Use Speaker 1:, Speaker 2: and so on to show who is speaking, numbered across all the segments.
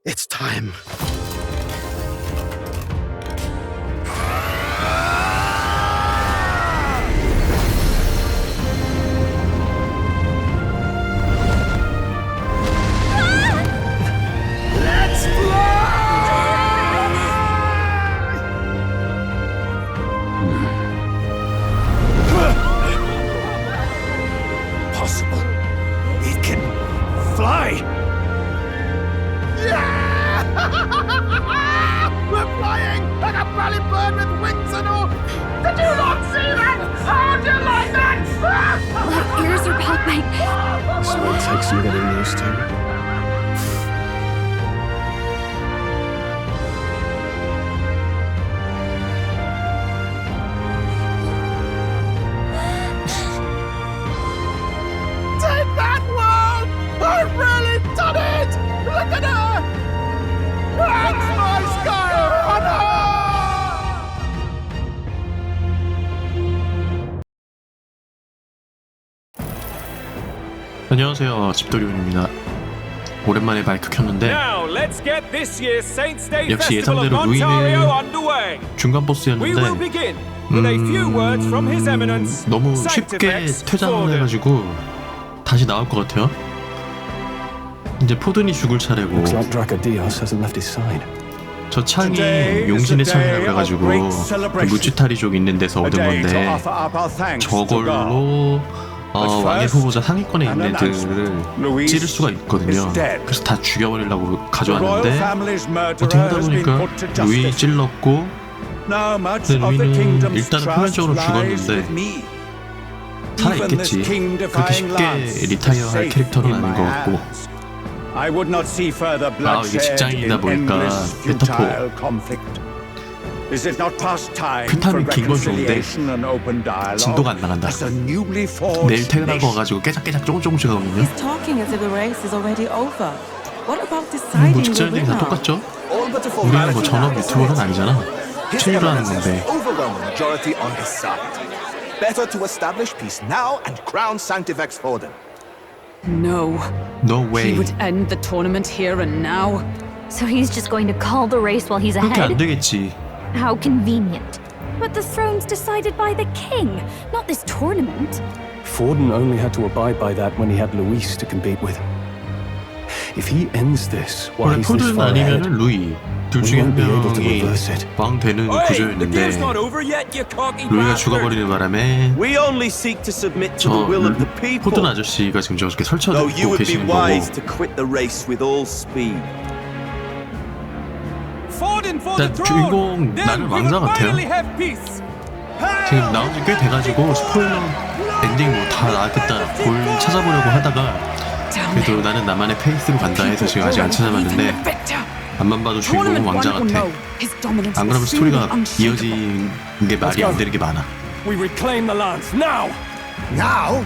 Speaker 1: It's time. Let's fly! Possible. It can fly. Yeah! We're flying like a bally bird with wings and all. Did you not see that? How do you like that?
Speaker 2: My ears are popping.
Speaker 1: So it takes some getting used to. Take that, world! I've really done it! Look at her! That's my sky runner!
Speaker 3: 안녕하세요, 집돌이온입니다. 오랜만에 마이크 켰는데 역시 예상대로 루이는 중간 보스였는데 너무 쉽게 퇴장을 해가지고 다시 나올 것 같아요. 이제 포든이 죽을 차례고 저 창이 용신의 창이라고 그래가지고 그 무치타리족 있는 데서 얻은 건데 저걸로 왕의 후보자 상위권에 있는 애들을 찌를 수가 있거든요. 그래서 다 죽여버리려고 가져왔는데 어떻게 하다 보니까 루이 찔렀고, 근데 루이는 일단은 표면적으로 죽었는데 살아있겠지. 그렇게 쉽게 리타이어 할 캐릭터는 아닌 것 같고, 이게 직장인이다 보니까 메타포 피타민 긴 건 좋은데 진도가 안 나간다. 내일 퇴근하고 와가지고 깨작깨작 조금씩 하거든요. 뭐 직장인들이 다 똑같죠? 우리는 뭐 전업 유튜버는 아니잖아. 취미로 하는 건데.
Speaker 2: No.
Speaker 3: No way.
Speaker 2: He would end the tournament here and now.
Speaker 4: So he's just going to call the race while he's
Speaker 3: 그렇게 안
Speaker 4: ahead?
Speaker 3: 되겠지.
Speaker 4: How convenient. But the throne's decided by the king, not this tournament.
Speaker 5: Forden only had to abide by that when he had Luis to compete with. If he ends this while
Speaker 3: 원래
Speaker 5: he's this
Speaker 3: 포든
Speaker 5: far ahead,
Speaker 3: 아니면은 루이 둘 중에 한 명이 왕 되는 구조였는데 루이가 죽어버리는 바람에 저 포든 아저씨가 지금 저렇게 설쳐놓고 계시는 거고, 일단 주인공 나는 왕자 같아요. 지금 나온 지 꽤 돼가지고 스포일러 엔딩 뭐 다 나왔겠다 볼 찾아보려고 하다가 그래도 나는 나만의 페이스로 간다 해서 지금 아직 안 찾아봤는데, 앞만 봐도 주인공은 왕자 같아. 안 그러면 스토리가 이어진 게 말이 안 되는 게 많아.
Speaker 1: Now?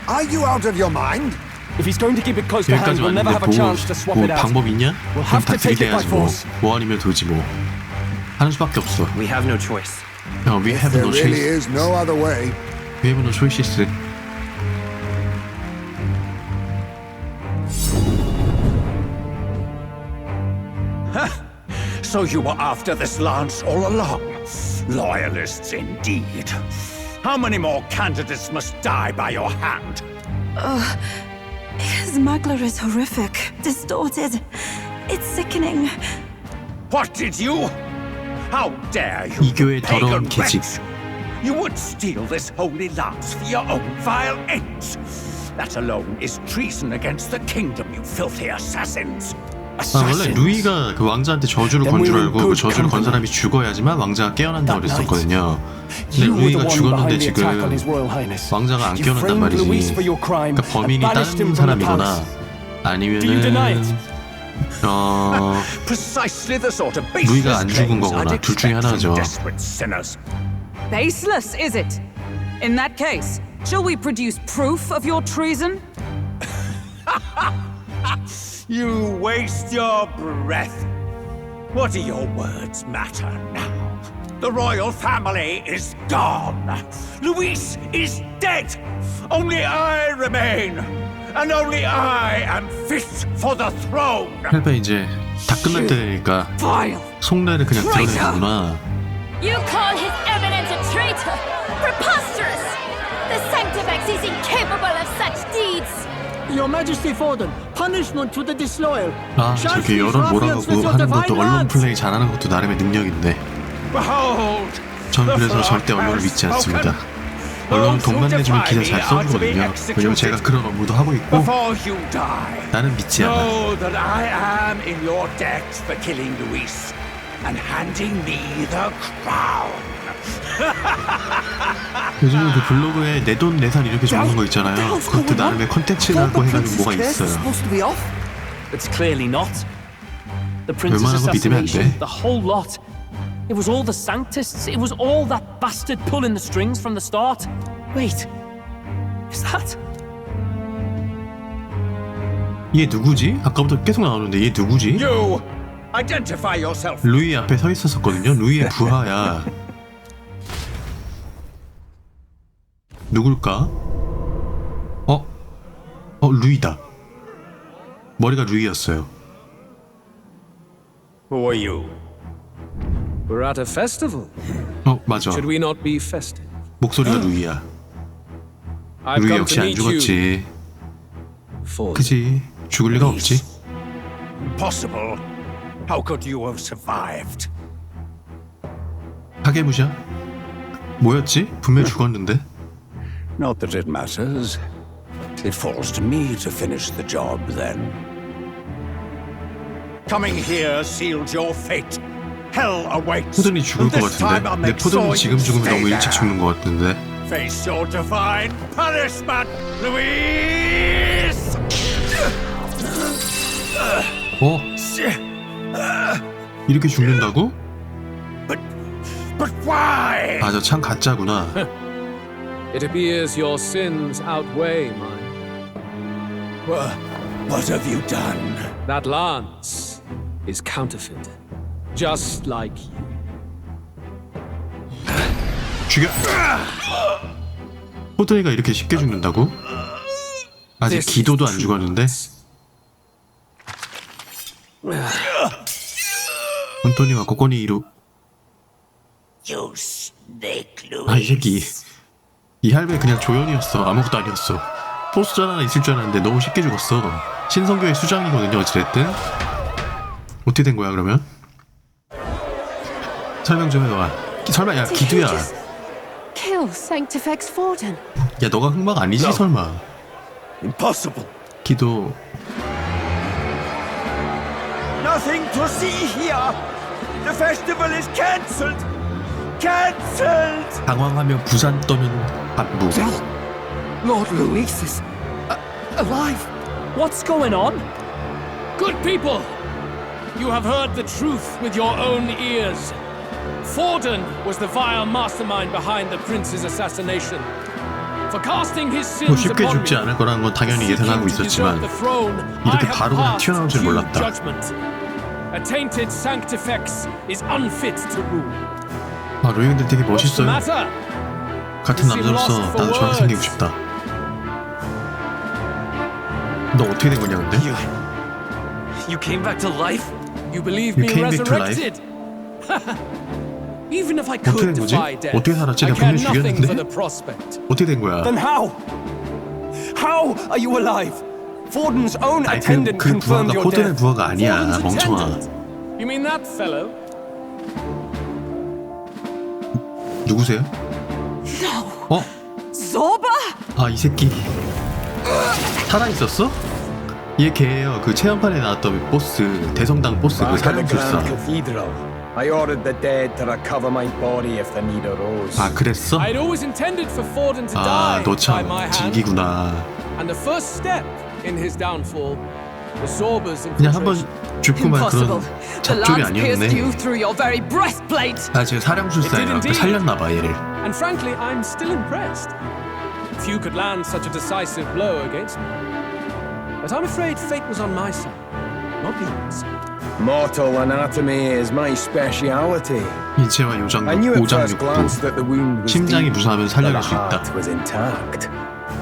Speaker 1: Are you out of your mind?
Speaker 5: if he's going to keep it close to hand,
Speaker 3: 여기까지
Speaker 5: we'll never
Speaker 3: 왔는데
Speaker 5: have a chance to swap
Speaker 3: 뭐
Speaker 5: it out.
Speaker 3: 방법 있냐?
Speaker 5: We'll
Speaker 3: 그럼
Speaker 5: have
Speaker 3: 다
Speaker 5: to take it by
Speaker 3: 들이대야지 뭐.
Speaker 5: force.
Speaker 3: 뭐 아니면 도지 뭐. 하는 수밖에 없어.
Speaker 5: We have no choice.
Speaker 3: We have
Speaker 1: There
Speaker 3: no
Speaker 1: really
Speaker 3: choice.
Speaker 1: is no other way.
Speaker 3: We have no choices.
Speaker 6: So you were after this lance all along? Loyalists indeed. How many more candidates must die by your hand?
Speaker 7: His Magler is horrific, distorted. It's sickening.
Speaker 6: What did you? How dare you,
Speaker 3: 이 교회 더러운
Speaker 6: pagan
Speaker 3: 계집.
Speaker 6: wretch! You would steal this holy lance for your own vile ends. That alone is treason against the kingdom, you filthy assassins.
Speaker 3: 원래 루이가 그 왕자한테 저주를 건 줄 알고 그 저주를 건 사람이 죽어야지만 왕자가 깨어난다고 그랬었거든요. 근데 루이가 죽었는데 지금 왕자가 안 깨어난단 말이지. 그러니까 범인이 다른 사람이거나 아니면은 루이가 안 죽은 거거나 둘 중에 하나죠.
Speaker 2: Baseless, is it? In that case, shall we produce proof of your treason?
Speaker 6: You waste your breath. What do your words matter now? The royal family is gone. Luis is dead. Only I remain. and only I am fit for the throne.
Speaker 3: 할배 이제 다 끝날 때니까 속내를 그냥 드러내는구나.
Speaker 4: You call His Eminence a traitor? Preposterous! The Sanctifex is incapable of such deeds!
Speaker 8: Your Majesty Forden, punishment to the disloyal.
Speaker 3: 아, 저렇게 여론 몰아가고 하는 것도 언론 플레이 잘하는 것도 나름의 능력인데 전 그래서 절대 언론을 믿지 않습니다. 언론은 돈만 내주면 기사 잘 써주거든요. 왜냐면 제가 그런 업무도 하고 있고 나는 믿지 않아. 요즘은 그 블로그에 내 돈 내산 이렇게 적는 거 있잖아요. 그것도 나름의 컨텐츠라고 해가지고 뭐가 있어요. 웬만한 거 믿으면 안 돼.
Speaker 9: It was all the Sanctists. It was all that bastard pulling the strings from the start. Wait, is that?
Speaker 3: 얘 누구지? 아까부터 계속 나오는데 얘 누구지?
Speaker 6: You identify yourself.
Speaker 3: 루이 앞에 서 있었었거든요. 루이의 부하야. 누굴까? 루이다. 머리가 루이였어요.
Speaker 6: Who are you?
Speaker 10: We're at a festival.
Speaker 3: 맞아.
Speaker 10: Should we not be festive?
Speaker 3: 목소리가 루이야. 루이 역시 안 죽었지. 그지? 죽을 리가 없지.
Speaker 6: Impossible. How could you have survived?
Speaker 3: 하게무샤? 뭐였지? 분명 죽었는데.
Speaker 6: Not that it matters. It falls to me to finish the job then. Coming here sealed your fate. Hell awaits.
Speaker 3: 포든이 죽을 것 같은데. 근데 포든이 지금 죽으면 너무 일찍 죽는 것 같은데.
Speaker 6: Face your divine punishment, Louise.
Speaker 3: 이렇게 죽는다고?
Speaker 6: But why?
Speaker 3: 아, 저 참 가짜구나.
Speaker 10: It appears your sins outweigh mine.
Speaker 6: What have you done?
Speaker 10: That lance is counterfeit. Just like you.
Speaker 3: 죽여. 포드니가 이렇게 쉽게 죽는다고? 아직 기도도 안 죽었는데? 혼돈이와 코코니이루. 아, 이 새끼. 이 할배 그냥 조연이었어. 아무것도 아니었어. 보스전 하나 있을 줄 알았는데 너무 쉽게 죽었어. 신성교의 수장이거든요. 어찌됐든 어떻게 된 거야 그러면? 설명 좀 해봐. 설마 야 기두야.
Speaker 11: Kill Sanctifex Forden.
Speaker 3: 야 너가 흑막 아니지 설마?
Speaker 6: Impossible.
Speaker 3: 기도.
Speaker 1: Nothing to see here. The festival is cancelled. Cancelled.
Speaker 3: 당황하며 부산 떠는 안부.
Speaker 8: Lord Louis is alive.
Speaker 9: What's going on?
Speaker 10: Good people, you have heard the truth with your own ears. Forden was the vile mastermind behind the prince's assassination. For casting his sins
Speaker 3: 쉽게
Speaker 10: upon
Speaker 3: 죽지
Speaker 10: me,
Speaker 3: 않을 거라는 건 당연히 예상하고 있었지만 이렇게 바로 그냥 튀어나올 줄 몰랐다.
Speaker 10: A tainted Sanctifex is unfit to rule.
Speaker 3: 아, 로이언들 되게 멋있어요. 같은 남자로서 나도 저렇게 생기고 싶다. 너 어떻게 된 거냐 근데?
Speaker 9: You came back to life?
Speaker 10: You believe
Speaker 3: You
Speaker 10: me
Speaker 3: came back to
Speaker 10: resurrected? Even if I
Speaker 3: 어떻게
Speaker 10: could
Speaker 3: 된 거지?
Speaker 10: defy death,
Speaker 3: 어떻게 살았지?
Speaker 10: I
Speaker 3: 내가
Speaker 10: care
Speaker 3: 분명히
Speaker 10: nothing for
Speaker 3: 죽였는데?
Speaker 10: the prospect.
Speaker 3: 어떻게 된 거야?
Speaker 8: Then how? How are you alive? Forden's own
Speaker 3: 아니
Speaker 8: attendant
Speaker 3: 그
Speaker 8: confirmed
Speaker 3: 부하가
Speaker 8: your
Speaker 3: 포든의
Speaker 8: death.
Speaker 3: 부하가 아니야
Speaker 10: Forden's
Speaker 3: 멍청아.
Speaker 10: attendant? You mean that fellow?
Speaker 3: 누구세요?
Speaker 2: No. Zorba?
Speaker 3: 아, 이 새끼 살아있었어? 얘 걔예요. 그 체험판에 나왔던 보스, 대성당 보스 그 사령술사.
Speaker 1: I ordered the dead to recover my body if the need arose.
Speaker 3: 아, 그랬어?
Speaker 10: I'd always intended for Forden to
Speaker 3: 아,
Speaker 10: die
Speaker 3: 너
Speaker 10: by
Speaker 3: 참
Speaker 10: my hand.
Speaker 3: 진기구나.
Speaker 10: And the first step in his downfall, the Zorba's
Speaker 3: 그냥 한번
Speaker 10: infiltration.
Speaker 3: 죽고만
Speaker 2: Impossible.
Speaker 3: 그런
Speaker 2: The
Speaker 3: 작전이
Speaker 2: lance pierced you
Speaker 3: 아니었네.
Speaker 2: through your very breastplate.
Speaker 3: 아, 지금 사령술사예요. 그 살렸나봐 얘를.
Speaker 10: And frankly, I'm still impressed. Few could land such a decisive blow against me. But I'm afraid fate was on my side, not yours.
Speaker 1: Mortal anatomy is my speciality.
Speaker 3: 인체와
Speaker 1: I knew at first
Speaker 3: 오장육부.
Speaker 1: glance that the wound was
Speaker 3: 심장이
Speaker 1: deep,
Speaker 3: 무사하면
Speaker 1: but the
Speaker 3: 살려낼 수 있다.
Speaker 1: heart was intact.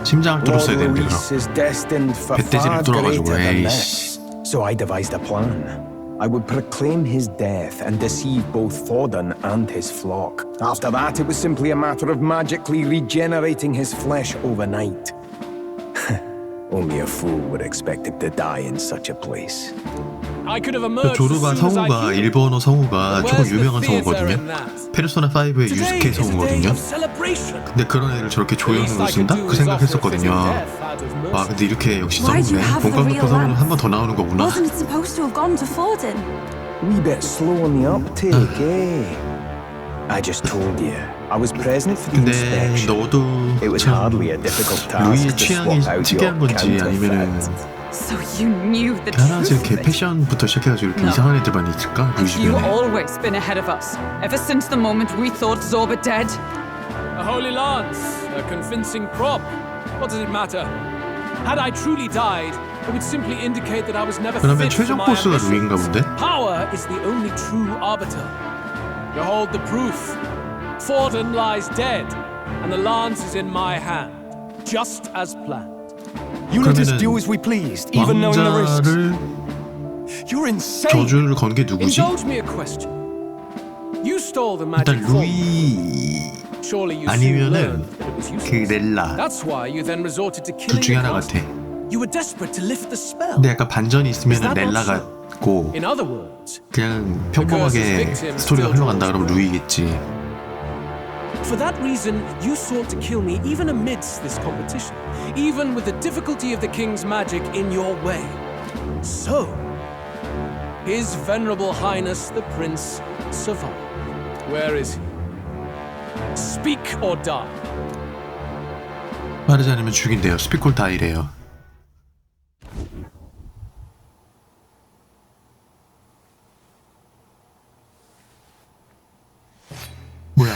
Speaker 3: 심장을 뚫었어야 되는데 그럼. 뱃대지를 뚫어가지고 에이씨.
Speaker 5: So I devised a plan. I would proclaim his death and deceive both Forden and his flock. After that, it was simply a matter of magically regenerating his flesh overnight. Only a fool would expect him to die in such a place.
Speaker 3: 그 조르바 성우가 일본어 성우가 조금 유명한 성우거든요. 페르소나 5의 유스케 성우거든요. 근데 그런 애를 저렇게 조연으로 쓴다? 그 생각했었거든요. 와 근데 이렇게 역시 성우네. 본관 놓고 성우는 한 번 더 나오는 거구나.
Speaker 7: Wasn't it supposed to have gone to Forden?
Speaker 5: Wee bit slow on the uptake, eh? I just told you. I was present for the
Speaker 3: 근데
Speaker 5: inspection.
Speaker 3: 너도
Speaker 5: It was
Speaker 3: 참
Speaker 5: hardly a difficult task
Speaker 3: 루이의
Speaker 5: to
Speaker 3: 취향이
Speaker 5: swap out
Speaker 3: 특이한
Speaker 5: your
Speaker 3: 건지 아니면은
Speaker 2: So you knew the
Speaker 3: 하나씩
Speaker 2: truth.
Speaker 3: 이렇게 패션부터 시작해가지고 이렇게 이상한 애들만 있을까? 루이
Speaker 2: You've
Speaker 3: 주변에.
Speaker 2: always been ahead of us, ever since the moment we thought Zorba dead.
Speaker 10: A holy lance, a convincing prop. What does it matter? Had I truly died, it would simply indicate that I was never
Speaker 3: 그러면
Speaker 10: fit for
Speaker 3: 최종
Speaker 10: my
Speaker 3: 보스가 루이인가
Speaker 10: ambitions.
Speaker 3: 본데?
Speaker 10: Power is the only true arbiter. Behold the proof. Forden lies dead, and the lance is in my hand, just as planned.
Speaker 8: You let us do as we pleased, even knowing the risks.
Speaker 3: 왕자를
Speaker 8: You're insane.
Speaker 3: 저주를 건 게 누구지?
Speaker 10: Indulge me a question. You stole the
Speaker 3: 일단
Speaker 10: magic form.
Speaker 3: 루이
Speaker 10: Surely you soon
Speaker 3: 아니면은
Speaker 10: learned that it was
Speaker 3: 그
Speaker 10: useless.
Speaker 3: 렐라
Speaker 10: That's why you then resorted to
Speaker 3: 둘
Speaker 10: killing
Speaker 3: 중에
Speaker 10: the
Speaker 3: 하나
Speaker 10: master.
Speaker 3: 같아.
Speaker 10: You were desperate to lift the spell.
Speaker 3: 근데 약간 반전이 있으면
Speaker 10: Is that
Speaker 3: 렐라
Speaker 10: not
Speaker 3: 같고
Speaker 10: In other words,
Speaker 3: 그냥 평범하게 스토리가 흘러간다 그러면 루이겠지.
Speaker 10: for that reason, you sought to kill me even amidst this competition, even with the difficulty of the king's magic in your way. So, His Venerable Highness the Prince survived. Where is he? Speak or die.
Speaker 3: 말하지 않으면 죽인대요. 스피콜 다이래요. 뭐야?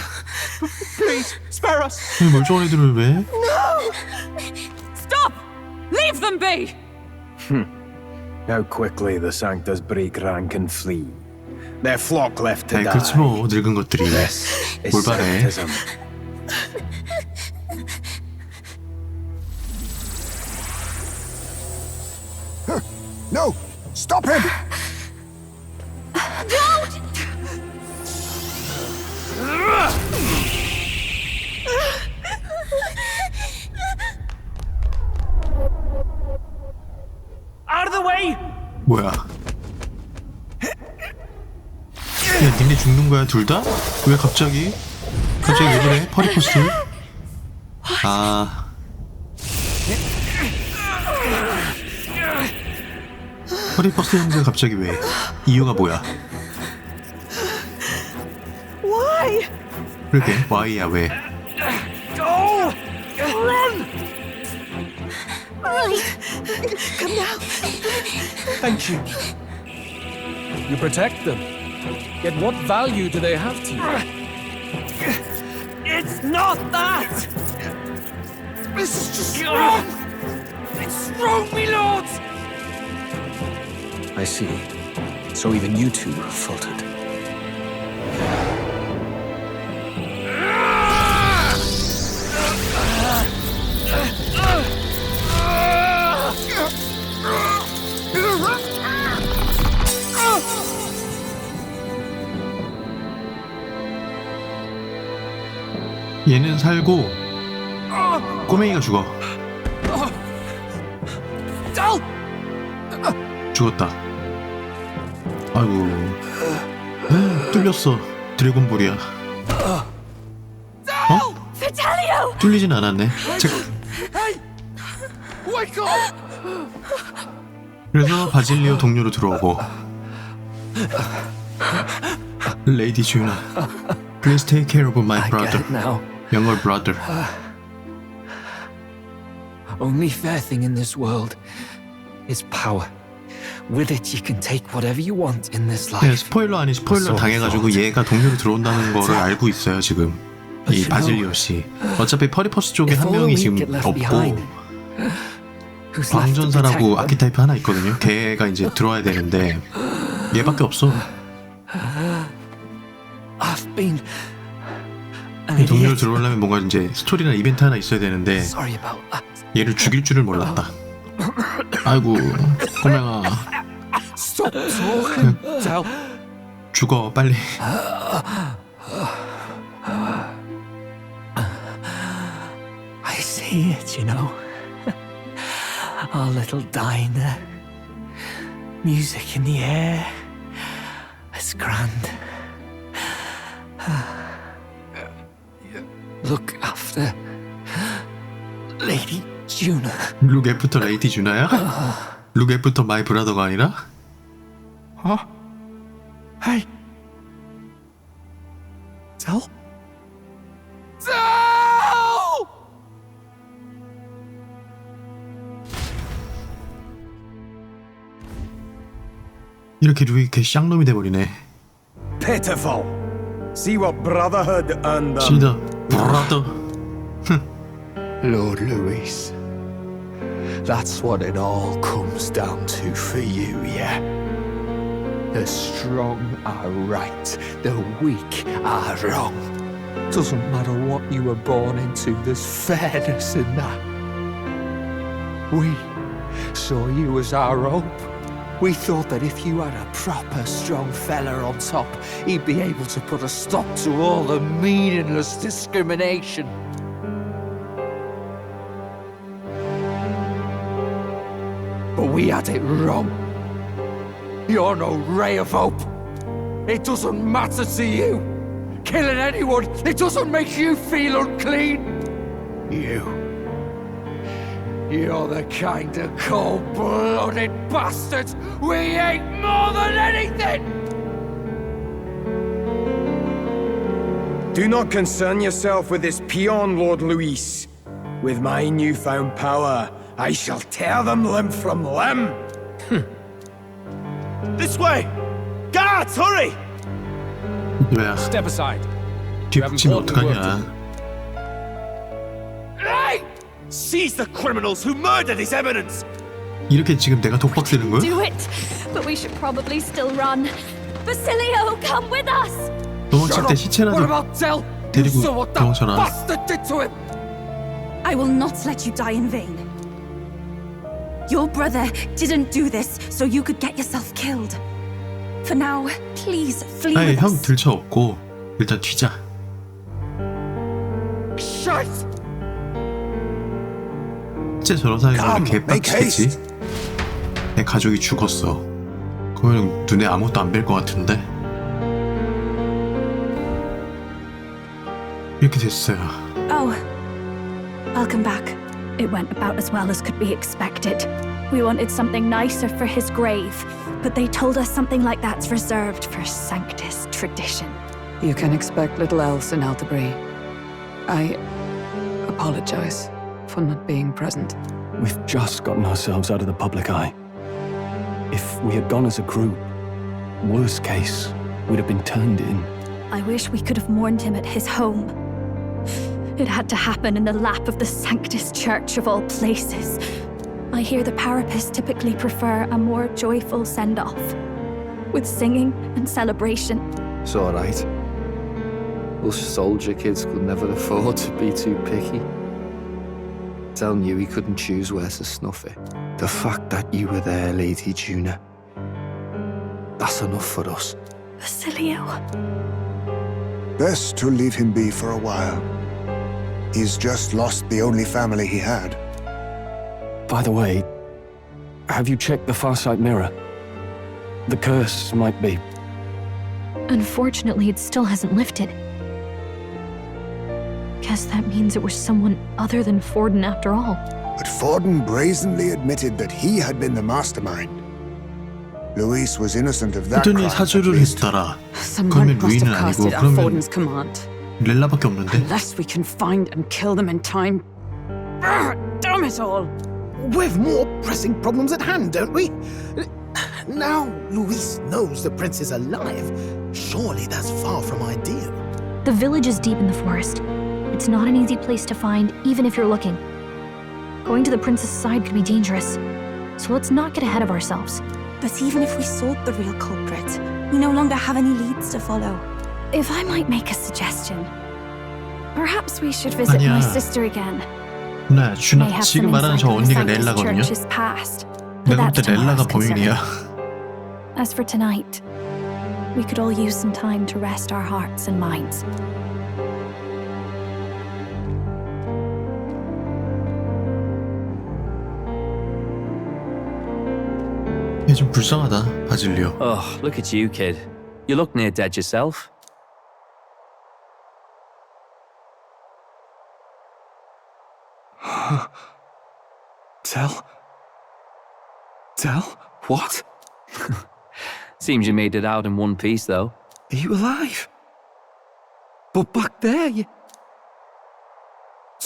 Speaker 8: Please, spare us.
Speaker 3: 이 멀쩡한 애들을 왜?
Speaker 2: Stop! Leave them be!
Speaker 5: How quickly the Sanctus break rank and flee. Their flock left to
Speaker 3: 아이
Speaker 5: die.
Speaker 3: 그렇지 뭐 늙은 것들이
Speaker 5: This is
Speaker 3: 뭘 바래?
Speaker 5: Sanctism.
Speaker 1: No! Stop him!
Speaker 9: Out of the way!
Speaker 3: 뭐야? 야, 니네 죽는 거야 둘 다? 왜 갑자기? 갑자기 왜 그래? 퍼리포스? 아, 퍼리포스 형제 갑자기 왜? 이유가 뭐야?
Speaker 7: Why?
Speaker 3: 그러게, Y야 왜?
Speaker 7: Come now.
Speaker 10: Thank you. You protect them. Yet what value do they have to you?
Speaker 9: It's not that!
Speaker 1: This is just wrong!
Speaker 9: It's wrong, me lords!
Speaker 8: I see. So even you two faltered.
Speaker 3: 얘는 살고 꼬맹이가 죽어. 죽었다. 아이고, 뚫렸어. 드래곤볼이야. 어?
Speaker 7: Fidelio!
Speaker 3: 뚫리진 않았네.
Speaker 1: Wake up!
Speaker 3: 그래서 바질리오 동료로 들어오고. 레이디 주나, please take care of my
Speaker 8: I get
Speaker 3: brother,
Speaker 8: it now.
Speaker 3: younger brother.
Speaker 8: Only fair thing in this world is power. With it, you can take whatever you want in this
Speaker 3: 네,
Speaker 8: life.
Speaker 3: 스포일러 아닌 스포일러 당해가지고 얘가 동료로 들어온다는 거를 알고 있어요 지금. 이 바질리오 씨. 어차피 퍼리퍼스 쪽에 한 명이 지금 없고 광전사라고 아키타이프 하나 있거든요. 걔가 이제 들어와야 되는데 얘밖에 없어.
Speaker 8: I've been
Speaker 3: 이 동료를 들어오려면 뭔가 이제 스토리나 이벤트 하나 있어야 되는데
Speaker 8: Sorry about that.
Speaker 3: 얘를 죽일 줄을 몰랐다. 아이고 꼬맹아
Speaker 8: Stop talking. Del.
Speaker 3: 죽어 빨리.
Speaker 8: I see it, you know. Our little diner. Music in the air. It's grand. Look after Lady Juna.
Speaker 3: Look after Lady Juna야? Look after my brother가 아니라?
Speaker 8: Hey. Del?
Speaker 3: 이렇게 루이 걔 쌍놈이 돼버리네.
Speaker 5: Pitiful. See what brotherhood and
Speaker 3: 진짜 브라더.
Speaker 8: Lord Louis. That's what it all comes down to for you, yeah? The strong are right, the weak are wrong. Doesn't matter what you were born into, there's fairness in that. We saw you as our hope. We thought that if you had a proper strong fella on top, he'd be able to put a stop to all the meaningless discrimination. But we had it wrong. You're no ray of hope. It doesn't matter to you. Killing anyone, it doesn't make you feel unclean. You're the kind of cold-blooded bastards we hate more than anything!
Speaker 5: Do not concern yourself with this peon, Lord Luis. With my newfound power, I shall tear them limb from limb.
Speaker 1: This way! Guards, hurry!
Speaker 3: 뭐야?
Speaker 10: Step aside.
Speaker 3: 뒤 붙이면 어떡하냐?
Speaker 1: Seize the criminals who murdered his eminence!
Speaker 3: 이렇게 지금 내가 독박 쓰는 거야?
Speaker 4: Do it, but we should probably still run. Basilio, come with us!
Speaker 3: 도망칠 때 시체라도 데리고 도망쳐라.
Speaker 8: Bastard did to him!
Speaker 7: I will not let you die in vain. Your brother didn't do this so you could get yourself killed. For now, please flee
Speaker 3: 아이
Speaker 7: with
Speaker 3: 형
Speaker 7: us.
Speaker 3: 들쳐 없고 일단 튀자.
Speaker 8: Shite!
Speaker 3: 진짜 저런 상황이면 개빡치겠지? 내 가족이 죽었어. 그러면 눈에 아무것도 안 뵐 것 같은데? 이렇게 됐어요.
Speaker 4: Oh, welcome back. It went about as well as could be expected. We wanted something nicer for his grave, but they told us something like that's reserved for Sanctus tradition.
Speaker 2: You can expect little else in Altabri. I apologize for not being present.
Speaker 12: We've just gotten ourselves out of the public eye. If we had gone as a group, worst case, we'd have been turned in.
Speaker 4: I wish we could have mourned him at his home. It had to happen in the lap of the Sanctus Church of all places. I hear the Parapists typically prefer a more joyful send-off, with singing and celebration.
Speaker 8: It's alright. Us soldier kids could never afford to be too picky. Telling you he couldn't choose where to snuff it. The fact that you were there, Lady Juna, that's enough for us.
Speaker 4: Basilio.
Speaker 13: Best to leave him be for a while. He's just lost the only family he had.
Speaker 12: By the way, have you checked the Farsight mirror? The curse might be...
Speaker 14: Unfortunately, it still hasn't lifted. Guess that means it was someone other than Forden after all.
Speaker 13: But Forden brazenly admitted that he had been the mastermind. Luis was innocent of that
Speaker 3: 후든이
Speaker 13: crime.
Speaker 3: 사주를 했더라.
Speaker 2: Someone
Speaker 3: 그러면
Speaker 2: must
Speaker 3: 루이는
Speaker 2: have cast
Speaker 3: 아니고
Speaker 2: it at
Speaker 3: 그러면
Speaker 2: Forden's command.
Speaker 3: 렐라밖에 없는데?
Speaker 2: Unless we can find and kill them in time. Damn it all!
Speaker 1: We've more pressing problems at hand, don't we? Now Luis knows the prince is alive. Surely that's far from ideal.
Speaker 14: The village is deep in the forest. It's not an easy place to find, even if you're looking. Going to the prince's side could be dangerous. So let's not get ahead of ourselves.
Speaker 7: But even if we sought the real culprit, we no longer have any leads to follow.
Speaker 4: If I might make a suggestion, Perhaps we should visit
Speaker 3: 아니야.
Speaker 4: my sister again.
Speaker 3: 나
Speaker 4: May have
Speaker 3: 지금
Speaker 4: some
Speaker 3: 말하는
Speaker 4: insight
Speaker 3: 저
Speaker 4: on the
Speaker 3: 언니가
Speaker 4: Sanctus
Speaker 3: 렐라거든요.
Speaker 4: Church's past. But
Speaker 3: 내가 볼
Speaker 4: that's
Speaker 3: 때 렐라가
Speaker 4: tomorrow's concern.
Speaker 3: 범인이야.
Speaker 4: As for tonight, we could all use some time to rest our hearts and minds.
Speaker 3: 얘 좀 불쌍하다, 바질리오.
Speaker 9: Oh, look at you, kid. You look near dead yourself.
Speaker 8: Del? What?
Speaker 9: Seems you made it out in one piece, though.
Speaker 8: Are you alive? But back there, you...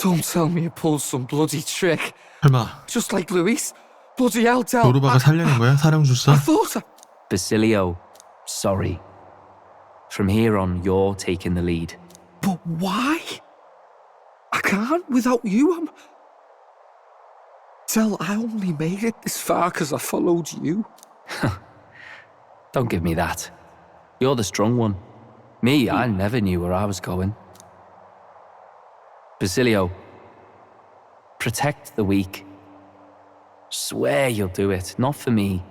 Speaker 8: Don't tell me you pulled some bloody trick.
Speaker 3: 설마
Speaker 8: Just like Luis. Bloody hell, Del.
Speaker 3: 노르바가 살려낸 거야? 사령술사?
Speaker 8: I thought I...
Speaker 9: Basilio, sorry. From here on, you're taking the lead.
Speaker 8: But why? I can't without you. I'm... Del, I only made it this far because I followed you.
Speaker 9: Don't give me that. You're the strong one. Me, I never knew where I was going. Basilio, protect the weak. Swear you'll do it, not for me,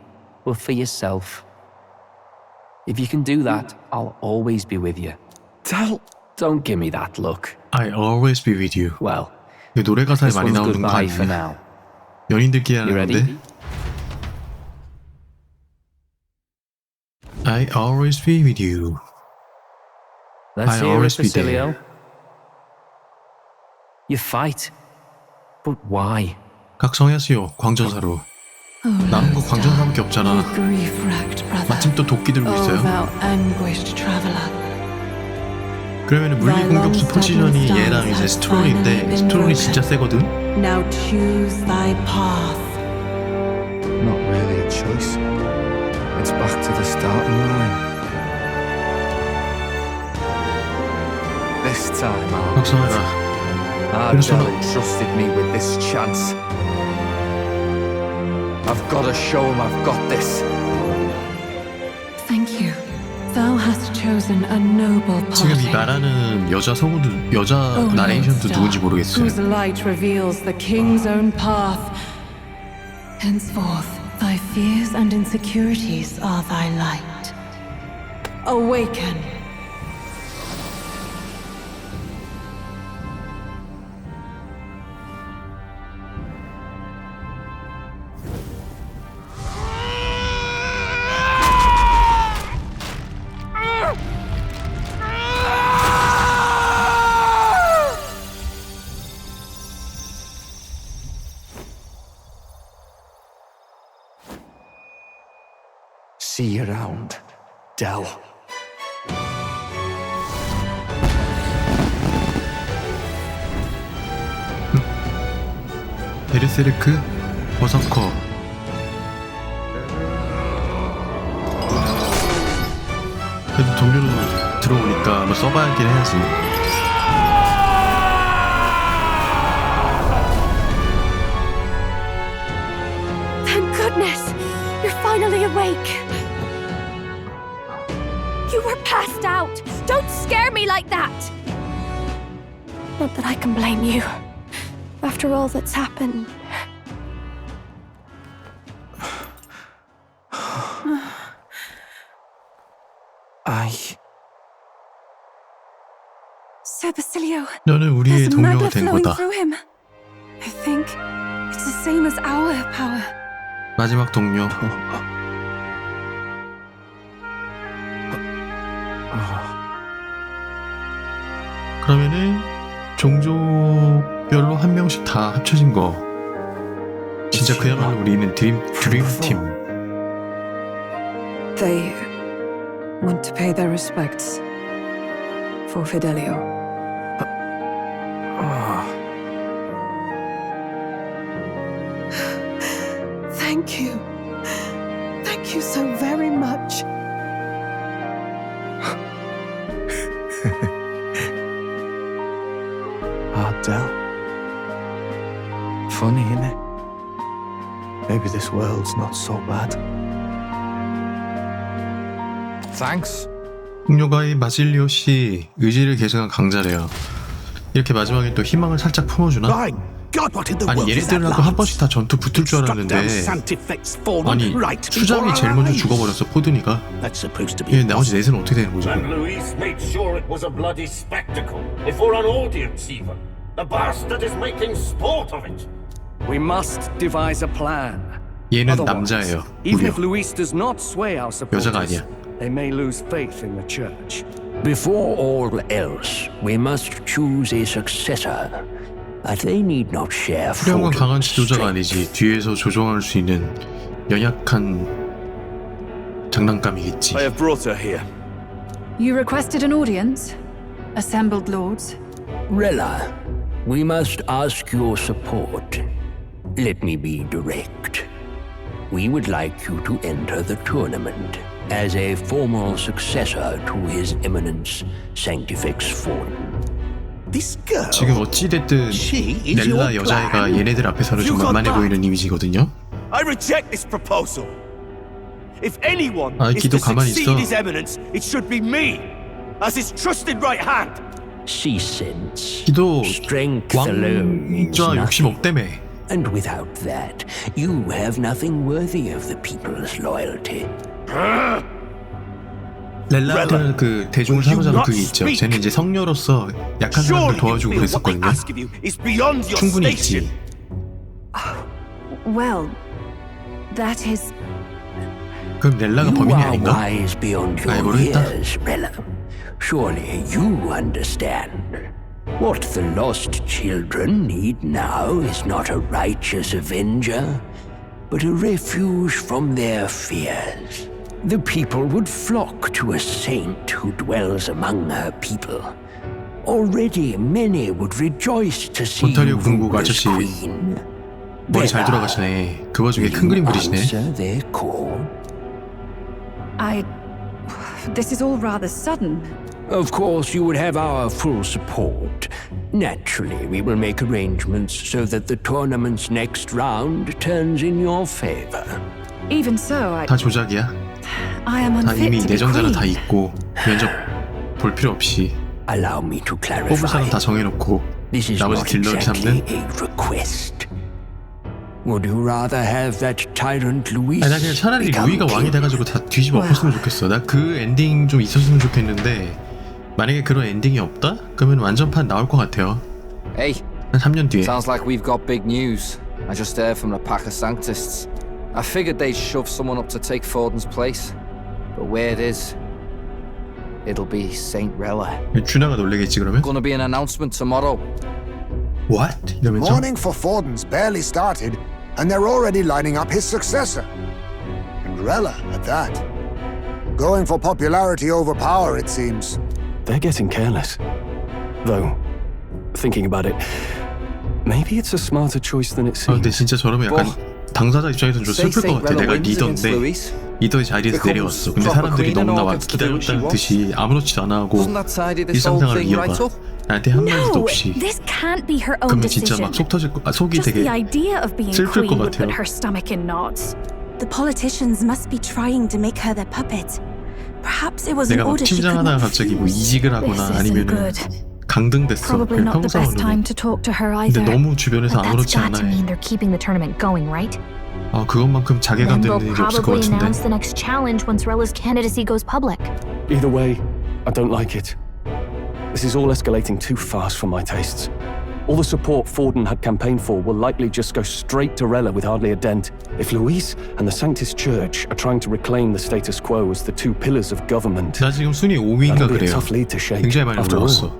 Speaker 9: but for yourself. If you can do that, I'll always be with you.
Speaker 8: Del,
Speaker 9: don't give me that look.
Speaker 3: I'll always be with you.
Speaker 9: Well,
Speaker 3: 이 노래 가사에
Speaker 9: this
Speaker 3: 많이
Speaker 9: one's
Speaker 3: 나오는 거
Speaker 9: goodbye for
Speaker 3: 아니야?
Speaker 9: now.
Speaker 3: 연인들끼리
Speaker 9: You
Speaker 3: 하는
Speaker 9: ready?
Speaker 3: 건데. I'll always be with you.
Speaker 9: Let's
Speaker 3: I'll
Speaker 9: hear it,
Speaker 3: always be
Speaker 9: Basilio.
Speaker 3: there.
Speaker 9: You fight, but why?
Speaker 3: 각성했어요, 광전사로. 남은 거 광전사밖에 없잖아. 마침 또 도끼 들고 있어요. 그러면은 물리 공격수 포지션이 얘랑 이제 스트론인데 스트론이 진짜 세거든.
Speaker 11: Now choose thy path.
Speaker 8: Not really a choice. It's back to the starting line. This time out.
Speaker 3: 각성해라.
Speaker 8: Ardell entrusted me with this chance. I've got to show him I've got this.
Speaker 11: Thank you. Thou hast chosen a noble
Speaker 3: 지금 이
Speaker 11: party.
Speaker 3: 말하는 여자 성우도 여자 나레이션도 누군지 모르겠어요.
Speaker 11: Whose light reveals the king's own path. Henceforth, thy fears and insecurities are thy light. Awaken.
Speaker 8: See you around, Del.
Speaker 3: 베르세르크 버서커. 그래도 동료로 들어오니까 뭐 써봐야 하긴 해야지.
Speaker 4: Thank goodness! You're finally awake! You were passed out! Don't scare me like that! Not that I can blame you. After all that's happened.
Speaker 7: Sir Basilio,
Speaker 3: 너는 우리의
Speaker 7: there's
Speaker 3: 동료가
Speaker 7: matter
Speaker 3: 된
Speaker 7: flowing
Speaker 3: 거다.
Speaker 7: through him. I think it's the same as our power.
Speaker 3: 마지막 동료. 그러면은 종족별로 한 명씩 다 합쳐진 거. 진짜 그야말로 우리는 드림팀.
Speaker 2: They want to pay their respects for Fidelio.
Speaker 11: Thank you. Thank you so very much.
Speaker 8: Ardell. Funny, innit? Maybe this world's not so bad. Thanks.
Speaker 3: 동료가의 바질리오 씨 의지를 계승한 강자래요. 이렇게 마지막에 또 희망을 살짝 품어주나? 아니 얘네들하고 한 번씩 다 전투 붙을 줄 알았는데 아니 수장이 제일 먼저 죽어버렸어 포드니가. 얘 나머지 넷은 어떻게 되는 거죠?
Speaker 15: And Louise made sure it was a bloody spectacle before an audience even. The bastard is making sport of it.
Speaker 16: We must devise a plan.
Speaker 3: 얘는 남자예요.
Speaker 16: Even
Speaker 3: 무려
Speaker 16: if Louise does not sway our
Speaker 3: 여자가
Speaker 16: supporters,
Speaker 3: 아니야.
Speaker 16: they may lose faith in the church.
Speaker 17: Before all else, we must choose a successor. But they need not share
Speaker 3: 훌륭한 강한
Speaker 17: Fortin's
Speaker 3: 지도자가
Speaker 17: strength.
Speaker 3: 아니지 뒤에서 조종할 수 있는 연약한 장난감이겠지.
Speaker 18: I have brought her here.
Speaker 2: You requested an audience, assembled lords.
Speaker 17: Rella, we must ask your support. Let me be direct. We would like you to enter the tournament as a formal successor to His Eminence Sanctifex Fortin.
Speaker 3: 지금 어찌됐든 넬라 여자애가 얘네들 앞에서는 좀 만만해 보이는 이미지거든요.
Speaker 18: I reject this proposal. If anyone
Speaker 3: 아,
Speaker 18: is
Speaker 3: 기도
Speaker 18: to
Speaker 3: 가만히
Speaker 18: succeed
Speaker 3: 있어.
Speaker 18: His Eminence, it should be me, as his trusted right hand.
Speaker 17: She sense.
Speaker 3: 기도
Speaker 17: Strength alone means
Speaker 3: 왕좌 욕심
Speaker 17: nothing.
Speaker 3: 없다며.
Speaker 17: And without that, you have nothing worthy of the people's loyalty.
Speaker 3: 렐라한테는 그 대중을 사로잡은 그게 있죠. 쟤는 이제 성녀로서 약한 사람들 도와주고 그랬었거든요. 충분히 있지.
Speaker 2: Well, that is.
Speaker 3: 그럼 렐라가 범인이
Speaker 17: You are
Speaker 3: 아닌가?
Speaker 17: wise beyond
Speaker 3: 아이,
Speaker 17: your
Speaker 3: 모르겠다.
Speaker 17: years, Rella. Surely you understand. What the lost children need now is not a righteous avenger, but a refuge from their fears. The people would flock to a saint who dwells among her people. Already many would rejoice to see you
Speaker 3: 온타리오 궁국
Speaker 17: rule as
Speaker 3: 아저씨
Speaker 17: queen.
Speaker 3: 머리 잘 돌아가시네. 그 와중에 큰 그림 그리시네.
Speaker 17: Answer their call.
Speaker 2: This is all rather sudden.
Speaker 17: Of course, you would have our full support. Naturally, we will make arrangements so that the tournament's next round turns in your favor.
Speaker 2: Even so,
Speaker 3: 다 조작이야.
Speaker 2: I am
Speaker 3: 다
Speaker 2: unfit
Speaker 3: 이미
Speaker 2: to be
Speaker 3: 내정자는 다
Speaker 2: queen.
Speaker 3: 있고 면접 볼 필요 없이
Speaker 17: Allow me to
Speaker 3: 뽑을 사람
Speaker 17: clarify.
Speaker 3: 다 정해놓고
Speaker 17: This is
Speaker 3: 나머지
Speaker 17: not
Speaker 3: 딜러를
Speaker 17: exactly
Speaker 3: 잡는.
Speaker 17: a request. Would you rather have that tyrant Louis?
Speaker 3: 아니 나 그냥 차라리 루이가 왕이 돼가지고 다 뒤집어 엎었으면 좋겠어. 나 그 엔딩 좀 있었으면 좋겠는데 만약에 그런 엔딩이 없다? 그러면 완전판 나올 것 같아요.
Speaker 19: Hey,
Speaker 3: 한 3년 뒤에.
Speaker 19: sounds like we've got big news. I just heard from the pack of Sanctists. I figured they'd shove someone up to take Fortin's place. But where it is, it'll be Saint Rella.
Speaker 3: 준하가 놀래겠지 그러면?
Speaker 19: Gonna be an announcement tomorrow.
Speaker 3: What? 이러면서
Speaker 13: Mourning for Fortin's barely started, and they're already lining up his successor. And Rella, at that. Going for popularity over power, it seems.
Speaker 12: They're getting careless. Though, thinking about it, maybe it's a smarter choice than it seems.
Speaker 3: 근데 진짜 저러면 약간 당사자 입장에서는 좀 슬플 것 같아. 내가 리더인데 리더의 자리에서 내려왔어. 근데 사람들이 너무나 막 기다렸다는 듯이 아무렇지도 않아 하고 일상생활을 이어가. 나한테 한마디도 없이.
Speaker 4: This can't be her own
Speaker 3: 그러면 진짜
Speaker 4: decision.
Speaker 3: 막 속 터질 거, 속이
Speaker 4: Just
Speaker 3: 되게
Speaker 4: the idea of being
Speaker 3: 슬플 것
Speaker 4: queen would
Speaker 3: 같아요.
Speaker 4: put her stomach in knots.
Speaker 7: The politicians must be trying to make her their puppet. Perhaps it was an
Speaker 3: 내가 막
Speaker 7: order she
Speaker 3: 팀장
Speaker 7: could
Speaker 3: 하다가
Speaker 7: not
Speaker 3: 갑자기 뭐
Speaker 7: refuse.
Speaker 3: 이직을 하거나
Speaker 4: This isn't
Speaker 3: 아니면은
Speaker 4: good.
Speaker 3: 강등됐어.
Speaker 4: Probably not the best time
Speaker 3: 평상으로.
Speaker 4: to talk to her
Speaker 3: 근데
Speaker 4: either.
Speaker 3: 너무 주변에서
Speaker 14: But that's
Speaker 3: 아무렇지
Speaker 14: got to
Speaker 3: 않아.
Speaker 14: mean they're keeping the tournament going, right?
Speaker 3: 아 그것만큼 자괴감
Speaker 14: Then
Speaker 3: 드는
Speaker 14: they'll
Speaker 3: 일이 없을 것
Speaker 14: probably
Speaker 3: 같은데.
Speaker 14: announce the next challenge once Rella's candidacy goes public.
Speaker 12: Either way, I don't like it. This is all escalating too fast for my tastes. All the support Fortin had campaigned for will likely just go straight to Rella with hardly a dent. If Louise and the Sanctis Church are trying to reclaim the status quo as the two pillars of government,
Speaker 3: 나 지금 순위 5위인가
Speaker 12: that'll be a
Speaker 3: 그래요.
Speaker 12: tough lead to shake.
Speaker 3: 굉장히 많이
Speaker 12: After
Speaker 3: 올라왔어.
Speaker 12: all,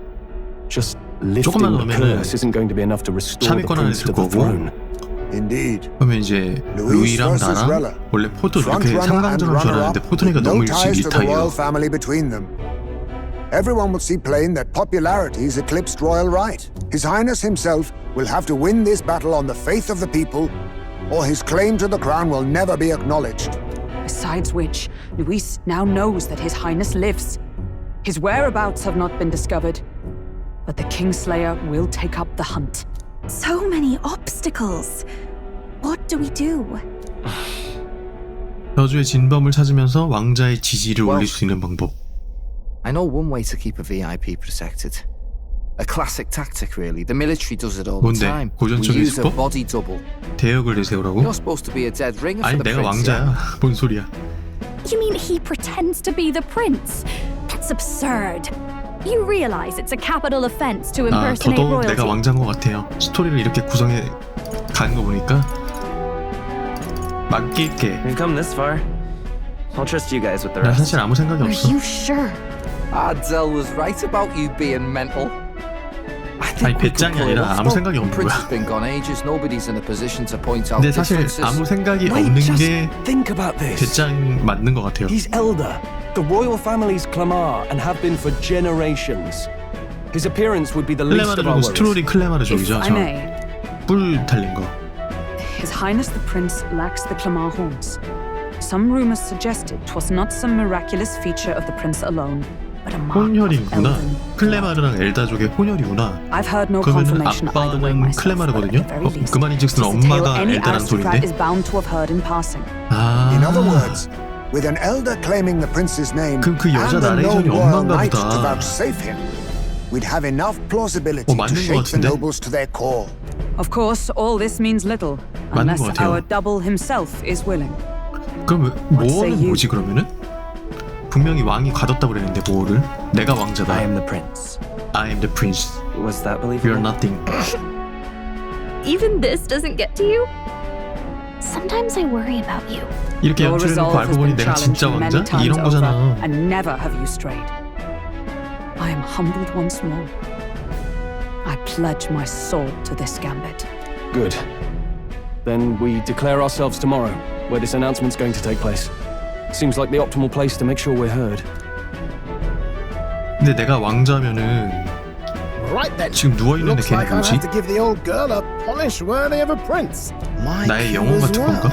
Speaker 12: just lifting
Speaker 3: 조금만
Speaker 12: the
Speaker 3: 넣으면은
Speaker 12: curse isn't going to be enough to restore the
Speaker 3: 참위권 안에
Speaker 12: prince
Speaker 3: 들
Speaker 12: to the
Speaker 3: 거고.
Speaker 12: throne.
Speaker 13: Indeed.
Speaker 3: 그러면 이제 루이랑 나랑 원래 포도 이렇게 삼강전을 줄 알았는데 포도니가
Speaker 13: no
Speaker 3: 너무 일찍
Speaker 13: ties to the royal
Speaker 3: 리타이어.
Speaker 13: family between them. Everyone will see plain that popularity has eclipsed royal right. His Highness himself will have to win this battle on the faith of the people, or his claim to the crown will never be acknowledged.
Speaker 20: Besides which, Luis now knows that His Highness lives. His whereabouts have not been discovered, but the Kingslayer will take up the hunt.
Speaker 7: So many obstacles. What do we do?
Speaker 3: 저주의 진범을 찾으면서 왕자의 지지를 올릴 수 있는 방법.
Speaker 19: I know one way to keep a VIP protected. A classic tactic, really. The military does it all the
Speaker 3: 뭔데?
Speaker 19: time. We
Speaker 3: 고전적인
Speaker 19: use a
Speaker 3: 수법?
Speaker 19: body double.
Speaker 3: 대역을 내세우라고?
Speaker 19: You're supposed to be a dead ringer for
Speaker 3: 아니
Speaker 19: the
Speaker 3: 내가
Speaker 19: prince.
Speaker 3: 왕자야. 뭔 소리야?
Speaker 4: You mean he pretends to be the prince? That's absurd. You realize it's a capital offense to impersonate
Speaker 3: 더더욱
Speaker 4: royalty.
Speaker 3: 내가 왕자인 것 같아요. 스토리를 이렇게 구성해 가는 거 보니까 맡길게.
Speaker 21: We've come this far. I'll trust you guys with the
Speaker 3: 나
Speaker 21: rest.
Speaker 3: 사실 아무 생각이
Speaker 4: Are
Speaker 3: 없어.
Speaker 4: you sure?
Speaker 19: Adzel was right about you being mental.
Speaker 3: 아니 배짱이 아니라 아무 생각이 없는
Speaker 19: Prince
Speaker 3: 거야.
Speaker 19: has been gone ages. Nobody's in a position to point out
Speaker 3: 근데 사실
Speaker 19: differences.
Speaker 3: 아무 생각이
Speaker 12: Wait,
Speaker 3: 없는
Speaker 12: just
Speaker 3: 게
Speaker 12: think about this.
Speaker 3: 배짱 맞는 것 같아요.
Speaker 12: He's elder. The royal family's Clamar and have been for generations. His appearance would be the least of our
Speaker 3: 클레마르족은
Speaker 12: worries.
Speaker 3: 스트로리 클레마르족이죠.
Speaker 20: If I may,
Speaker 3: 뿔 달린 거.
Speaker 20: His Highness the Prince lacks the Clamar horns. Some rumors suggested 'twas not some miraculous feature of the prince alone, but a mark of
Speaker 3: 혼혈이구나.
Speaker 20: elven.
Speaker 3: 클레마르랑 엘다족의 혼혈이구나.
Speaker 20: I've heard no
Speaker 3: 그러면
Speaker 20: confirmation either way
Speaker 3: 아빠는
Speaker 20: myself,
Speaker 3: 클레마르거든요?
Speaker 20: but at the very least,
Speaker 3: 그 말인즉슨
Speaker 20: it's a tale
Speaker 3: 엄마가
Speaker 20: any
Speaker 3: 엘다라는
Speaker 20: aristocrat is
Speaker 3: 소린데?
Speaker 20: bound to have heard in passing.
Speaker 13: In other words, with an elder claiming the prince's name
Speaker 3: 그럼 그 여자
Speaker 13: and a
Speaker 3: 나레이션이
Speaker 13: no royal
Speaker 3: 엄마인가
Speaker 13: knight to
Speaker 3: 보다.
Speaker 13: vouchsafe him, we'd have enough plausibility
Speaker 3: 맞는
Speaker 13: to
Speaker 3: 것
Speaker 13: shake the
Speaker 3: 같은데?
Speaker 13: nobles to their core.
Speaker 20: Of course, all this means little,
Speaker 3: 맞는
Speaker 20: unless
Speaker 3: 것 같아요.
Speaker 20: our double himself is willing.
Speaker 3: 그럼
Speaker 20: What say
Speaker 3: 뭐는
Speaker 20: you?
Speaker 3: 뭐지 그러면은? 분명히 왕이 가뒀다고 그랬는데 뭐를? 내가 왕자다.
Speaker 21: I am the prince.
Speaker 3: I am the prince.
Speaker 21: Was that believable?
Speaker 3: You're nothing.
Speaker 14: Even this doesn't get to you? Sometimes I worry about you.
Speaker 3: 이렇게
Speaker 20: Your
Speaker 3: 연출해놓고
Speaker 20: resolve
Speaker 3: 알고
Speaker 20: has
Speaker 3: 보니
Speaker 20: been
Speaker 3: 내가 진짜
Speaker 20: challenged
Speaker 3: 왕자?
Speaker 20: many times
Speaker 3: 이런
Speaker 20: over,
Speaker 3: 거잖아.
Speaker 20: and never have you strayed. I am humbled once more. I pledge my soul to this gambit.
Speaker 12: Good. Then we declare ourselves tomorrow, where this announcement's going to take place. Seems like the optimal place to make sure we're heard.
Speaker 3: 근데 내가 왕자면은
Speaker 1: Right then.
Speaker 3: 지금 누워있는 애
Speaker 1: Looks
Speaker 3: 걔는
Speaker 1: like I'll
Speaker 3: 뭐지?
Speaker 1: have to give the old girl a polish worthy of a prince. My
Speaker 3: 나의
Speaker 1: cue
Speaker 3: 영혼
Speaker 1: as
Speaker 3: 같은
Speaker 1: well.
Speaker 3: 건가?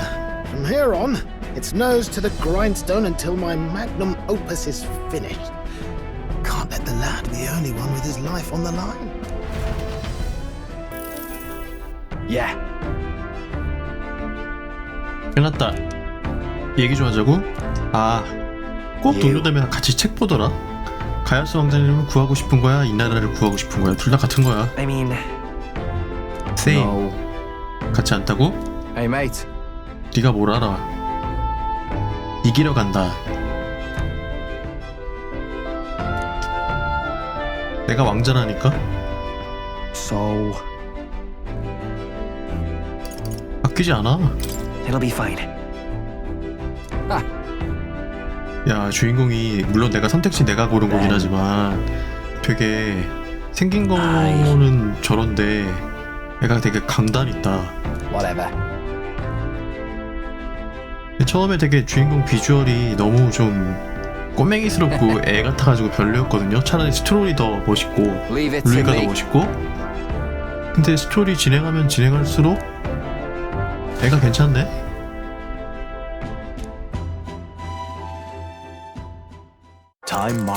Speaker 1: From here on, it's nose to the grindstone until my magnum opus is finished. Can't let the lad be the only one with his life on the line.
Speaker 21: Yeah.
Speaker 3: 끝났다. 얘기 좀 하자고? 꼭 동료되면 같이 책 보더라. 가야스 왕자님을 구하고 싶은 거야? 이 나라를 구하고 싶은 거야? 둘 다 같은 거야.
Speaker 21: I mean,
Speaker 3: Same.
Speaker 19: No.
Speaker 3: 같이 않다고?
Speaker 19: Hey, mate.
Speaker 3: 네가 뭘 알아? 이기려 간다. 내가 왕자라니까?
Speaker 21: So,
Speaker 3: 바뀌지 않아.
Speaker 21: it'll be fine.
Speaker 3: 야, 주인공이 물론 내가 선택지 내가 고른 거긴 하지만 되게 생긴 거는 저런데 애가 되게 강단 있다.
Speaker 19: Whatever.
Speaker 3: 처음에 되게 주인공 비주얼이 너무 좀 꼬맹이스럽고 애 같아가지고 별로였거든요. 차라리 스토리 더 멋있고
Speaker 19: Leave it to
Speaker 3: 루이가 더
Speaker 19: me.
Speaker 3: 멋있고. 근데 스토리 진행하면 진행할수록 애가 괜찮네.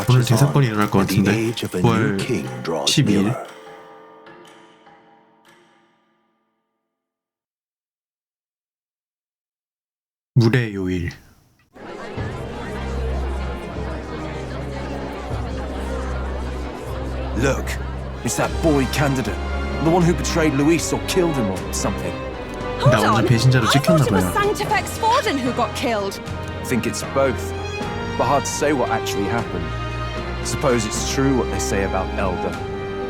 Speaker 3: 오늘 대사건이 일어날 것 같은데 9월 12일 물의 요일.
Speaker 12: Look, it's that boy candidate. The one who betrayed Luis or killed him or something.
Speaker 3: 나 완전 배신자로 찍혔나
Speaker 7: It was
Speaker 3: 봐요.
Speaker 7: Sanctifex Forden who got killed.
Speaker 22: I think it's both, but hard to say what actually happened. Suppose it's true what they say about Elder.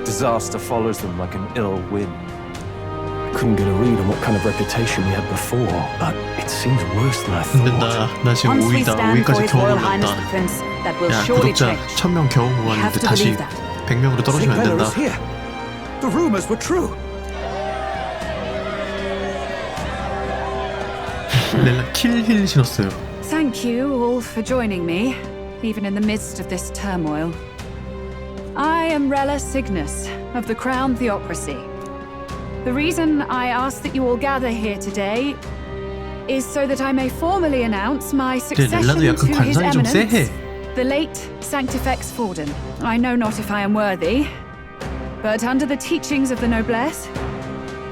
Speaker 22: Disaster follows them like an ill wind.
Speaker 12: Couldn't get a read on what kind of reputation we had before, but it seems worse than I
Speaker 3: 근데
Speaker 12: thought.
Speaker 3: 나 지금
Speaker 20: Once we
Speaker 3: 5위다.
Speaker 20: stand for
Speaker 3: 5위까지
Speaker 20: His
Speaker 3: 겨우
Speaker 20: Royal Highness the
Speaker 3: 올랐다.
Speaker 20: Prince, that will
Speaker 3: 야,
Speaker 20: surely
Speaker 3: 구독자
Speaker 20: change.
Speaker 3: 1000명 겨우
Speaker 20: We have
Speaker 3: 모았는데
Speaker 20: to
Speaker 3: 다시
Speaker 20: believe that.
Speaker 3: 100명으로 떨어지면 안 된다.
Speaker 16: The rumors were true.
Speaker 3: 렐라 킬힐 신었어요.
Speaker 20: Thank you all for joining me, even in the midst of this turmoil. I am Rella Cygnus of the Crown Theocracy. The reason I ask that you all gather here today is so that I may formally announce my succession
Speaker 3: 렐라도
Speaker 20: to
Speaker 3: 약간
Speaker 20: His
Speaker 3: 관상이 좀
Speaker 20: Eminence,
Speaker 3: 쎄해.
Speaker 20: the late Sanctifex Forden. I know not if I am worthy, but under the teachings of the noblesse,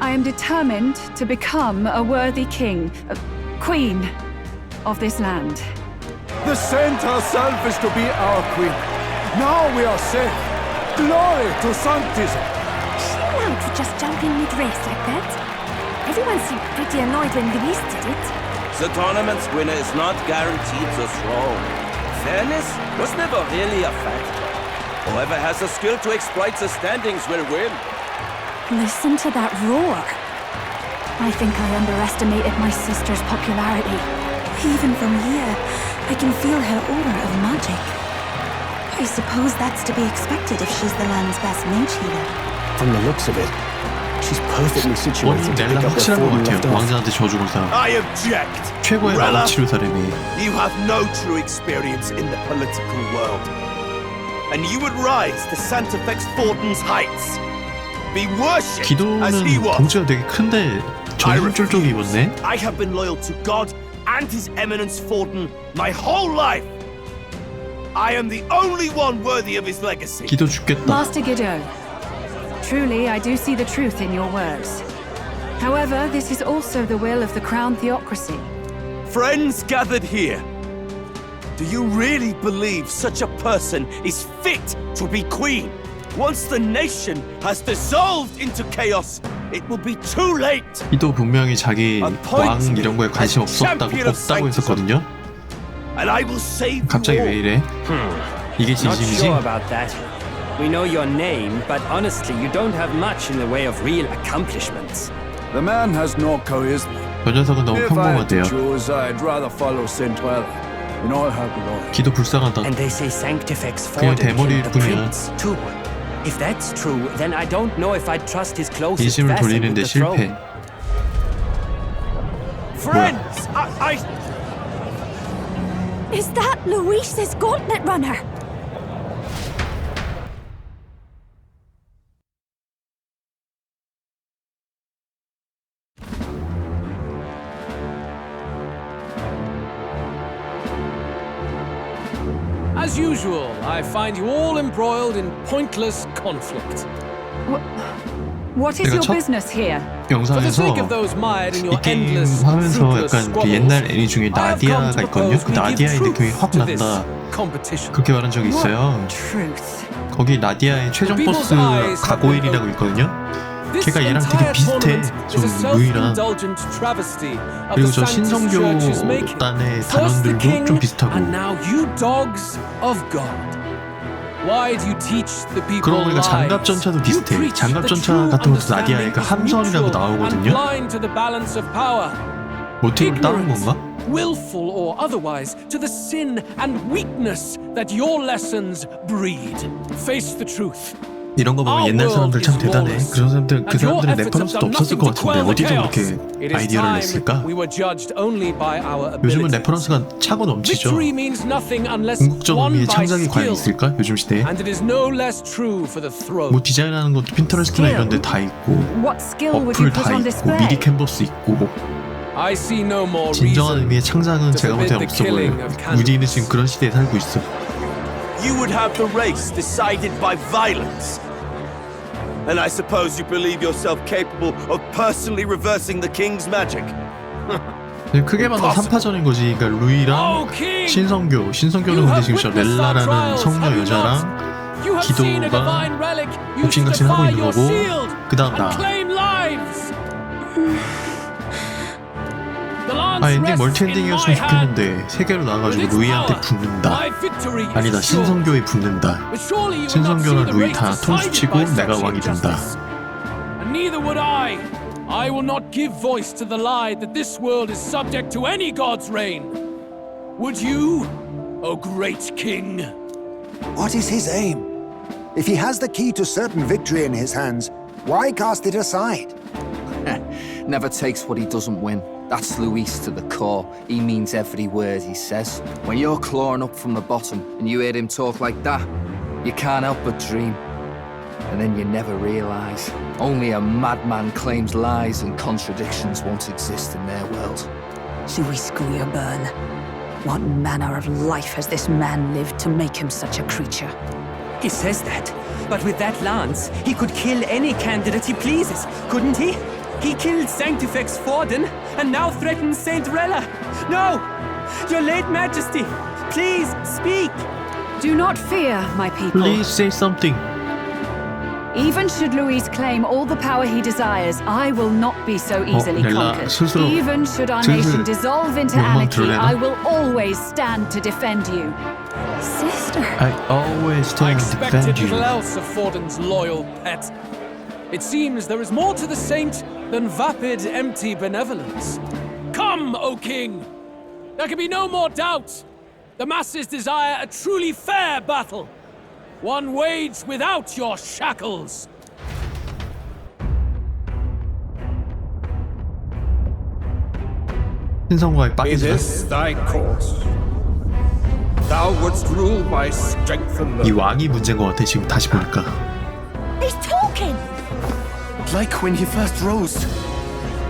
Speaker 20: I am determined to become a worthy king, queen of this land.
Speaker 16: The saint herself is to be our queen. Now we are safe.
Speaker 10: Glory to Sanctism!
Speaker 5: Mount would just jump in mid-race like that. Everyone seemed pretty annoyed when Luis did it.
Speaker 6: The tournament's winner is not guaranteed the throne. Fairness was never really a factor. Whoever has the skill to exploit the standings will win.
Speaker 4: Listen to that roar. I think I underestimated my sister's popularity.
Speaker 7: Even from here, I can feel her aura of magic. I suppose that's to be expected if she's the land's best mage healer.
Speaker 12: From the looks of it, she's perfectly situated to pick
Speaker 3: 넬라
Speaker 12: up the
Speaker 3: 확실한 것
Speaker 12: form
Speaker 3: 같아요.
Speaker 12: left off.
Speaker 3: 왕자한테 져 죽은 사람.
Speaker 18: I object.
Speaker 3: 최고의
Speaker 18: Rella,
Speaker 3: 마법 치료사라며.
Speaker 18: You have no true experience in the political world. And you would rise to Santefex Fortin's heights. Be worshipped as he
Speaker 3: 기도는
Speaker 18: was.
Speaker 3: 덩치가 되게 큰데 전신 쫄쫄이 입었네?
Speaker 18: I have been loyal to God and His Eminence Fortin my whole life. I am the only one worthy of his legacy.
Speaker 3: 기도 죽겠다.
Speaker 20: Master Guido, truly I do see the truth in your words. However, this is also the will of the Crown Theocracy.
Speaker 18: Friends gathered here, do you really believe such a person is fit to be queen? Once the nation has dissolved into chaos, it will be too late.
Speaker 3: 기도 분명히 자기 왕 이런 거에 관심 없다고 했었거든요.
Speaker 18: And I will save
Speaker 3: 갑자기 왜 이래? 이게
Speaker 21: Not
Speaker 3: 진심이지?
Speaker 21: sure about that. We know your name, but honestly, you don't have much in the way of real accomplishments.
Speaker 23: The man has no charisma.
Speaker 3: 저 녀석은 너무
Speaker 23: If I had to
Speaker 3: 평범하대요.
Speaker 23: choose, I'd rather follow Saint-Wella in all her glory.
Speaker 3: 기도 불쌍하다.
Speaker 21: And they say Sanctifex
Speaker 3: 그냥
Speaker 21: Forden
Speaker 3: 대머리일
Speaker 21: killed the
Speaker 3: 뿐이야.
Speaker 21: prince too. If that's true, then I don't know if I'd trust his closest
Speaker 3: 인심을
Speaker 21: vassal with
Speaker 3: 돌리는데
Speaker 21: the throne.
Speaker 3: 실패.
Speaker 18: Friends, I...
Speaker 4: Is that Luis's gauntlet runner?
Speaker 10: As usual, I find you all embroiled in pointless conflict.
Speaker 20: What is
Speaker 3: 내가
Speaker 20: your
Speaker 3: 첫
Speaker 20: business here?
Speaker 3: 영상에서 이 게임 하면서 약간 그 옛날 애니 중에 나디아가 있거든요. 그 나디아의 느낌이 확 난다. 그렇게 말한 적이 있어요. 거기 나디아의 최종 보스 가고일이라고 있거든요. 걔가 얘랑 되게 비슷해. 좀 루이랑. 그리고 저 신성교단의 단원들도 좀 비슷하고. 그러고 보니까 장갑전차도 비슷해. 장갑전차 같은 것도 나디아의 그 함선이라고 나오거든요. 모티브를 따온 건가?
Speaker 10: Willful or otherwise, to the sin and weakness that your lessons breed. Face the truth.
Speaker 3: 이런 거 보면 옛날 사람들 참 대단해. 그 사람들은 레퍼런스도 없었을 것 같은데 어디서 그렇게 아이디어를 냈을까? 요즘은 레퍼런스가 차고 넘치죠. 궁극적 의미의 창작이 과연 있을까? 요즘 시대에? 뭐 디자인하는 것도 핀터레스트나 이런 데 다 있고 어플 다 있고 미리 캔버스 있고 진정한 의미의 창작은 제가 볼 땐 없어 보여요. 우리는 지금 그런 시대에 살고 있어.
Speaker 18: You would have the race decided by violence. And I suppose you believe yourself capable of personally reversing the king's magic.
Speaker 3: 크게 봐도 3파전인 거지. 그러니까 루이랑 신성교는 근데 지금 저 렐라라는 성녀 여자랑 기도가 복싱같이 하고 있는 거고 그 다음 나. 엔딩 멀티엔딩이었으면 좋겠는데 세 개로 나와가지고 루이한테 붙는다. 아니다, 신성교에 붙는다. 신성교랑 루이 다 통수치고 내가 왕이 된다.
Speaker 10: I will not give voice to the lie that this world is subject to any god's reign. Would you, O great king?
Speaker 13: What is his aim? If he has the key to certain victory in his hands, why cast it aside?
Speaker 19: Never takes what he doesn't win. That's Luis to the core. He means every word he says. When you're clawing up from the bottom and you hear him talk like that, you can't help but dream. And then you never realize. Only a madman claims lies and contradictions won't exist in their world.
Speaker 2: Luis Guyaburn, what manner of life has this man lived to make him such a creature?
Speaker 21: He says that, but with that lance, he could kill any candidate he pleases, couldn't he? He killed Sanctifex Forden, and now threatens Saint Rella. No! Your late Majesty, please speak!
Speaker 20: Do not fear, my people.
Speaker 3: Please say something.
Speaker 20: Even should Luis claim all the power he desires, I will not be so easily conquered. Even should our nation dissolve into anarchy, I will always stand to defend you.
Speaker 4: Sister.
Speaker 3: I always stand to defend you.
Speaker 10: Little else of Forden's loyal pet. It seems there is more to the saint than vapid, empty benevolence. Come, O king! There can be no more doubt. The masses desire a truly fair battle. One waged without your shackles.
Speaker 3: 신성과의
Speaker 15: Is
Speaker 3: 빡이지다.
Speaker 15: this thy course? Thou wouldst rule by strength and
Speaker 3: 이 왕이 문제인 것 같아 지금 다시 보니까.
Speaker 5: He's talking!
Speaker 18: Like when he first rose.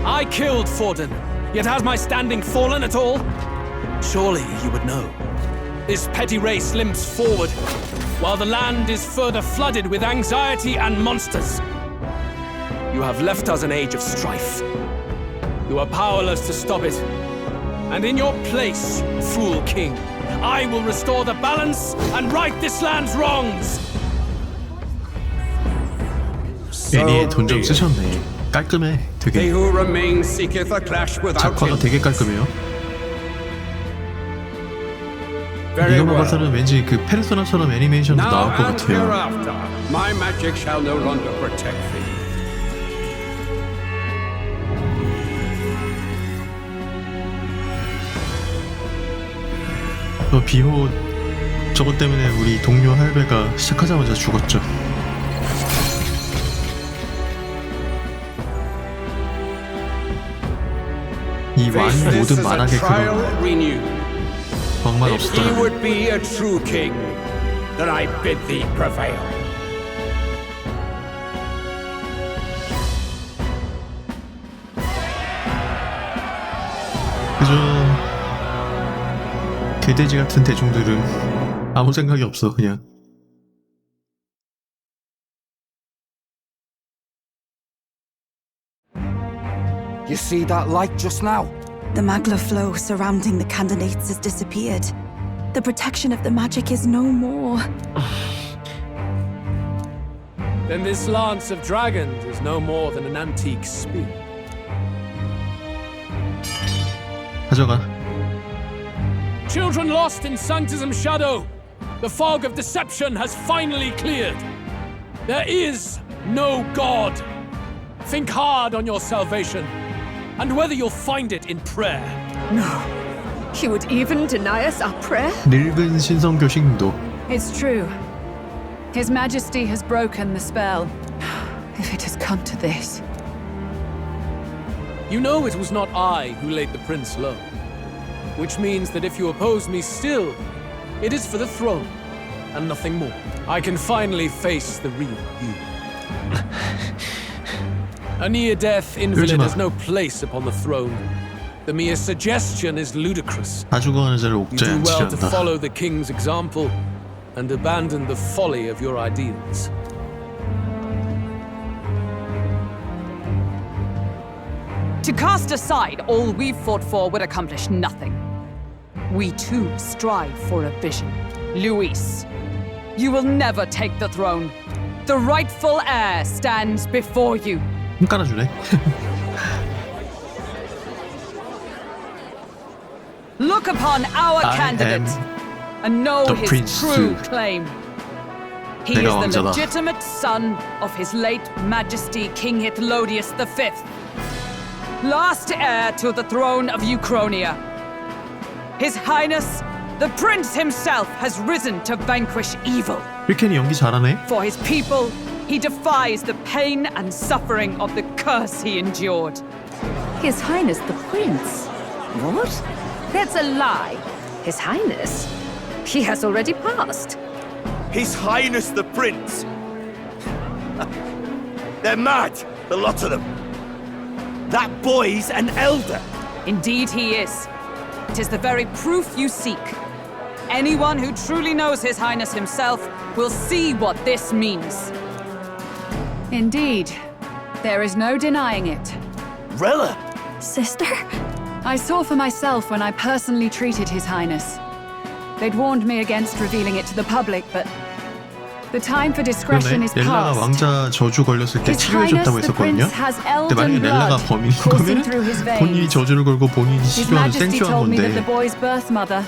Speaker 10: I killed Forden, yet has my standing fallen at all? Surely you would know. This petty race limps forward, while the land is further flooded with anxiety and monsters. You have left us an age of strife. You are powerless to stop it. And in your place, fool king, I will restore the balance and right this land's wrongs.
Speaker 3: 애니에 돈 좀 쓰셨네. 깔끔해. 되게.
Speaker 15: He who remains seeketh a clash without
Speaker 3: 작화가
Speaker 15: him.
Speaker 3: 되게 깔끔해요.
Speaker 15: Very
Speaker 3: 이거만
Speaker 15: well.
Speaker 3: 봐서는 왠지 그 페르소나처럼 애니메이션도
Speaker 15: Now
Speaker 3: 나올 것
Speaker 15: and
Speaker 3: 같아요.
Speaker 15: hereafter, my magic shall no longer protect thee.
Speaker 3: 비호 저것 때문에 우리 동료 할배가 시작하자마자 죽었죠. 이 왕이 모든 만악의 근원. 왕만
Speaker 15: If he
Speaker 3: 없었더라면.
Speaker 15: would be a true king, then I bid thee prevail.
Speaker 3: 그저 개돼지 같은 대중들은 아무 생각이 없어 그냥.
Speaker 19: You see that light just now?
Speaker 7: The magla flow surrounding the candidates has disappeared. The protection of the magic is no more.
Speaker 10: Then this lance of dragons is no more than an antique spear.
Speaker 3: 가져가.
Speaker 10: Children lost in Sanctism's shadow, the fog of deception has finally cleared. There is no God. Think hard on your salvation, and whether you'll find it in prayer.
Speaker 2: No. He would even deny us our prayer?
Speaker 3: 늙은 신성교 신도.
Speaker 20: It's true. His Majesty has broken the spell. If it has come to this.
Speaker 10: You know it was not I who laid the prince low. Which means that if you oppose me still, it is for the throne, and nothing more. I can finally face the real you. A near-death invalid has no place upon the throne. The mere suggestion is ludicrous.
Speaker 3: 다 죽어가는 자를
Speaker 10: You
Speaker 3: 옥죄
Speaker 10: do
Speaker 3: 앉히지
Speaker 10: well to
Speaker 3: 않는다.
Speaker 10: follow the king's example and abandon the folly of your ideals.
Speaker 2: To cast aside all we've fought for would accomplish nothing. We too strive for a vision. Luis, you will never take the throne. The rightful heir stands before you.
Speaker 3: 힘 깔아주네.
Speaker 2: Look upon our
Speaker 3: I
Speaker 2: candidate
Speaker 3: am
Speaker 2: and know
Speaker 3: the
Speaker 2: his
Speaker 3: prince.
Speaker 2: true claim. He is
Speaker 3: 내가
Speaker 2: the
Speaker 3: 왕자다.
Speaker 2: legitimate son of his late Majesty King Hythlodius V, last heir to the throne of Euchronia. His Highness, the Prince himself, has risen to vanquish evil.
Speaker 3: 윌켄이 연기 잘하네.
Speaker 2: For his people, he defies the pain and suffering of the curse he endured.
Speaker 8: His Highness the Prince? What? That's a lie. His Highness? He has already passed.
Speaker 18: His Highness the Prince! They're mad, the lot of them. That boy's an elder.
Speaker 2: Indeed he is. It is the very proof you seek. Anyone who truly knows His Highness himself will see what this means.
Speaker 20: Indeed. There is no denying it.
Speaker 18: Rella!
Speaker 4: Sister?
Speaker 20: I saw for myself when I personally treated His Highness. They'd warned me against revealing it to the public, but The time for discretion
Speaker 3: 그러네.
Speaker 20: is
Speaker 3: 렐라가
Speaker 20: past.
Speaker 3: 왕자 저주 걸렸을 때 치료해줬다고 했었거든요. 근데 만약에 렐라가 범인인 거면 본인이 저주를 걸고 본인이
Speaker 20: His
Speaker 3: 치료하는
Speaker 20: Majesty
Speaker 3: 생쇼한
Speaker 20: told me that
Speaker 3: 건데
Speaker 20: the boy's birth mother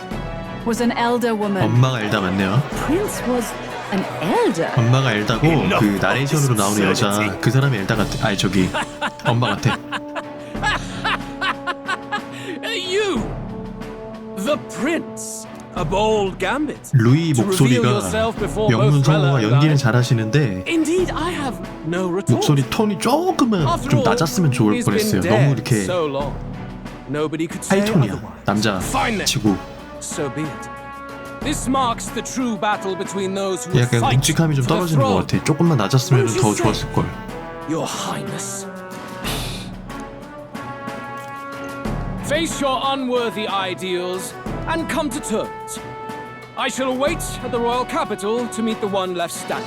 Speaker 20: was an elder woman.
Speaker 3: 엄마가 엘다 맞네요.
Speaker 8: Prince was an elder.
Speaker 3: 엄마가 엘다고 그 나레이션으로 나오는 여자 그 사람이 엘다 같아. 아니 저기 엄마 같아.
Speaker 10: You, the prince. A bold gambit.
Speaker 3: 루이 목소리가 명문 성우가 연기는 잘하시는데
Speaker 10: Indeed, I have no retort.
Speaker 3: 목소리 톤이 조금은 좀 낮았으면 좋을 뻔했어요. 너무 이렇게 하이톤이야. 남자 치고
Speaker 10: So be it. This marks the true battle between those who
Speaker 3: 약간
Speaker 10: fight
Speaker 3: 묵직함이 좀
Speaker 10: for the
Speaker 3: 떨어지는 것
Speaker 10: throne.
Speaker 3: 같아. 조금만 낮았으면 더 좋았을 걸.
Speaker 10: Your Highness. Face your unworthy ideals and come to terms. I shall await at the royal capital to meet the one left standing.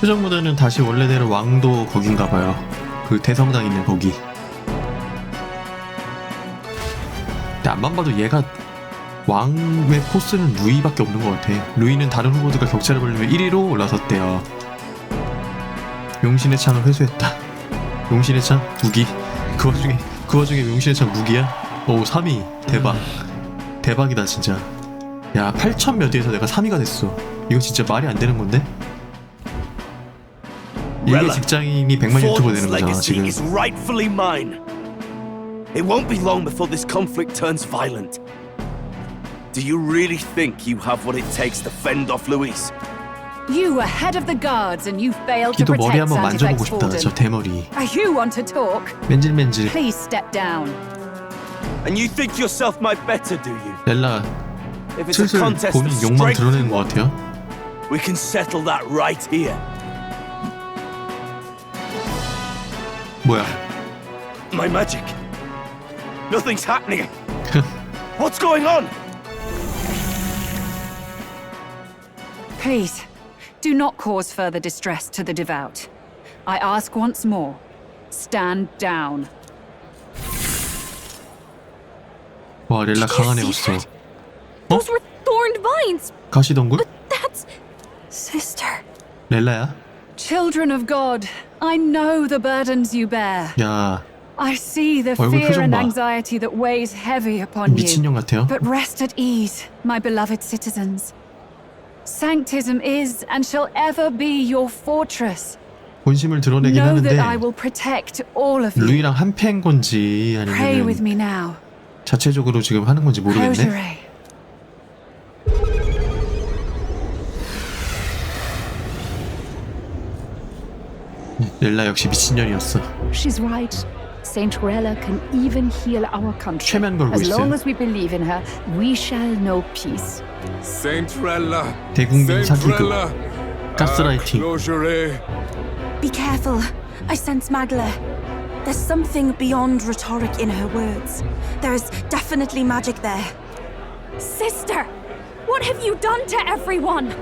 Speaker 3: 표정 무대는 다시 원래대로 왕도 거긴가 봐요. 그 대성당 있는 거기. 근데 안만 봐도 얘가 왕의 포스는 루이밖에 없는 것 같아. 루이는 다른 후보들과 격차를 벌리며 1위로 올라섰대요. 용신의 창을 회수했다. 용신의 창 무기. 그 와중에 용신의 창 무기야? 오 3위 대박. 대박이다 진짜. 야 8천 몇 위에서 내가 3위가 됐어. 이거 진짜 말이 안 되는 건데? 이게 직장인이 100만 유튜버 되는 거잖아 지금.
Speaker 18: is rightfully mine. It won't be long before this conflict turns violent. Do you really think you have what it takes to fend off Luis?
Speaker 20: You were head of the guards and you failed to
Speaker 3: 기도 머리
Speaker 20: protect
Speaker 3: 한번 만져보고
Speaker 20: Sanctifex
Speaker 3: 싶다. 저
Speaker 20: Forden.
Speaker 3: 대머리.
Speaker 20: You want to talk?
Speaker 3: 맨질맨질.
Speaker 20: Please step down.
Speaker 18: And you think yourself my better, do you?
Speaker 3: 렐라
Speaker 18: If it's a
Speaker 3: 슬슬
Speaker 18: contest
Speaker 3: 본인
Speaker 18: of
Speaker 3: 욕망
Speaker 18: strength,
Speaker 3: 드러내는 것 같아요.
Speaker 18: we can settle that right here.
Speaker 3: 뭐야?
Speaker 18: My magic. Nothing's happening. What's going on?
Speaker 20: Please, do not cause further distress to the devout. I ask once more, stand down.
Speaker 3: 와 렐라 강한 애였어.
Speaker 4: Those were thorned vines.
Speaker 3: 가시덩굴?
Speaker 4: That's... Sister.
Speaker 3: 렐라야?
Speaker 20: Children of God, I know the burdens you bear.
Speaker 3: 야
Speaker 20: I see the
Speaker 3: 얼굴
Speaker 20: fear
Speaker 3: 표정
Speaker 20: and
Speaker 3: 봐.
Speaker 20: anxiety that weighs heavy upon you.
Speaker 3: 미친년 같아요.
Speaker 20: But rest at ease, my beloved citizens. Sanctism is and shall ever be your fortress.
Speaker 3: 본심을 드러내긴
Speaker 20: Know
Speaker 3: 하는데
Speaker 20: that I will protect all of you.
Speaker 3: 루이랑 한패인 건지
Speaker 20: Pray with
Speaker 3: 아니면
Speaker 20: me now.
Speaker 3: 자체적으로 지금 하는 건지 모르겠네.
Speaker 20: Protege.
Speaker 3: 렐라 역시 미친년이었어.
Speaker 8: She's right. Saint Rella can even heal our country.
Speaker 3: 최면 걸고
Speaker 8: As long
Speaker 3: 있어요.
Speaker 8: as we believe in her, we shall know peace.
Speaker 10: Saint Rella.
Speaker 3: 대국민 사기극. 가스라이팅.
Speaker 7: Be careful. I sense Magla. There's something beyond rhetoric in her words. There's definitely magic there.
Speaker 4: Sister! What have you done to everyone?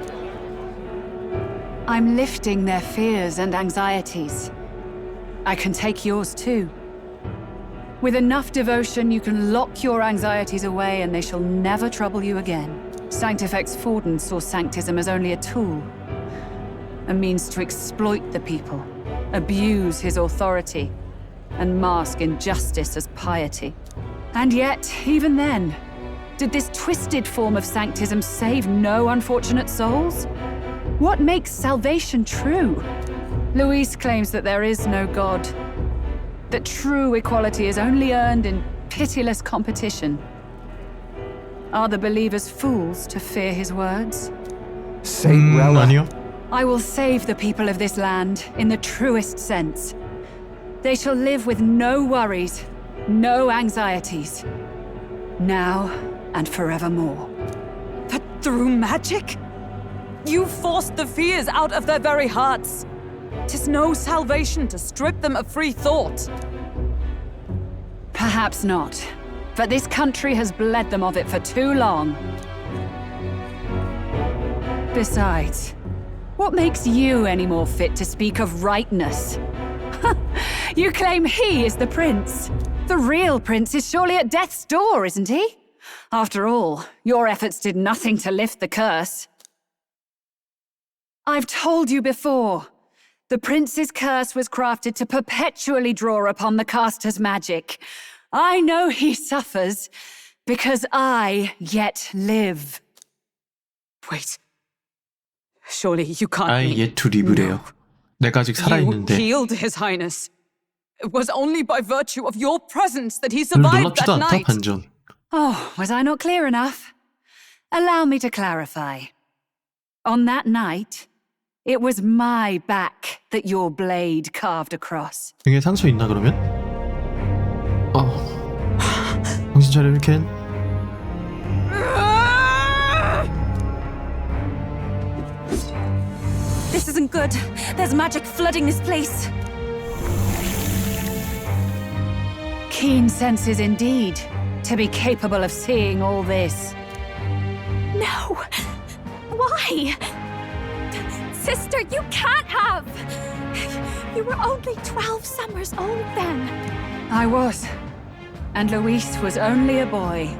Speaker 20: I'm lifting their fears and anxieties. I can take yours too. With enough devotion, you can lock your anxieties away and they shall never trouble you again. Sanctifex Forden saw Sanctism as only a tool, a means to exploit the people, abuse his authority, and mask injustice as piety. And yet, even then, did this twisted form of Sanctism save no unfortunate souls? What makes salvation true? Luis claims that there is no God, that true equality is only earned in pitiless competition. Are the believers fools to fear his words?
Speaker 12: Saint Rella.
Speaker 3: 아니요.
Speaker 20: I will save the people of this land in the truest sense. They shall live with no worries, no anxieties, now and forevermore.
Speaker 2: But through magic? You forced the fears out of their very hearts. 'Tis no salvation to strip them of free thought.
Speaker 20: Perhaps not, but this country has bled them of it for too long. Besides, what makes you any more fit to speak of rightness? You claim he is the prince. The real prince is surely at death's door, isn't he? After all, your efforts did nothing to lift the curse. I've told you before. The prince's curse was crafted to perpetually draw upon the caster's magic. I know he suffers because I yet live.
Speaker 2: Wait. Surely you can't
Speaker 3: I
Speaker 2: mean...
Speaker 3: yet to live래요. 내가 아직
Speaker 2: You
Speaker 3: 살아있는데.
Speaker 2: healed His Highness. It was only by virtue of your presence that he survived
Speaker 3: 놀랍지도
Speaker 2: that
Speaker 3: 않다,
Speaker 2: night.
Speaker 3: 반전.
Speaker 20: Oh, was I not clear enough? Allow me to clarify. On that night, it was my back that your blade carved across.
Speaker 3: 등에 상처 있나 그러면? 정신 차려, 켄.
Speaker 7: This isn't good. There's magic flooding this place.
Speaker 20: Keen senses indeed, to be capable of seeing all this.
Speaker 4: No! Why? Sister, you can't have! You were only 12 summers old then.
Speaker 20: I was. And Luis was only a boy.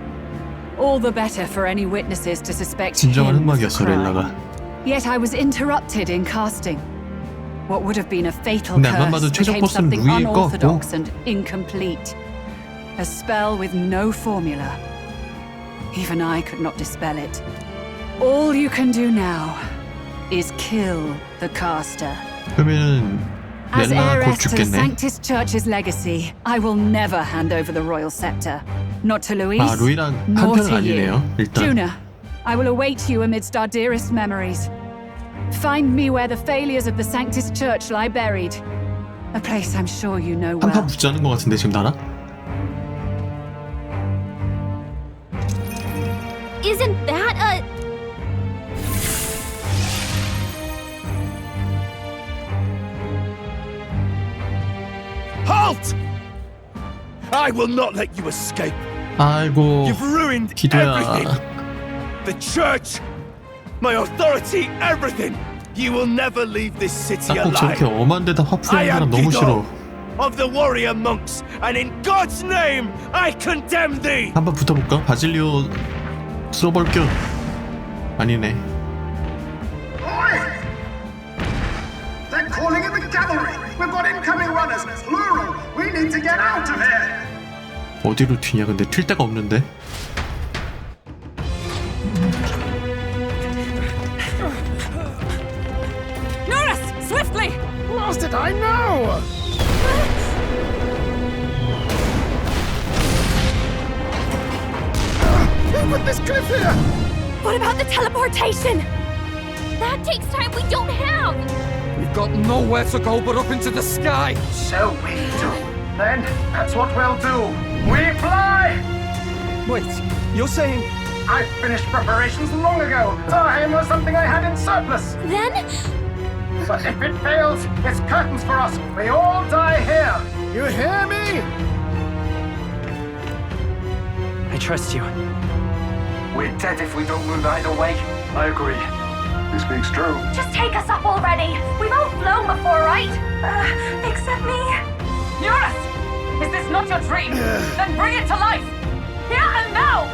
Speaker 20: All the better for any witnesses to suspect
Speaker 3: 진정한
Speaker 20: him of the
Speaker 3: 흑막이었어,
Speaker 20: crime.
Speaker 3: 렐라가.
Speaker 20: Yet I was interrupted in casting. What would have been a fatal
Speaker 3: 근데 안만 봐도
Speaker 20: curse
Speaker 3: 최종
Speaker 20: became
Speaker 3: 보스는
Speaker 20: something
Speaker 3: 루이일 것 같고.
Speaker 20: unorthodox and incomplete. A spell with no formula. Even I could not dispel it. All you can do now is kill the caster.
Speaker 3: 그러면은
Speaker 20: As
Speaker 3: 렐라 곧
Speaker 20: heiress to the
Speaker 3: 죽겠네.
Speaker 20: Sanctus Church's legacy, I will never hand over the royal scepter. Not to Luis,
Speaker 3: 루이랑 한
Speaker 20: nor
Speaker 3: 편은
Speaker 20: to you.
Speaker 3: 아니네요. 일단.
Speaker 20: Juna, I will await you amidst our dearest memories. Find me where the failures of the Sanctus Church lie buried. A place I'm sure you know well.
Speaker 3: 한판 붙자는 것 같은데 지금 나랑?
Speaker 4: Isn't that a...
Speaker 18: Halt! I will not let you escape.
Speaker 3: 아이고.
Speaker 18: You've ruined
Speaker 3: 기도야.
Speaker 18: everything. The church, my authority, everything. You will never leave this city
Speaker 3: 딱 꼭 저렇게
Speaker 18: alive.
Speaker 3: 엄한 데다 화
Speaker 18: I
Speaker 3: 푸는 사람
Speaker 18: am
Speaker 3: 너무 싫어.
Speaker 18: Guido of the warrior monks, and in God's name, I condemn thee.
Speaker 3: 한번 붙어볼까? 바질리오 쓸어볼 겸. 아니네.
Speaker 1: They're calling in the cavalry! We've got incoming runners, plural! We need to get out of here!
Speaker 3: 어디로 튀냐? 근데 튈 데가 없는데.
Speaker 2: Norris, swiftly!
Speaker 1: Lost it, I know! Who put this cliff here?
Speaker 4: What about the teleportation? That takes time we don't have!
Speaker 21: We've got nowhere to go but up into the sky.
Speaker 1: So we do. Then, that's what we'll do. We fly!
Speaker 21: Wait, you're saying...
Speaker 1: I finished preparations long ago. Time was something I had in surplus.
Speaker 4: Then?
Speaker 1: But if it fails, it's curtains for us. We all die here. You hear me?
Speaker 21: I trust you.
Speaker 1: We're dead if we don't move either way. I agree. This speaks true.
Speaker 4: Just take us up already. We've all flown before, right? Except me.
Speaker 2: Eurus! Is this not your dream? Then bring it to life! Here and now!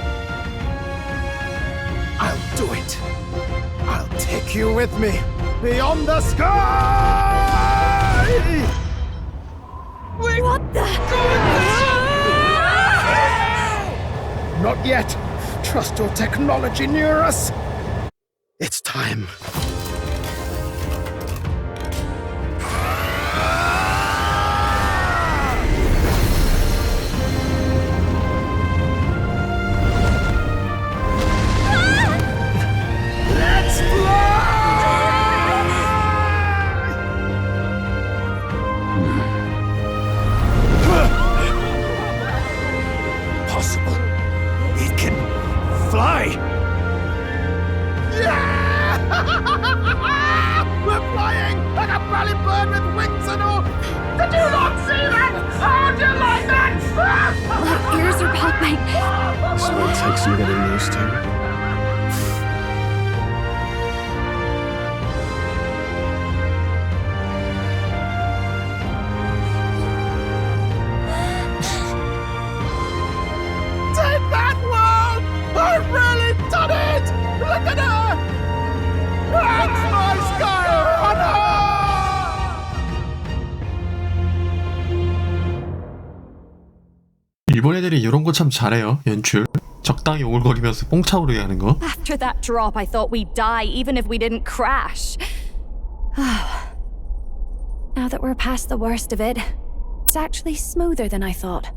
Speaker 1: I'll do it. I'll take you with me. Beyond the sky!
Speaker 4: What the?
Speaker 1: Not yet. Trust your technology, Neurus. It's time. Let's
Speaker 18: Possible. It can fly.
Speaker 1: We're flying like a bally bird with wings and all. Did you not see that? How'd you like that?
Speaker 4: My ears are popping.
Speaker 12: This will take some getting used to.
Speaker 1: Take that, world! I've really done it! Look at her! That's my sky!
Speaker 3: 작가들이 이런 거 참 잘해요. 연출. 적당히 오글거리면서 뽕 차오르게 하는 거.
Speaker 4: After that drop, I thought we'd die even if we didn't crash. Now that we're past the worst of it, it's actually smoother than I thought.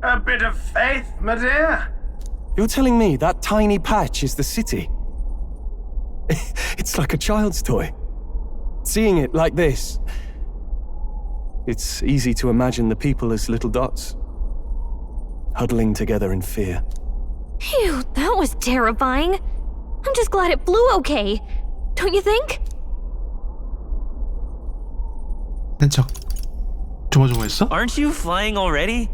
Speaker 9: A bit of faith, my dear?
Speaker 12: You're telling me that tiny patch is the city? It's like a child's toy. Seeing it like this, it's easy to imagine the people as little dots, huddling together in fear.
Speaker 14: Phew, that was terrifying. I'm just glad it flew okay. Don't you think?
Speaker 3: 척 조마조마했어?
Speaker 11: Aren't you flying already?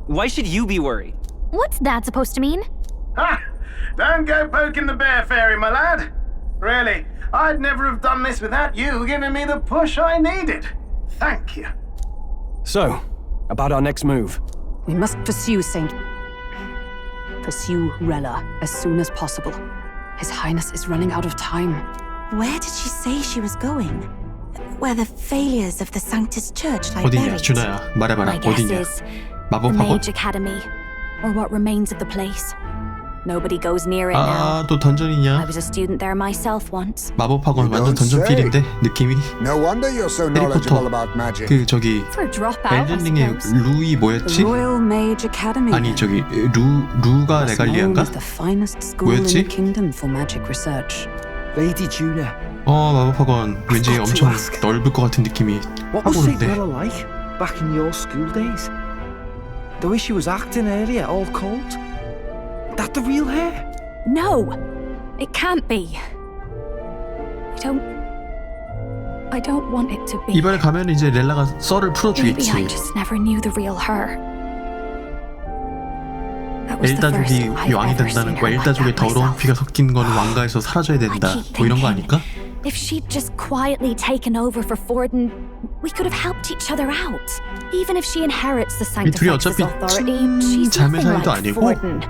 Speaker 11: Why should you be worried?
Speaker 14: What's that supposed to mean?
Speaker 9: Ha! Don't go poking the bear fairy, my lad. Really, I'd never have done this without you giving me the push I needed. Thank you.
Speaker 12: So, about our next move.
Speaker 2: We must pursue Rella as soon as possible. His Highness is running out of time.
Speaker 7: Where did she say she was going? Where the failures of the Sanctus Church lie
Speaker 3: 어디냐,
Speaker 7: buried?
Speaker 3: 준아야. 말해봐라.
Speaker 4: My guess
Speaker 3: 어디냐?
Speaker 4: is the
Speaker 3: 마법학원?
Speaker 4: Mage Academy, or what remains of the place. Nobody goes near it now.
Speaker 3: 또 던전이냐?
Speaker 4: I was a student there myself once.
Speaker 3: 마법학원 완전 던전 필인데 느낌이.
Speaker 13: No wonder you're so knowledgeable about magic.
Speaker 3: 그 저기
Speaker 4: For a dropout, I
Speaker 3: 엘든링의
Speaker 4: suppose.
Speaker 3: 루이 뭐였지?
Speaker 2: Royal Mage Academy.
Speaker 3: 아니 저기 루가 레갈리아인가?
Speaker 2: The finest school in
Speaker 3: 뭐였지?
Speaker 2: the kingdom for magic research.
Speaker 18: Lady Juna,
Speaker 3: 마법학원 왠지
Speaker 18: got to
Speaker 3: 엄청
Speaker 18: ask.
Speaker 3: 넓을 것 같은 느낌이
Speaker 18: what
Speaker 3: 하고
Speaker 18: was St.
Speaker 3: 오는데.
Speaker 18: Rella like back in your school days? The way she was acting earlier, all cold? That the real hair?
Speaker 4: No, it can't be. I don't want it to be.
Speaker 3: 이번에 가면 이제 렐라가 썰을
Speaker 4: Maybe
Speaker 3: 풀어주겠지.
Speaker 4: I just never knew the real her. That was the first
Speaker 3: 엘다족이
Speaker 4: I've
Speaker 3: 왕이
Speaker 4: ever
Speaker 3: 된다는
Speaker 4: seen
Speaker 3: 거,
Speaker 4: her like
Speaker 3: 엘다족의
Speaker 4: that
Speaker 3: 더러운
Speaker 4: myself.
Speaker 3: 피가 섞인 거는 왕가에서 사라져야 된다. 뭐 이런 거 아닐까?
Speaker 4: If she'd just quietly taken over for Forden, we could have helped each other out. Even if she inherits the
Speaker 3: 이 둘이
Speaker 4: Sanctifex's
Speaker 3: 어차피
Speaker 4: authority, she's
Speaker 3: 자매
Speaker 4: nothing
Speaker 3: 사이도
Speaker 4: like
Speaker 3: 아니고
Speaker 4: Forden.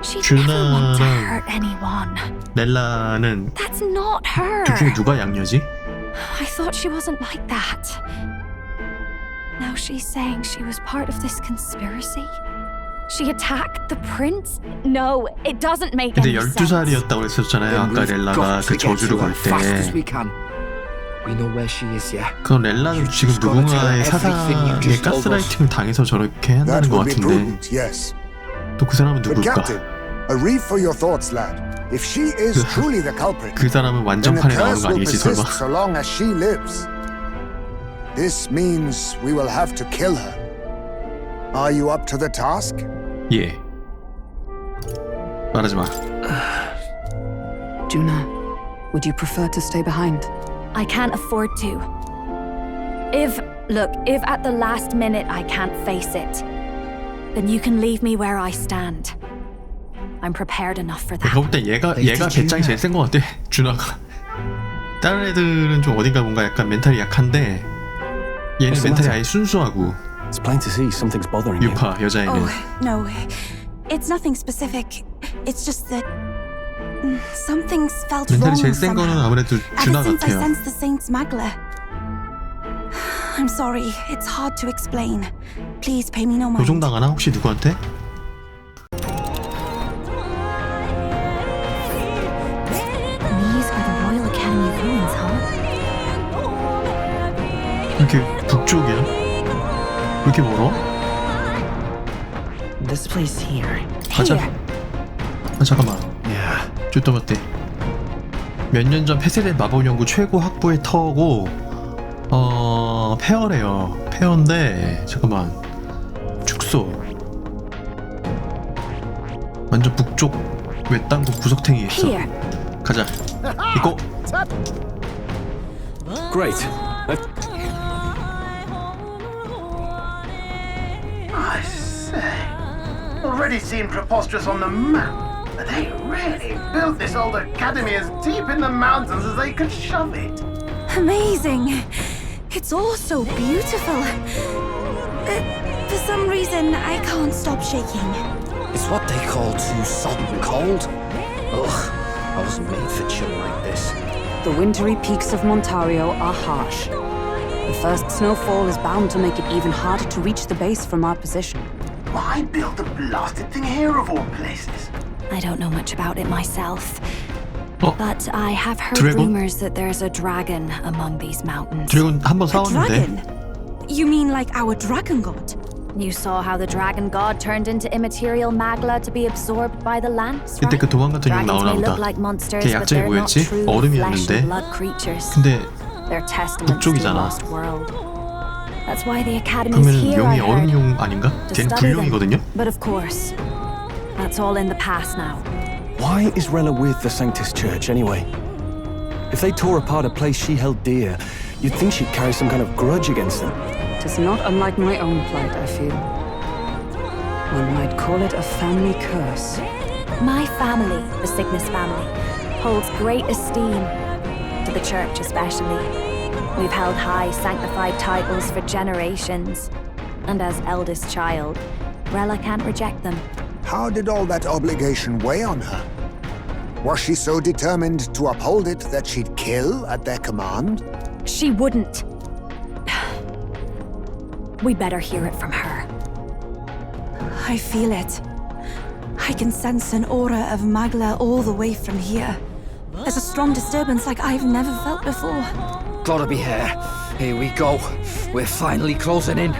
Speaker 4: She'd never want to
Speaker 3: 준아랑
Speaker 4: hurt anyone.
Speaker 3: 렐라는
Speaker 4: That's not her.
Speaker 3: 둘 중에 누가 양녀지?
Speaker 4: I thought she wasn't like that. Now she's saying she was part of this conspiracy? She attacked the prince? No, it doesn't make
Speaker 3: 근데
Speaker 4: any sense.
Speaker 3: 12살이었다고 했었잖아요. 아까 렐라가 그 저주를 걸 때.
Speaker 19: We know where she is, yeah?
Speaker 3: 그럼 렐라는 지금 누군가의 사상에 가스라이팅을 당해서 저렇게 한다는 것
Speaker 13: That would be
Speaker 3: 같은데
Speaker 13: prudent, yes.
Speaker 3: 또 그 사람은
Speaker 13: But
Speaker 3: 누굴까?
Speaker 13: Captain, a reef for your thoughts, lad. If she is truly the culprit,
Speaker 3: 그 사람은
Speaker 13: then the
Speaker 3: 완전판에 나오는
Speaker 13: curse
Speaker 3: 거
Speaker 13: will
Speaker 3: 아니겠지 설마?
Speaker 13: persist so long as she lives. This means we will have to kill her. Are you up to the task?
Speaker 3: 예. 말하지 마.
Speaker 2: Juna, would you prefer to stay behind?
Speaker 4: I can't afford to. If at the last minute I can't face it, then you can leave me where I stand. I'm prepared enough for that.
Speaker 3: 내가 볼 때 얘가 배짱이 제일 센 것 같아. 준아가. 다른 애들은 좀 어딘가 뭔가 약간 멘탈이 약한데 얘는 멘탈이 아예 순수하고.
Speaker 12: It's plain to see something's bothering you.
Speaker 3: 유파 여자애는.
Speaker 7: Oh, no. It's nothing specific. It's just that something's felt wrong
Speaker 3: 멘탈이 제일 센 거는
Speaker 7: somehow.
Speaker 3: 아무래도
Speaker 7: Ever
Speaker 3: 준아
Speaker 7: since I
Speaker 3: 같아요.
Speaker 7: sensed the Saint's Magla. I'm sorry. It's hard to explain. Please pay me no mind.
Speaker 3: 조종당하나 혹시 누구한테?
Speaker 14: These are the Royal Academy ruins, huh?
Speaker 3: 이렇게 북쪽이야? 왜 이렇게 멀어?
Speaker 21: This place here.
Speaker 3: 가자. 아 잠깐만. 좀 맞대. 몇 년 전 폐쇄된 마법연구 최고 학부의 터고 폐허래요. 폐허인데 잠깐만. 축소. 완전 북쪽 외딴국 구석탱이에 있어. 가자. 이거.
Speaker 12: Great.
Speaker 9: I say, already seen preposterous on the map. They really built this old academy as deep in the mountains as they could shove it.
Speaker 7: Amazing. It's all so beautiful. For some reason, I can't stop shaking.
Speaker 19: It's what they call too sodden cold. Ugh, I wasn't made for chill like this.
Speaker 2: The wintry peaks of Montario are harsh. The first snowfall is bound to make it even harder to reach the base from our position.
Speaker 9: Why build the blasted thing here of all places?
Speaker 4: I don't know much about it myself.
Speaker 3: 어?
Speaker 4: But I have heard
Speaker 3: 드래곤?
Speaker 4: rumors that there's a dragon among these mountains.
Speaker 3: 드래곤 한번 싸웠는데.
Speaker 7: You mean like our dragon god?
Speaker 4: You saw how the dragon god turned into immaterial magla to be absorbed by the lance,
Speaker 3: 그때
Speaker 4: right?
Speaker 3: 그 도망갔던 용
Speaker 4: Dragons
Speaker 3: 나오나
Speaker 4: may
Speaker 3: 보다.
Speaker 4: look like monsters,
Speaker 3: 걔
Speaker 4: but
Speaker 3: 약점이
Speaker 4: they're not
Speaker 3: 뭐였지?
Speaker 4: true flesh
Speaker 3: 얼음이었는데.
Speaker 4: and blood creatures.
Speaker 3: 근데
Speaker 4: They're testaments to the
Speaker 3: 북쪽이잖아.
Speaker 4: lost world. That's why the academy's
Speaker 3: 그러면
Speaker 4: here, I
Speaker 3: 용이
Speaker 4: heard.
Speaker 3: 얼음용 아닌가?
Speaker 4: To
Speaker 3: 걔는
Speaker 4: study them.
Speaker 3: 불용이거든요?
Speaker 4: But of course, that's all in the past now.
Speaker 12: Why is Rella with the Sanctus Church anyway? If they tore apart a place she held dear, you'd think she'd carry some kind of grudge against them.
Speaker 2: It is not unlike my own plight, I feel. One might call it a family curse.
Speaker 4: My family, the Cygnus family, holds great esteem, to the church especially. We've held high sanctified titles for generations, and as eldest child, Rella can't reject them.
Speaker 13: How did all that obligation weigh on her? Was she so determined to uphold it that she'd kill at their command?
Speaker 4: She wouldn't. We'd better hear it from her.
Speaker 7: I feel it. I can sense an aura of Magla all the way from here. There's a strong disturbance like I've never felt before.
Speaker 19: Gotta be here. Here we go. We're finally closing in.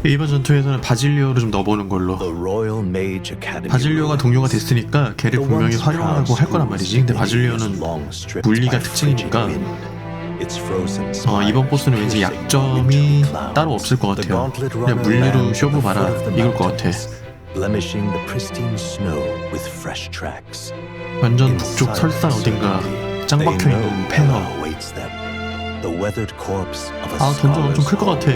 Speaker 3: 이번 전투에서는 바질리오를 좀 넣어보는 걸로. 바질리오가 동료가 됐으니까 걔를 분명히 활용하고 할 거란 말이지. 근데 바질리오는 물리가 특징이니까 이번 보스는 왠지 약점이 따로 없을 것 같아요. 그냥 물리로 쇼부 봐라 이걸 것 같아. 완전 북쪽 설산 어딘가 짱 박혀있는 패너. 던전 엄청 클 것 같아.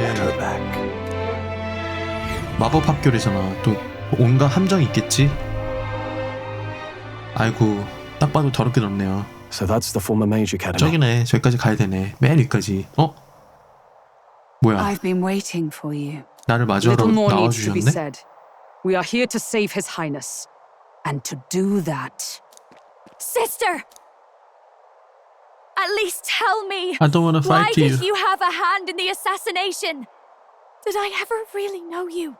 Speaker 3: 마법학교래잖아. 또 온갖 함정이 있겠지? 아이고 딱 봐도 더럽게 넓네요.
Speaker 12: So that's the former mage academy.
Speaker 3: 저기네. 저기까지 가야 되네. 맨 위까지. 뭐야?
Speaker 2: I've been waiting for you.
Speaker 3: 나를 마주하러
Speaker 2: Little more needs to be
Speaker 3: 나와주셨네?
Speaker 2: said. We are here to save His Highness. And to do that...
Speaker 4: Sister! At least tell me,
Speaker 3: I don't want to
Speaker 4: why
Speaker 3: fight
Speaker 4: did
Speaker 3: you.
Speaker 4: you have a hand in the assassination? Did I ever really know you?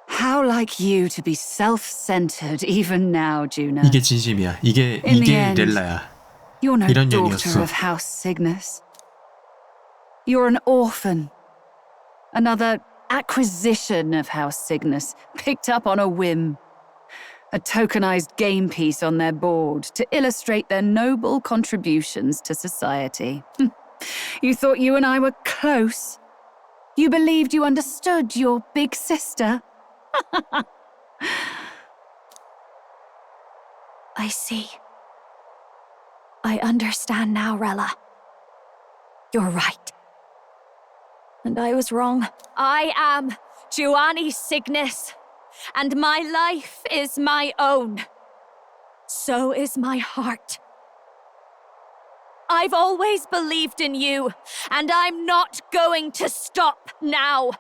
Speaker 2: How like you to be self-centered even now, Juna.
Speaker 3: 이게 진심이야. 이게 렐라야.
Speaker 2: You're no
Speaker 3: 이런
Speaker 2: daughter
Speaker 3: 년이었어.
Speaker 2: of House Cygnus. You're an orphan. Another acquisition of House Cygnus, picked up on a whim. A tokenized game piece on their board to illustrate their noble contributions to society. You thought you and I were close. You believed you understood your big sister.
Speaker 4: I see. I understand now, Rella. You're right. And I was wrong. I am Giovanni Cygnus, and my life is my own. So is my heart. I've always believed in you, and I'm not going to stop now.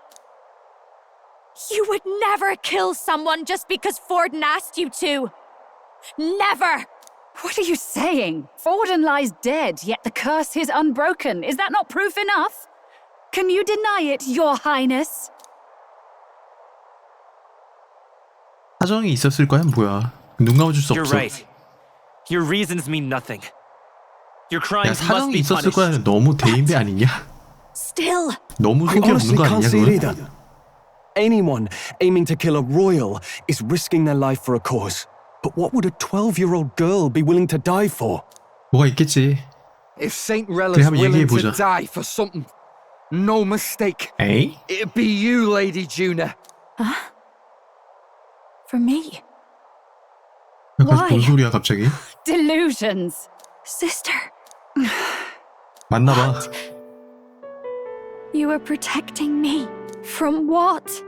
Speaker 4: You would never kill someone just because Forden asked you to. Never!
Speaker 2: What are you saying? Forden lies dead, yet the curse is unbroken. Is that not proof enough? Can you deny it, Your Highness?
Speaker 3: 사정이 있었을 거야, 뭐야. 눈 감아줄 수
Speaker 11: You're
Speaker 3: 없어.
Speaker 11: right. Your reasons mean nothing. Your
Speaker 3: 야,
Speaker 11: crimes must
Speaker 3: 사정이
Speaker 11: be
Speaker 3: 있었을
Speaker 11: punished.
Speaker 3: 거야. 너무 대인배 아니냐?
Speaker 4: Still.
Speaker 3: 너무
Speaker 12: I
Speaker 3: 속여
Speaker 12: honestly
Speaker 3: 묻는 거
Speaker 12: can't
Speaker 3: 아니냐,
Speaker 12: see it
Speaker 3: 그건?
Speaker 12: either. Anyone aiming to kill a royal is risking their life for a cause. But what would a 12-year-old girl be willing to die for?
Speaker 3: 뭐가 있겠지.
Speaker 19: If Saint Rella's
Speaker 3: 그래, 한번
Speaker 19: willing
Speaker 3: 얘기해보자.
Speaker 19: to die for something, no mistake.
Speaker 3: 에이?
Speaker 19: It'd be you, Lady Juna.
Speaker 4: Huh? For me?
Speaker 3: 뭔 소리야, 갑자기?
Speaker 2: Delusions.
Speaker 4: Sister.
Speaker 3: 맞나봐.
Speaker 4: You were protecting me. From what?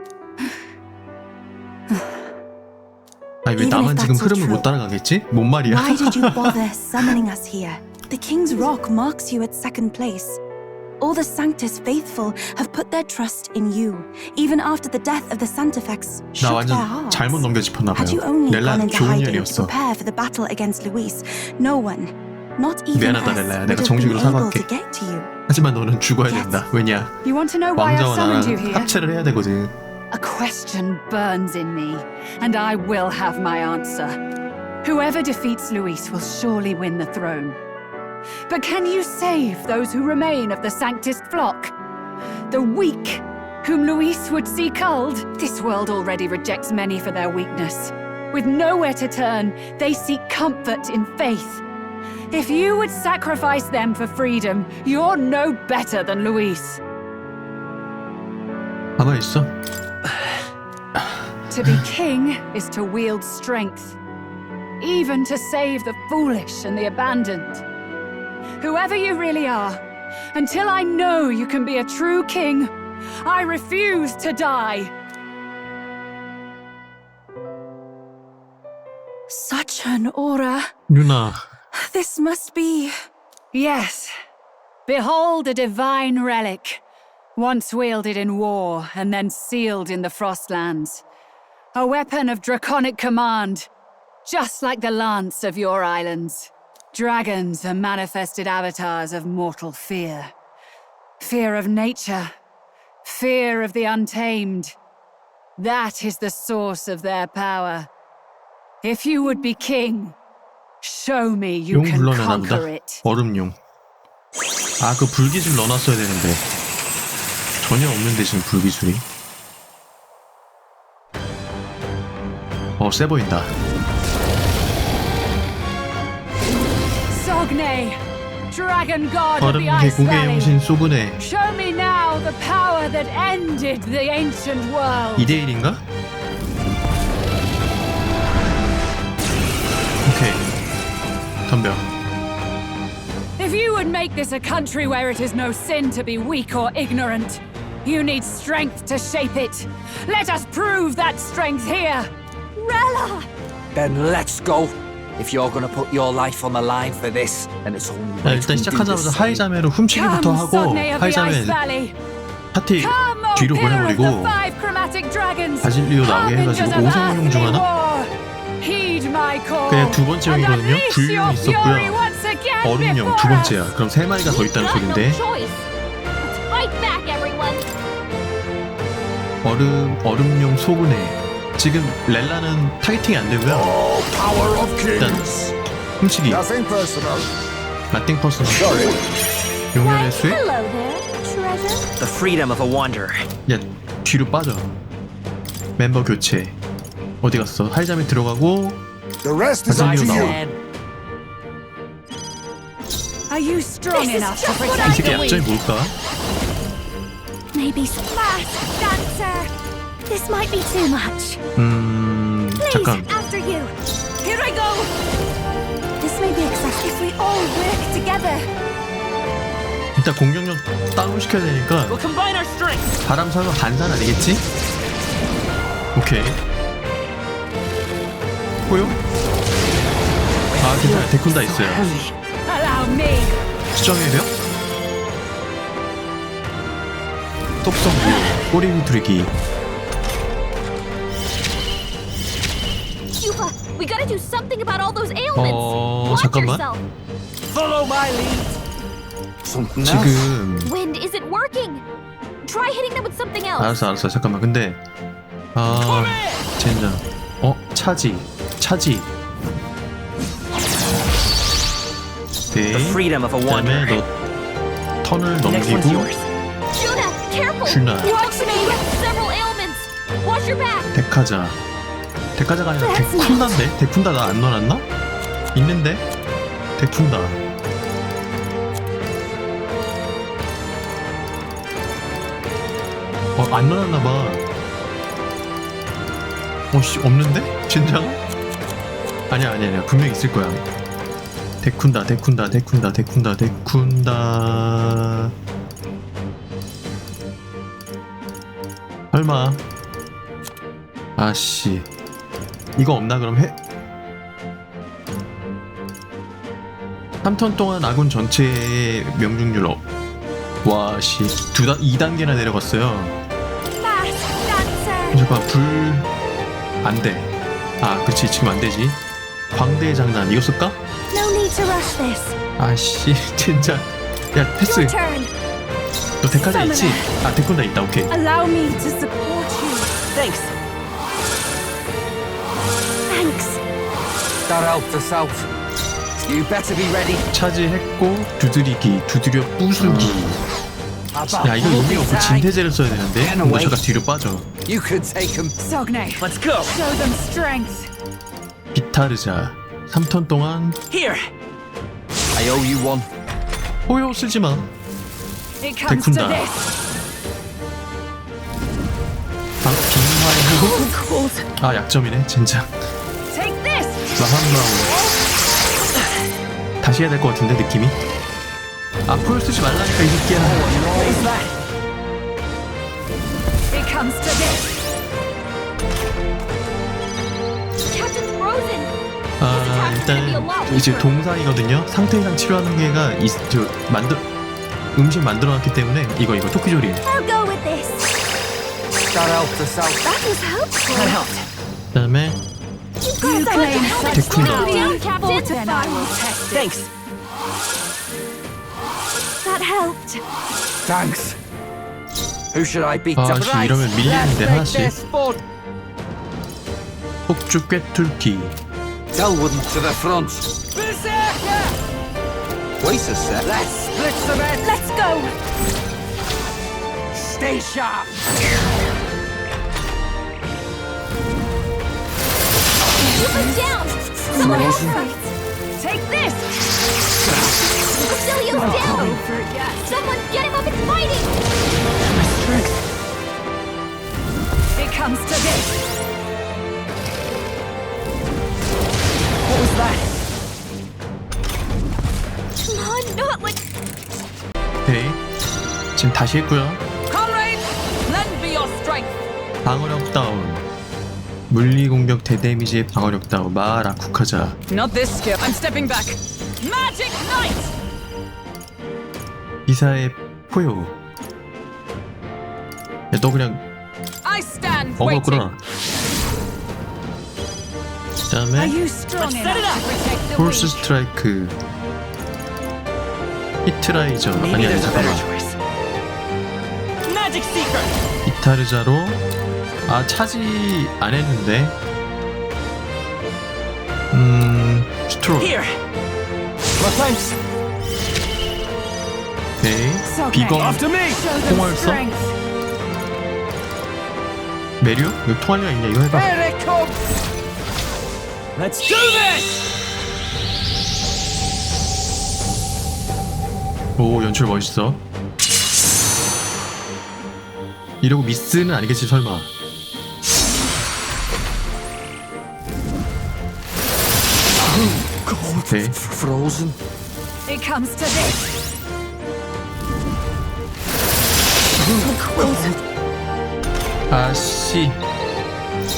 Speaker 3: 아니 왜 나만 지금 흐름을 못 따라가겠지? 뭔 말이야?
Speaker 7: Why did you bother summoning us here? The King's Rock marks you at second place. All the Sanctus faithful have put their trust in you, even after the death of the Santafex
Speaker 3: 나
Speaker 7: shook their
Speaker 3: 완전
Speaker 7: hearts.
Speaker 3: 잘못 넘겨짚었나
Speaker 7: Had you
Speaker 3: 봐요.
Speaker 7: only gone
Speaker 3: 렐라
Speaker 7: into
Speaker 3: 좋은
Speaker 7: hiding to
Speaker 3: 년이었어.
Speaker 7: prepare for the battle against Luis, no one, Not even
Speaker 3: 미안하다
Speaker 7: us
Speaker 3: 렐라야.
Speaker 7: would
Speaker 3: 내가
Speaker 7: have
Speaker 3: 정식으로
Speaker 7: been able
Speaker 3: 사과할게.
Speaker 7: to get to you.
Speaker 3: 하지만 너는 죽어야 된다. 왜냐?
Speaker 20: You want to know why I've
Speaker 3: 왕자와
Speaker 20: summoned you
Speaker 3: 나랑
Speaker 20: here?
Speaker 3: 합체를 해야 되거든.
Speaker 20: A question burns in me, and I will have my answer. Whoever defeats Luis will surely win the throne. But can you save those who remain of the Sanctist flock? The weak, whom Luis would see culled? This world already rejects many for their weakness. With nowhere to turn, they seek comfort in faith. If you would sacrifice them for freedom, you're no better than Luis.
Speaker 3: 가만히 있어.
Speaker 20: To be king is to wield strength, even to save the foolish and the abandoned. Whoever you really are, until I know you can be a true king, I refuse to die. Such an aura.
Speaker 3: 유나.
Speaker 20: This must be... Yes. Behold a divine relic, once wielded in war and then sealed in the Frostlands. A weapon of draconic command, just like the lance of your islands. Dragons are manifested avatars of mortal fear. Fear of nature. Fear of the untamed. That is the source of their power. If you would be king, show me you
Speaker 3: 용
Speaker 20: can
Speaker 3: 불러내나 보다.
Speaker 20: conquer it.
Speaker 3: 얼음용. 아, 그 불기술 넣어놨어야 되는데. 전혀 없는데 지금 불기술이. 세 보인다.
Speaker 20: Sogne, dragon god of
Speaker 3: 얼음
Speaker 20: the Ice
Speaker 3: 계곡의
Speaker 20: Valley.
Speaker 3: 영신 소그네.
Speaker 20: Show me now the power that ended the ancient world.
Speaker 3: 2대1인가? 오케이. 덤벼.
Speaker 20: If you would make this a country where it is no sin to be weak or ignorant, you need strength to shape it. Let us prove that strength here. Rella!
Speaker 19: Then let's go. If you're gonna put your life on the line for this, then it's only
Speaker 3: 자,
Speaker 19: right
Speaker 3: 일단
Speaker 19: we do the
Speaker 3: 시작하자마자
Speaker 19: same.
Speaker 3: 하이자메로 훔치기부터
Speaker 20: Come,
Speaker 3: 하고
Speaker 20: Sogne of the Ice
Speaker 3: 하이자메
Speaker 20: Valley.
Speaker 3: 파티
Speaker 20: Come, O
Speaker 3: 뒤로
Speaker 20: pillar of the
Speaker 3: 보내버리고
Speaker 20: five chromatic dragons.
Speaker 3: 바질리오 나오게 해가지고
Speaker 20: Harbingers of
Speaker 3: 오성용 중
Speaker 20: earthly
Speaker 3: 하나?
Speaker 20: war. Heed my call.
Speaker 3: 그냥 두 번째
Speaker 20: and
Speaker 3: 용이거든요.
Speaker 20: unleash
Speaker 3: 불용
Speaker 20: your fury
Speaker 3: 있었고요.
Speaker 20: once again
Speaker 3: 얼음용
Speaker 20: before
Speaker 3: 두
Speaker 20: us.
Speaker 3: 번째야. 그럼 세 마리가 더 있다는 소린데.
Speaker 14: choice. Let's fight back, everyone.
Speaker 3: 얼음용 소그네. 지금 렐라는 타겟팅이 안 되고요. 일단 훔치기.
Speaker 13: Nothing personal.
Speaker 3: 나띵 퍼스널. 용혈의 수액.
Speaker 14: Hello there, treasure.
Speaker 11: The freedom of a wanderer.
Speaker 3: 야, 뒤로 빠져. 멤버 교체. 어디 갔어? 하이잠에 들어가고 바질리오 나와.
Speaker 20: Are you strong enough to
Speaker 3: 이
Speaker 20: protect
Speaker 3: 새끼
Speaker 20: the weak?
Speaker 3: 약점이 뭘까?
Speaker 14: Maybe splash, dancer. This might be too much.
Speaker 3: 잠깐.
Speaker 14: After you.
Speaker 7: Here I go! This may be excessive if we all work together.
Speaker 3: 일단 공격력 다운시켜야 되니까
Speaker 11: We'll combine our strengths.
Speaker 3: 바람 설마 반산 아니겠지? 오케이. 호요? 아, 괜찮아요. 데쿤다 있어요.
Speaker 20: Allow me.
Speaker 3: 수정해야 돼요? 똑성 무효. 꼬리 후드리기.
Speaker 14: Cuba, we gotta do something about all those ailments. Watch
Speaker 3: 잠깐만.
Speaker 14: yourself.
Speaker 11: Follow my lead.
Speaker 3: 지금
Speaker 14: Wind isn't working. Try hitting them with something else.
Speaker 3: 알았어. 잠깐만. 근데 젠장. 차지.
Speaker 11: The freedom of a
Speaker 3: 그다음에
Speaker 11: wanderer.
Speaker 3: 너 턴을
Speaker 11: Next one's
Speaker 3: 넘기고
Speaker 11: yours.
Speaker 14: Juna, careful.
Speaker 3: Juna.
Speaker 14: Watch me. You have several ailments. Watch your back.
Speaker 3: 데카자가 아니라 데쿤다인데? 데쿤다 나 안 넣어놨나? 있는데? 데쿤다. 안 넣어놨나봐. 씨, 없는데? 진짜? 아니야. 분명 있을 거야. 데쿤다. 설마. 아씨. 이거 없나 그럼 3턴 동안 아군 전체의 명중률 와, 씨. 2단계나 내려갔어요. 잠깐, 안 돼. 그치, 지금 안 되지. 광대의 장난, 이거 쓸까?
Speaker 14: No need
Speaker 4: need to rush this.
Speaker 3: 아씨 진짜. 야 패스.
Speaker 4: Your turn.
Speaker 3: 너 데칼자 있지? 아 데칼자 있다. 오케이.
Speaker 7: Allow me to support you.
Speaker 21: Thanks.
Speaker 4: Thanks.
Speaker 19: That helped us out. You better be ready.
Speaker 3: 차지했고 두드리기, 두드려 부수기. 야 이거 의미 없고 진퇴제를 써야 되는데 뭔가 잠깐 뒤로 빠져.
Speaker 19: You could take him.
Speaker 20: Sogne,
Speaker 21: Let's go.
Speaker 20: show them strength.
Speaker 3: 비타르자 3턴 동안
Speaker 21: Here.
Speaker 19: I owe you one.
Speaker 3: 호요 쓰지 마.
Speaker 20: It comes to
Speaker 3: 데쿤다.
Speaker 20: this.
Speaker 3: 빙화의 호흡. 아 약점이네 진짜.
Speaker 20: Take this.
Speaker 3: 라함라우. 다시 해야 될 것 같은데 느낌이. 아 포효 쓰지 말라니까 이 새끼야.
Speaker 20: It comes to this.
Speaker 4: Captain Frozen.
Speaker 3: 아 일단 이제 동상이거든요. 상태 이상 치료하는 게가 음식 만들어놨기 때문에 이거 토끼조리.
Speaker 4: I'll go with this.
Speaker 19: That helped us out.
Speaker 4: That was helpful.
Speaker 21: That helped.
Speaker 3: 그다음에
Speaker 4: You've got to help us
Speaker 3: 데쿤다.
Speaker 4: slow down, Captain.
Speaker 20: Then I will test it.
Speaker 21: Thanks.
Speaker 4: That helped.
Speaker 19: Thanks. Who should I beat
Speaker 3: 아
Speaker 19: up?
Speaker 3: 씨 이러면 밀리는데 하나씩. 폭주 꿰뚫기.
Speaker 19: Tell them to the front. Wait a sec.
Speaker 21: Let's split the bed.
Speaker 4: Let's go.
Speaker 21: Stay sharp.
Speaker 4: Keep us down. Someone else fight.
Speaker 20: Take this.
Speaker 4: Basilio's down. Someone get him up and fighting.
Speaker 20: It comes to this.
Speaker 21: What was that?
Speaker 4: Come on, not like.
Speaker 3: 오케이. 지금 다시 했고요.
Speaker 2: Comrades, lend me your strength.
Speaker 3: 방어력 다운. 물리 공격 대데미지의 방어력 다운. 마라쿠카자.
Speaker 2: Not this skill. I'm stepping back. Magic Knight.
Speaker 3: 이사의 포효. 야, 너 그냥
Speaker 2: I stand
Speaker 3: 어그로
Speaker 2: waiting.
Speaker 3: 끌어놔. 그
Speaker 20: Are
Speaker 3: 다음에
Speaker 20: you strong enough to protect the
Speaker 3: 폴스
Speaker 20: weak?
Speaker 3: 스트라이크. 히트라이저. 아니 잠깐만.
Speaker 21: Magic Seeker.
Speaker 3: 비타르자로. 아 차지 안 했는데. 스트롤.
Speaker 21: Here. Well, thanks.
Speaker 3: 오케이. 비검.
Speaker 21: After me.
Speaker 20: Show them
Speaker 3: 통할서.
Speaker 20: strength.
Speaker 3: 메리오? 여기 통할리가 있냐? 이거 해봐.
Speaker 21: Here it comes. Let's do this.
Speaker 3: 오 연출 멋있어. 이러고 미스는 아니겠지 설마. 오케이.
Speaker 19: Frozen.
Speaker 20: It comes to this.
Speaker 3: 아씨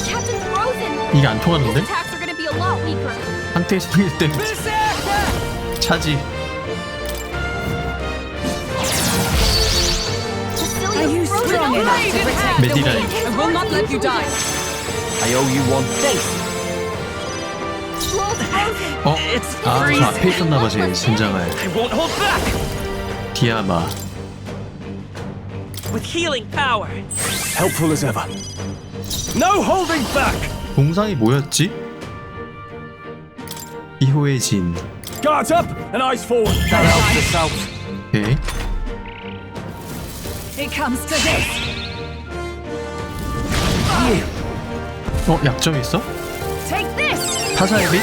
Speaker 4: Captain Frozen.
Speaker 3: 이게 안 통하는데?
Speaker 4: His attacks are going to be a lot weaker.
Speaker 3: 상태 상일 때는 차지.
Speaker 20: Are you strong enough to protect the
Speaker 3: 메디라인.
Speaker 20: weak?
Speaker 2: I will not let you die.
Speaker 19: I owe you one.
Speaker 21: Thanks.
Speaker 3: 어? 아, 저 앞에 있었나봐 쟤 진장할.
Speaker 21: I won't hold back.
Speaker 3: 디아마.
Speaker 21: With healing power.
Speaker 12: Helpful as ever.
Speaker 21: No holding back.
Speaker 3: 동상이 뭐였지? 이호의 진.
Speaker 23: Guards up and eyes forward.
Speaker 19: That helped us out.
Speaker 3: 오케이.
Speaker 20: It comes to this.
Speaker 3: 어? 약점이 있어?
Speaker 20: Take this.
Speaker 3: 타사의 빛?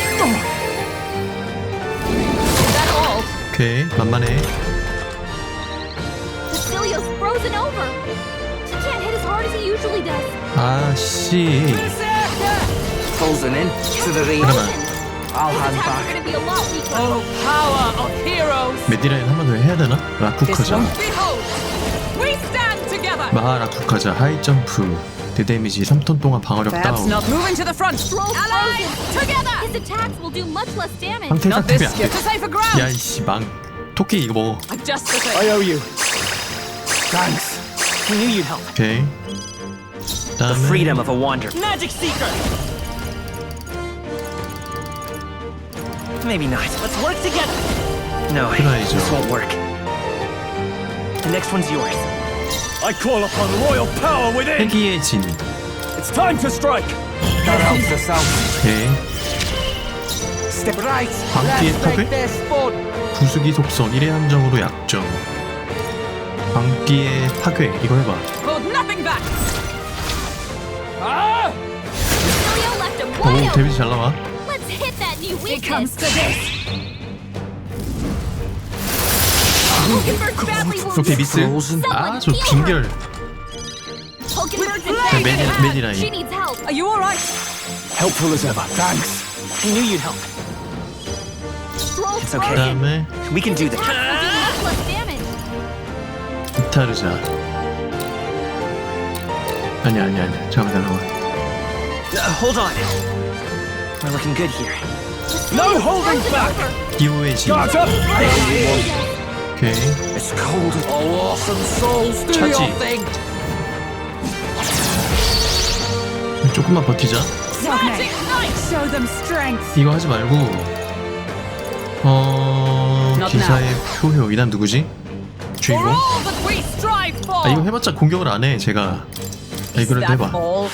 Speaker 2: That all?
Speaker 3: 오케이 만만해.
Speaker 4: Basilio's frozen over. He can't hit as hard as he usually does.
Speaker 3: 아씨.
Speaker 19: Frozen in to the ring.
Speaker 3: 잠깐만.
Speaker 19: I'll
Speaker 4: His
Speaker 19: hand
Speaker 4: attacks are
Speaker 19: back.
Speaker 4: going to be a lot weaker.
Speaker 2: Oh, power of heroes.
Speaker 3: 메디라인 한 번 더 해야 되나? 라쿠카자.
Speaker 2: Behold, we stand together.
Speaker 3: 마라쿠카자 하이점프. 대데미지 3턴 동안 방어력
Speaker 2: Perhaps
Speaker 3: 다운.
Speaker 2: not. Moving to the front.
Speaker 4: Allies, together. His attacks will do much less damage.
Speaker 3: 상태
Speaker 2: Not this
Speaker 3: 상태면
Speaker 2: skill. To safer ground.
Speaker 3: 야이씨 망. 토끼 이거 먹어.
Speaker 2: I've just the thing.
Speaker 23: I owe you.
Speaker 21: Thanks. I knew you'd help.
Speaker 3: 오케이.
Speaker 21: The
Speaker 3: 그다음에
Speaker 21: freedom of a wanderer. Magic Seeker.
Speaker 11: Maybe not. Let's work together. No,
Speaker 3: 그라이죠.
Speaker 11: this won't work. The next one's yours.
Speaker 18: I call upon royal power within.
Speaker 3: 회기의 진.
Speaker 18: It's time to strike.
Speaker 19: That helps us out.
Speaker 3: 오케이.
Speaker 19: Step right.
Speaker 3: 광기의
Speaker 19: Let's
Speaker 3: 파괴.
Speaker 19: make this fun.
Speaker 3: 부수기 속성 1의 함정으로 약점. 광기의 파괴. 이거 해봐.
Speaker 2: Hold nothing back.
Speaker 3: 오, 데미지 잘 나와.
Speaker 4: Let's hit that new
Speaker 2: It comes to this.
Speaker 4: Hulkenberg's badly wounded.
Speaker 3: 오케이, 미스. 아, 저 빙결.
Speaker 4: Hulkenberg's
Speaker 3: 네, 매니 라인.
Speaker 4: She needs help.
Speaker 2: Are you all right?
Speaker 18: Helpful as ever. Thanks.
Speaker 11: I knew you'd help. It's okay.
Speaker 3: 그다음에
Speaker 11: We can do this.
Speaker 4: Much less damage.
Speaker 3: 이타르자. 아니야. 잠깐만.
Speaker 11: Hold on. We're looking good here.
Speaker 18: No holding back.
Speaker 3: 기호의 진.
Speaker 18: Guard up.
Speaker 3: 오케이.
Speaker 19: It's cold. Oh, awesome souls. Do
Speaker 3: 차지.
Speaker 19: your thing.
Speaker 3: 조금만 버티자.
Speaker 2: Magic Knight! Show them strength.
Speaker 3: 이거 하지 말고 기사의 표효. 이 다음 누구지? 주인공?
Speaker 2: For all that we strive for.
Speaker 3: 아, 이거 해봤자 공격을 안 해. 제가. 아, 이거라도 해봐.
Speaker 2: all?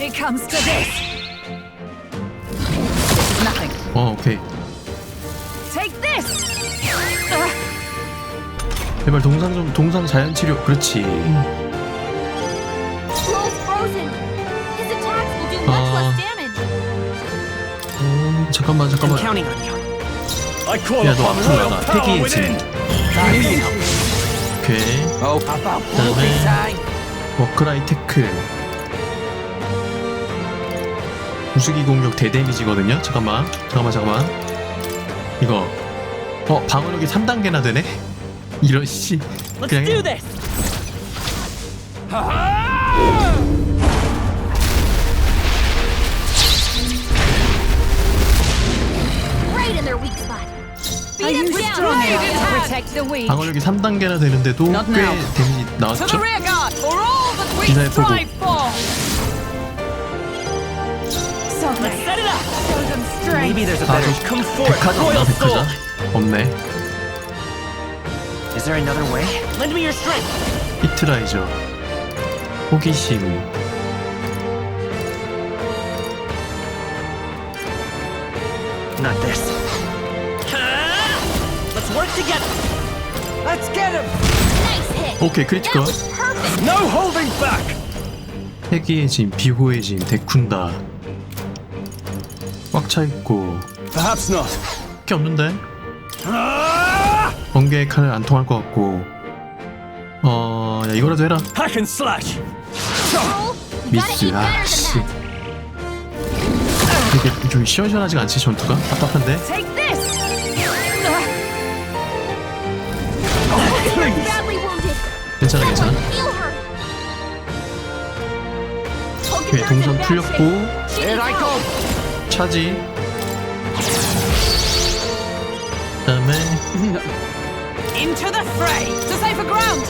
Speaker 2: It comes to this. Nothing.
Speaker 3: 오케이.
Speaker 2: Take this.
Speaker 3: 제발 동상 자연 치료. 그렇지.
Speaker 4: Scroll's frozen. His attacks will do much less damage.
Speaker 3: 잠깐만.
Speaker 11: I'm counting on you.
Speaker 18: I call
Speaker 3: 야, 너
Speaker 18: upon
Speaker 3: 앞으로
Speaker 18: royal
Speaker 3: 나가.
Speaker 18: power
Speaker 3: 회기의
Speaker 18: within.
Speaker 3: 진.
Speaker 11: I knew you'd help.
Speaker 3: 오케이.
Speaker 19: Oh, about
Speaker 3: 그다음에
Speaker 19: time.
Speaker 3: 워크라이 태클. 부수기 공격 대데미지거든요. 잠깐만. 이거 방어력이 3단계나 되네? 이런 씨.
Speaker 11: Let's
Speaker 3: 그냥
Speaker 11: do
Speaker 3: 해.
Speaker 11: this.
Speaker 4: Right in their weak spot.
Speaker 2: Are you strong enough to protect the weak?
Speaker 3: 방어력이 3단계나 되는데도
Speaker 2: Not
Speaker 3: 꽤
Speaker 2: now.
Speaker 3: 데미지
Speaker 2: To the
Speaker 3: 나왔죠?
Speaker 2: rear guard for all that we
Speaker 3: 기사의 포고.
Speaker 2: strive for.
Speaker 11: Let's set it up.
Speaker 2: Show them strength.
Speaker 11: Maybe there's a
Speaker 3: 아,
Speaker 11: better.
Speaker 3: 저
Speaker 11: Come forth,
Speaker 3: 백화자
Speaker 11: royal
Speaker 3: 없나?
Speaker 11: soul.
Speaker 3: 백화자? 없네.
Speaker 11: Is there another way? Lend me your strength.
Speaker 3: 히트라이저. 호기심.
Speaker 11: Not this. Let's work together.
Speaker 19: Let's get him.
Speaker 4: Nice hit.
Speaker 3: 오케이, 크리티컬.
Speaker 4: Perfect.
Speaker 18: No holding back.
Speaker 3: 회기의 진, 비호의 진, 데쿤다. 꽉 차있고.
Speaker 18: Perhaps not.
Speaker 3: 게 없는데? 번개의 칼은 안 통할 것 같고. 야, 이거라도 해라.
Speaker 18: Hack and slash.
Speaker 3: 미스. 아씨. 이게 좀 시원시원하지가 않지, 전투가? 답답한데?
Speaker 2: Take this.
Speaker 4: Badly wounded.
Speaker 3: 괜찮아.
Speaker 4: Heal her.
Speaker 3: 오케이, 동선 풀렸고.
Speaker 19: Here I go.
Speaker 3: 차지. 그다음에
Speaker 2: Into the fray to safer ground.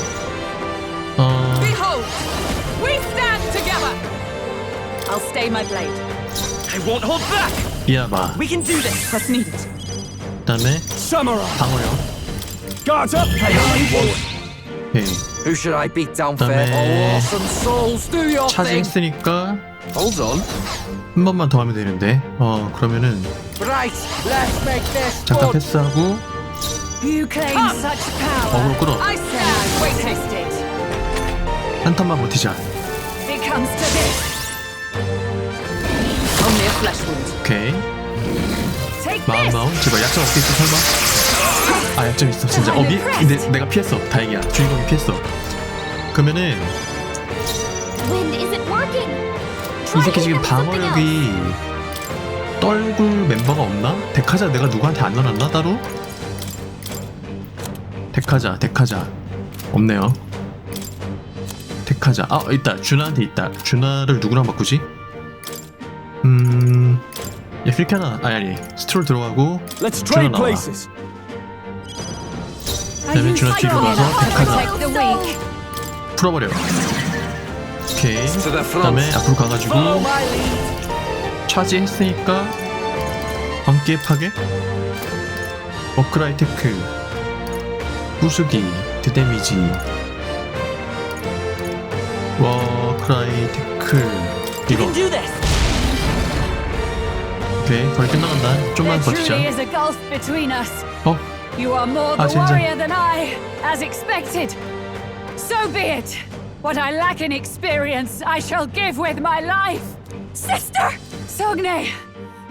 Speaker 2: Behold, we stand together. I'll stay my blade.
Speaker 11: I won't hold back.
Speaker 3: 이아바.
Speaker 11: We can do this.
Speaker 2: What's needed?
Speaker 3: 그다음에
Speaker 18: Samurai.
Speaker 3: 방어력.
Speaker 18: Guards up.
Speaker 3: 오케이.
Speaker 19: Who should I beat down
Speaker 3: 그다음에
Speaker 19: fair? Oh, awesome souls. Do your
Speaker 3: 차지
Speaker 19: thing.
Speaker 3: 했으니까
Speaker 19: Hold on.
Speaker 3: 한 번만 더 하면 되는데. 그러면은
Speaker 19: Right. Let's make this
Speaker 3: 잠깐
Speaker 19: fun.
Speaker 3: 패스하고
Speaker 2: You claim such power.
Speaker 3: 어그로 끌어.
Speaker 2: I stand. Wait, taste it.
Speaker 3: 한 턴만 버티자.
Speaker 2: It comes to this. Only a flesh wound.
Speaker 3: 오케이.
Speaker 2: Take this.
Speaker 3: 마음. 제발 약점 없겠지 설마? 아, 약점 있어 진짜. 근데 내가 피했어. 다행이야. 주인공이 피했어. 그러면은
Speaker 4: Wind isn't working.
Speaker 3: 이 새끼 지금 방어력이 떨굴 멤버가 없나? 데카자 내가 누구한테 안 넣어놨나 따로? 데카자 없네요. 데카자 있다. 준하한테 있다. 준하를 누구랑 바꾸지? 야, 필카나 아니 스트롤 들어가고
Speaker 18: Let's
Speaker 3: 준하
Speaker 18: trade
Speaker 3: 나와.
Speaker 18: places.
Speaker 3: 그다음에 준하 뒤로 가서 데카자
Speaker 2: Protect the weak.
Speaker 3: 풀어버려. 오케이. 그다음에 앞으로 가가지고 차지했으니까 광기의 파괴, 워크라이 테크, 부수기, 드데미지, 워크라이 테크 이거. 오케이, 거의 끝나간다. 좀만 버티자. 어?
Speaker 2: You are more the warrior than I, as expected. So be it. What I lack in experience, I shall give with my life. Sister! Sogne,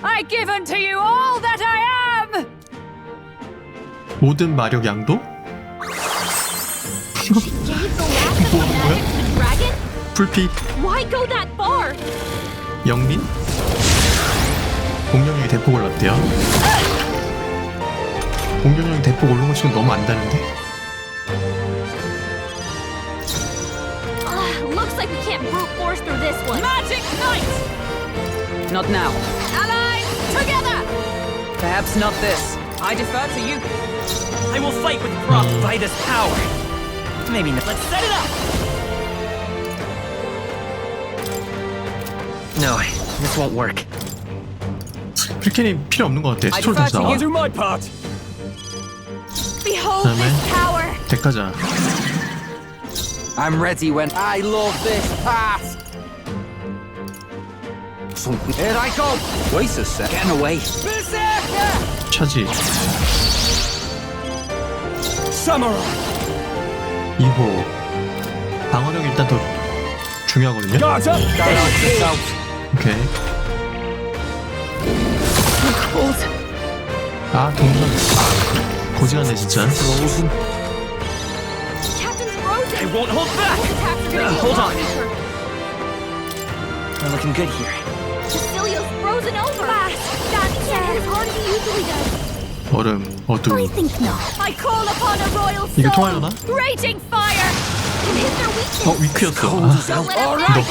Speaker 2: I give unto you all that I am!
Speaker 3: 모든 마력 양도? 뭐 하는 거야? 풀피
Speaker 14: Why go that far?
Speaker 3: 영린? 공룡력이 대폭 올랐대요. 공룡력이 대폭 오른 거 지금 너무 안다는데?
Speaker 14: Looks like we can't brute force through this one.
Speaker 2: Magic Knight! Not now. Allies, together! Perhaps not this. I defer to you.
Speaker 21: I will fight with Vida's power. Maybe not. Let's set it up! No, this won't work.
Speaker 3: 프리켄이 필요 없는 것 같아. 스트롤 다시 나와.
Speaker 14: Behold this power.
Speaker 3: 대가자.
Speaker 19: I'm ready when I love this path. Here I go. Wait a sec. Get away.
Speaker 3: 차지.
Speaker 10: Samurai.
Speaker 3: 2호. 방어력이 일단 더 중요하거든요. 오케이. 아, 동선. 고지간네 진짜.
Speaker 21: I won't hold back! Hold on. We're looking good here.
Speaker 14: Cecilia's frozen over. That can't as hard as he usually does.
Speaker 3: 얼음, 어둠.
Speaker 14: I think not. I call upon a royal soul.
Speaker 3: 이거 통하려나?
Speaker 14: Raging fire. Can hit their weakness.
Speaker 3: 위크였어.
Speaker 14: Don't let up now.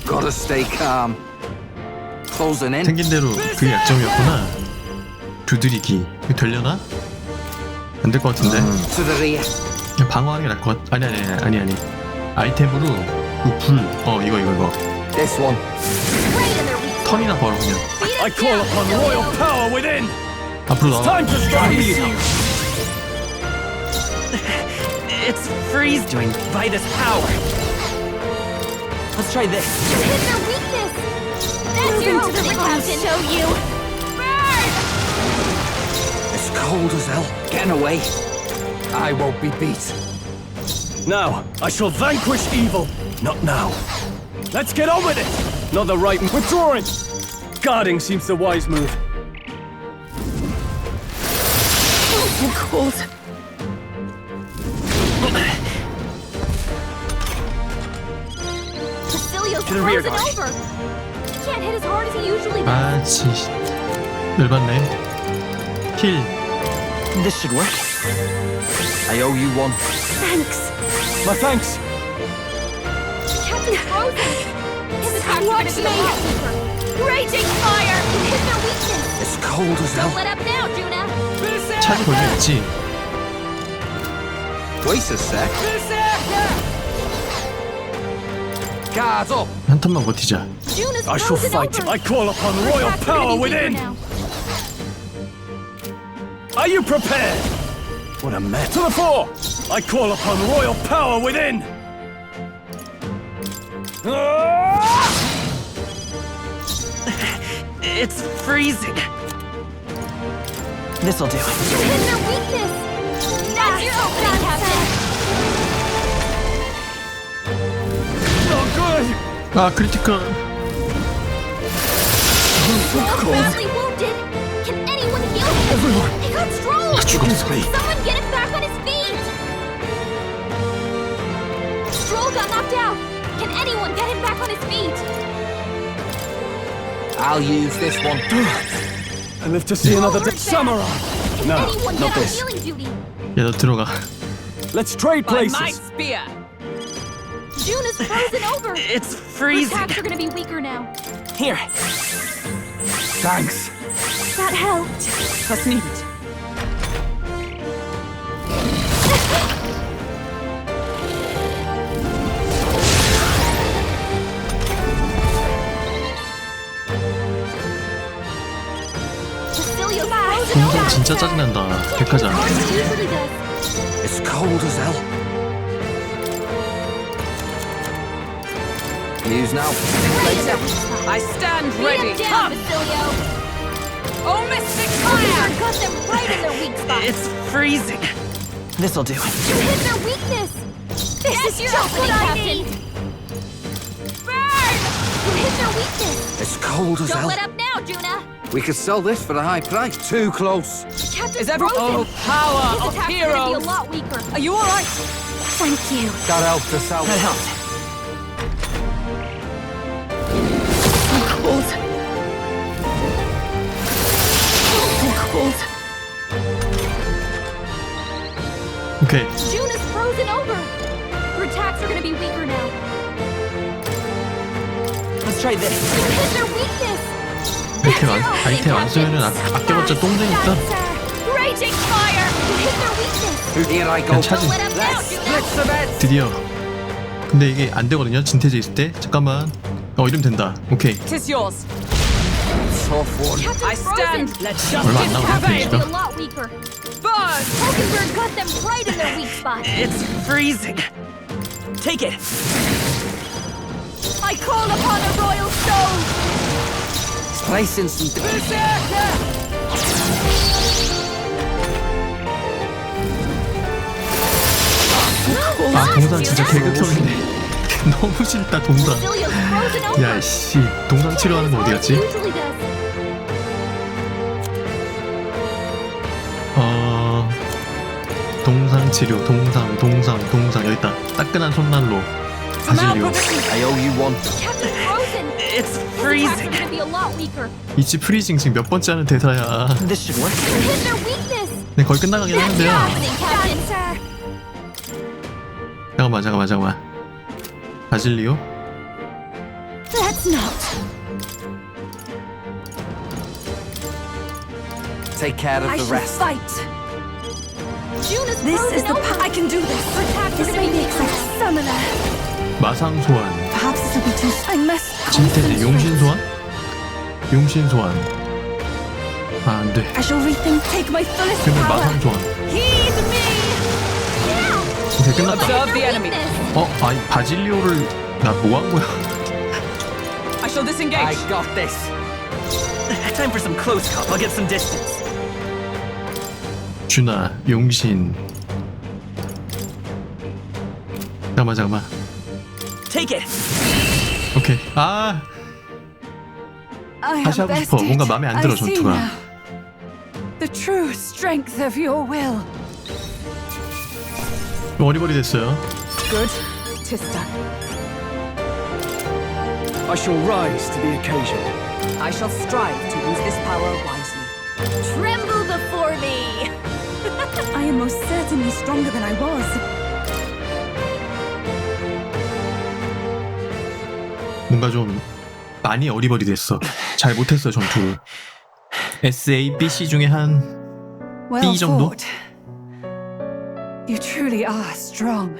Speaker 19: Gotta stay calm. Closing in.
Speaker 3: 생긴 대로 그게 약점이었구나. 두드리기. 이거 되려나? 안 될 것 같은데.
Speaker 19: To the rear.
Speaker 3: 그냥 방어하는 게 나을 것 같... 아니. 아이템으로 그 불. 이거.
Speaker 19: This one.
Speaker 3: 턴이나 벌어 그냥.
Speaker 10: I call upon royal power within.
Speaker 3: 앞으로 나와.
Speaker 10: Time to strike.
Speaker 21: It's freeze doing Vida's power. Let's try this.
Speaker 14: Hit their weakness. That's your ultimate, Captain. Show you. Burn!
Speaker 19: It's cold as hell. Get away. I won't be beat.
Speaker 10: Now, I shall vanquish evil. Not now. Let's get on with it. Not the right withdrawing. Guarding seems the wise move.
Speaker 14: So cold. Cecilia's
Speaker 21: To the rear
Speaker 14: frozen
Speaker 21: guard.
Speaker 14: over. Can't hit as hard as he usually does.
Speaker 3: 아, 진짜. 열받네. 힐.
Speaker 21: This should work.
Speaker 19: I owe you one.
Speaker 14: Thanks.
Speaker 10: My thanks.
Speaker 14: Captain's frozen. His attack's gonna be a lot deeper. Raging fire. Hit their weakness.
Speaker 19: It's cold as hell.
Speaker 14: Don't let up now, Juna.
Speaker 3: 차지 걸려있지.
Speaker 19: Wait a sec. Guard up.
Speaker 3: 한 턴만 버티자.
Speaker 14: Juna's
Speaker 10: I shall
Speaker 14: frozen
Speaker 10: fight.
Speaker 14: over.
Speaker 10: I call upon royal
Speaker 14: Attacks are gonna
Speaker 10: power
Speaker 14: be weaker
Speaker 10: within.
Speaker 14: now.
Speaker 10: Are you prepared? What a mess. To the fore! I call upon royal power within!
Speaker 21: It's freezing. This'll do.
Speaker 14: Hit their weakness. That's your opening, Captain.
Speaker 10: Not good!
Speaker 3: 아, 크리티컬.
Speaker 14: Badly wounded. Can anyone heal him?
Speaker 3: Everyone.
Speaker 14: He got strolled.
Speaker 3: 죽었어.
Speaker 14: Someone get him back on his feet. Stroll got knocked out. Can anyone get him back on his feet?
Speaker 19: I'll use this one.
Speaker 10: I live to see another day. Samurai!
Speaker 14: Can
Speaker 10: No,
Speaker 14: anyone
Speaker 10: not
Speaker 14: get on
Speaker 10: this.
Speaker 14: healing duty?
Speaker 3: 야, 너 들어가.
Speaker 10: Let's trade
Speaker 2: By my
Speaker 10: places.
Speaker 2: spear.
Speaker 14: Juna's frozen over.
Speaker 21: It's
Speaker 14: Her
Speaker 21: freezing.
Speaker 14: attacks are gonna be weaker now.
Speaker 21: Here.
Speaker 10: Thanks.
Speaker 14: That helped.
Speaker 2: Was nicht.
Speaker 3: 동상 진짜 짜증난다. 백화장.
Speaker 6: It's cold as hell.
Speaker 19: Use now.
Speaker 2: I stand ready. Come! Oh, mystic fire!
Speaker 5: Cut them right in their weak spot.
Speaker 11: It's freezing. This'll do.
Speaker 5: You hit their weakness. This is just what I need. Burn! You hit their weakness.
Speaker 6: It's cold as
Speaker 5: Don't
Speaker 6: hell.
Speaker 5: let up now, Juna.
Speaker 19: We could sell this for a high price. Too close.
Speaker 5: Captain
Speaker 2: Is everyone?
Speaker 5: frozen.
Speaker 2: Oh, power
Speaker 5: His
Speaker 2: of
Speaker 5: attacks are gonna be
Speaker 2: heroes!
Speaker 5: a lot weaker.
Speaker 2: Are you all right?
Speaker 5: Thank you.
Speaker 19: That helped us out.
Speaker 11: That helped.
Speaker 5: Cold. Cold.
Speaker 3: 오케이.
Speaker 5: Juna's frozen over. Her attacks are gonna be weaker now.
Speaker 11: Let's try this.
Speaker 5: You hit their weakness.
Speaker 3: 아이템 안 쓰면은 아껴봤자 똥되니까
Speaker 5: Raging fire. You hit their weakness.
Speaker 19: Here I go.
Speaker 3: 그냥 차지.
Speaker 5: Let up now, Juna.
Speaker 3: 드디어. 근데 이게 안 되거든요. 진퇴제 있을 때. 잠깐만. 이러면 된다. 오케이.
Speaker 2: Tis yours.
Speaker 19: Tough one.
Speaker 2: I stand. Let's just
Speaker 3: 얼마 안 남았네,
Speaker 5: Be
Speaker 3: 페이지가.
Speaker 5: a lot weaker.
Speaker 2: burn.
Speaker 5: Pokenberg got them right in their weak spot.
Speaker 11: It's freezing. Take it.
Speaker 5: I call upon a royal stone.
Speaker 19: Placing some.
Speaker 3: 아 동상 진짜 개극혐인데 너무 싫다 동상.
Speaker 5: Cecilia's frozen over.
Speaker 3: 야씨 동상 치료하는 거 어디 갔지?
Speaker 5: Usually does.
Speaker 3: 동상 치료 동상 여기 있다. 따끈한 손난로 바질리오.
Speaker 19: I owe you one.
Speaker 5: Captain frozen.
Speaker 11: It's
Speaker 5: His attacks are
Speaker 11: freezing.
Speaker 5: gonna be a lot weaker.
Speaker 3: 이치 프리징 지금 몇 번째 하는 대사야.
Speaker 11: This should work.
Speaker 5: You hit their weakness.
Speaker 3: 네 거의 끝나가긴 하는데요.
Speaker 5: Happening, Captain, sir.
Speaker 3: 잠깐만 바질리오.
Speaker 5: That's not.
Speaker 19: Take care of
Speaker 7: I
Speaker 19: the
Speaker 7: shall
Speaker 19: rest.
Speaker 7: fight.
Speaker 5: Juna's
Speaker 7: This
Speaker 5: frozen
Speaker 7: is the
Speaker 5: over.
Speaker 7: I can do this.
Speaker 5: Her attacks are
Speaker 7: This
Speaker 5: gonna
Speaker 7: may
Speaker 5: be
Speaker 7: be
Speaker 5: weaker.
Speaker 7: like summoner.
Speaker 3: 마상 소환.
Speaker 7: Perhaps this will be too. I must.
Speaker 3: 진퇴제 용신 소환? 용신 소환. 아 안 돼.
Speaker 7: I shall rethink. Take my fullest
Speaker 3: 그러면
Speaker 7: power.
Speaker 3: 마상 소환.
Speaker 7: Heed me.
Speaker 3: 오케이 끝났다.
Speaker 2: Observe the enemy.
Speaker 3: 아니 바질리오를 나 뭐 한 거야?
Speaker 2: I shall
Speaker 19: I
Speaker 2: disengage.
Speaker 19: got this.
Speaker 11: Time for some close call. I'll get some distance.
Speaker 3: 준아 용신. 잠깐만.
Speaker 11: Take it.
Speaker 3: 오케이. 아
Speaker 20: I
Speaker 3: 다시
Speaker 20: have
Speaker 3: 하고 싶어.
Speaker 20: bested.
Speaker 3: 뭔가 마음에 안 들어
Speaker 20: I see
Speaker 3: 전투가.
Speaker 20: now. The true strength of your will.
Speaker 3: 어리버리 됐어요.
Speaker 2: Good. Tis done.
Speaker 23: I shall rise to the occasion.
Speaker 2: I shall strive to use this power wisely.
Speaker 5: Tremble before me.
Speaker 7: I am most certainly stronger than I was.
Speaker 3: 뭔가 좀 많이 어리버리 됐어. 잘 못했어 전투를. S, A, B, C 중에 한
Speaker 20: Well
Speaker 3: B 정도?
Speaker 20: fought. You truly are strong.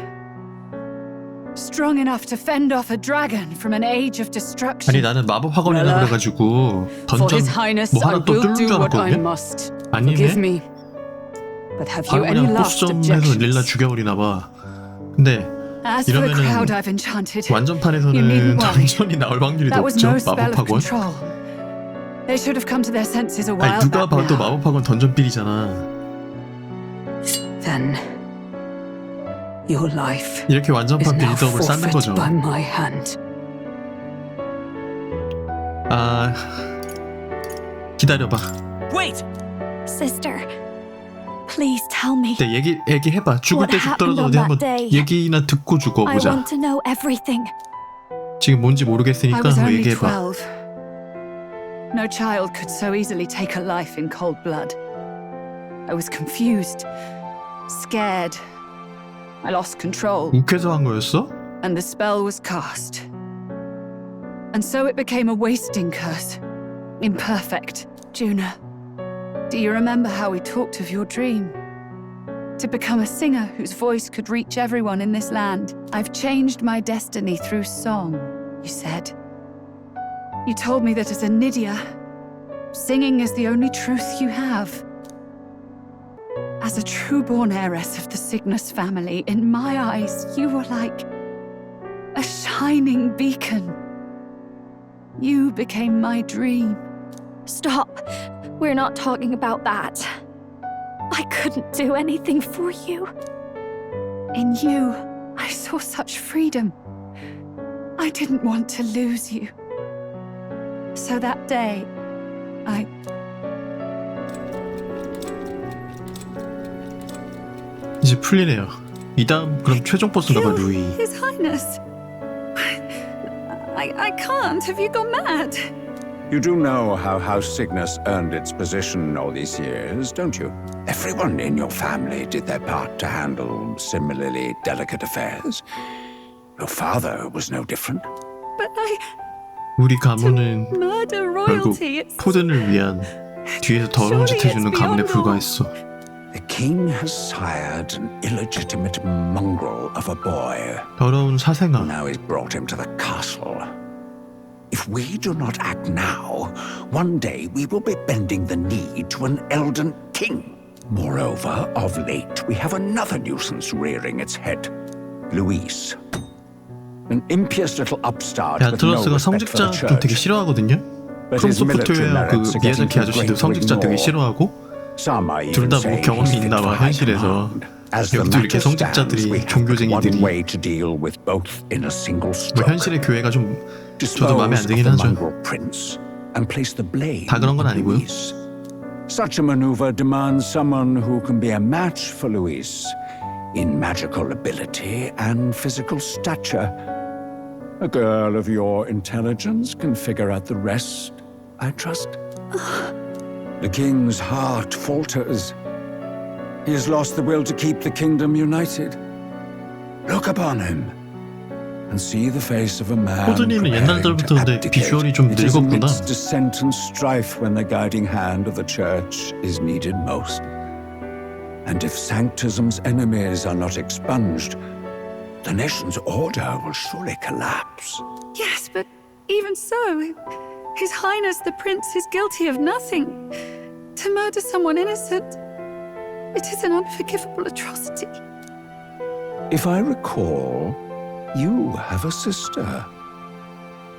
Speaker 20: Strong enough to fend off a dragon from an age of destruction.
Speaker 3: 아니 나는 마법학원이라 그래가지고
Speaker 2: For
Speaker 3: 던전
Speaker 2: His Highness,
Speaker 3: 뭐
Speaker 2: I
Speaker 3: 하나 또
Speaker 2: will
Speaker 3: 뚫을 줄
Speaker 2: do what I
Speaker 3: 알았거든요.
Speaker 2: must. Forgive
Speaker 3: 아니네.
Speaker 2: me. But have you
Speaker 3: 바로
Speaker 2: any
Speaker 3: 그냥
Speaker 2: last
Speaker 3: 보스점에서 릴라
Speaker 2: objections?
Speaker 3: 죽여버리나봐. 근데
Speaker 20: As for the
Speaker 3: 이러면은
Speaker 20: crowd I've enchanted, you
Speaker 3: 완전판에서는
Speaker 20: needn't worry.
Speaker 3: 던전이 나올 확률이
Speaker 20: That was
Speaker 3: 높죠.
Speaker 20: no spell of
Speaker 3: 마법학원.
Speaker 20: control. They should have come to their senses a while
Speaker 3: 아니 누가
Speaker 20: back
Speaker 3: 봐도
Speaker 20: now.
Speaker 3: 마법학원 던전 빌이잖아.
Speaker 2: Then your life
Speaker 3: 이렇게
Speaker 2: is
Speaker 3: 완전판
Speaker 2: now
Speaker 3: 빌드업을 쌓는 거죠.
Speaker 2: forfeit by my hand.
Speaker 3: 아 기다려봐.
Speaker 11: Wait.
Speaker 4: Sister, please tell me.
Speaker 3: 네, 얘기해봐. 죽을
Speaker 4: What
Speaker 3: 때
Speaker 4: happened
Speaker 3: 죽더라도
Speaker 4: on
Speaker 3: 어디
Speaker 4: that
Speaker 3: 한번
Speaker 4: day?
Speaker 3: 얘기나 듣고
Speaker 4: I
Speaker 3: 죽어보자.
Speaker 4: want to know everything.
Speaker 3: 지금 뭔지
Speaker 20: I
Speaker 3: 모르겠으니까
Speaker 20: was only
Speaker 3: 얘기해봐.
Speaker 20: 12. No child could so easily take a life in cold blood. I was confused, scared. I lost control,
Speaker 3: 욱해서 한 거였어?
Speaker 20: and the spell was cast. And so it became a wasting curse. Imperfect. Juna, do you remember how we talked of your dream? To become a singer whose voice could reach everyone in this land. I've changed my destiny through song, you said. You told me that as a Nydia, Singing is the only truth you have. As a true-born heiress of the Cygnus family, in my eyes, you were like a shining beacon. You became my dream.
Speaker 4: Stop. We're not talking about that. I couldn't do anything for you.
Speaker 20: In you, I saw such freedom. I didn't want to lose you. So that day,
Speaker 3: 이제 풀리네요. 이 다음 그럼 최종 보스인가 봐, 루이.
Speaker 20: His Highness. I can't. Have you gone mad?
Speaker 16: You do know how House Cygnus earned its position all these years, don't you? Everyone in your family did their part to handle similarly delicate affairs. Your father was no different.
Speaker 20: But
Speaker 3: 우리 가문은
Speaker 20: murder
Speaker 3: 결국
Speaker 20: royalty.
Speaker 3: 포든을 위한 뒤에서 더러운 짓 해주는 가문에 불과했어.
Speaker 16: The king has sired an illegitimate mongrel of a boy.
Speaker 3: 더러운 사생아.
Speaker 16: Now he's brought him to the castle. If we do not act now, one day we will be bending the knee to an elden king. Moreover, of late, we have another nuisance rearing its head. Luis. An impious little upstart with no
Speaker 3: 아틀러스가
Speaker 16: respect for the
Speaker 3: 성직자 좀
Speaker 16: church.
Speaker 3: 되게 싫어하거든요. 프롬 소프트웨어 그 미야자키 아저씨도 성직자 되게 싫어하고 둘 다 뭐 경험이 있나 봐 현실에서. 여기도 이렇게 성직자들이 종교쟁이들이 뭐 현실의 교회가 좀 저도 마음에 안 들긴 하죠. 다 그런 건 아니고요.
Speaker 16: Such a maneuver demands someone who can be a match for Luis in magical ability and physical stature. A girl of your intelligence can figure out the rest, I trust. The king's heart falters. He has lost the will to keep the kingdom united. Look upon him and see the face of a man.
Speaker 3: 포드님은 옛날부터 근데 비주얼이 좀
Speaker 16: It is
Speaker 3: 늙었구나.
Speaker 16: amidst dissent and strife when the guiding hand of the church is needed most. And if Sanctism's enemies are not expunged, the nation's order will surely collapse.
Speaker 20: Yes, but even so, His Highness the Prince is guilty of nothing. To murder someone innocent, it is an unforgivable atrocity.
Speaker 16: If I recall, you have a sister.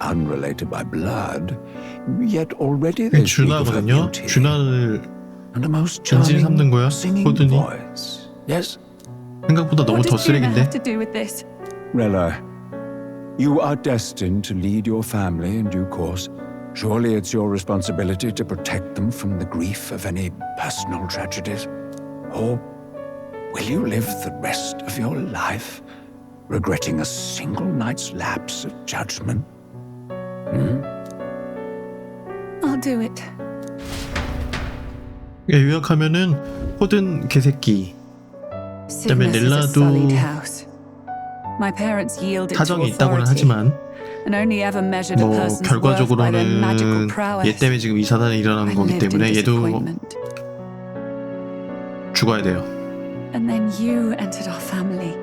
Speaker 16: Unrelated by blood, yet already they speak of her
Speaker 3: 준하거든요.
Speaker 16: beauty.
Speaker 3: 준하를
Speaker 16: And a most
Speaker 3: 인질 삼는
Speaker 16: charming
Speaker 3: 거야?
Speaker 16: singing
Speaker 3: 포드니?
Speaker 16: voice. Yes?
Speaker 3: 생각보다 너무 더
Speaker 20: What does Juna
Speaker 3: 쓰레기인데.
Speaker 20: have to do with this?
Speaker 16: Rella, you are destined to lead your family in due course. Surely it's your responsibility to protect them from the grief of any personal tragedies. Or will you live the rest of your life regretting a single night's lapse of judgment?
Speaker 20: I'll do it.
Speaker 3: 요약하면은 포든 개새끼. 그다음에
Speaker 20: Cygnus is a
Speaker 3: 렐라도
Speaker 20: sullied house. My parents yielded to
Speaker 3: 사정이 있다고는
Speaker 20: authority
Speaker 3: 하지만
Speaker 20: and only ever measured a
Speaker 3: 뭐
Speaker 20: person's worth by their magical
Speaker 3: 결과적으로는
Speaker 20: prowess.
Speaker 3: 얘 때문에 지금 이 사단이 일어나는
Speaker 20: I
Speaker 3: 거기
Speaker 20: lived in
Speaker 3: 때문에 얘도
Speaker 20: disappointment.
Speaker 3: 죽어야 돼요.
Speaker 20: And then you entered our family.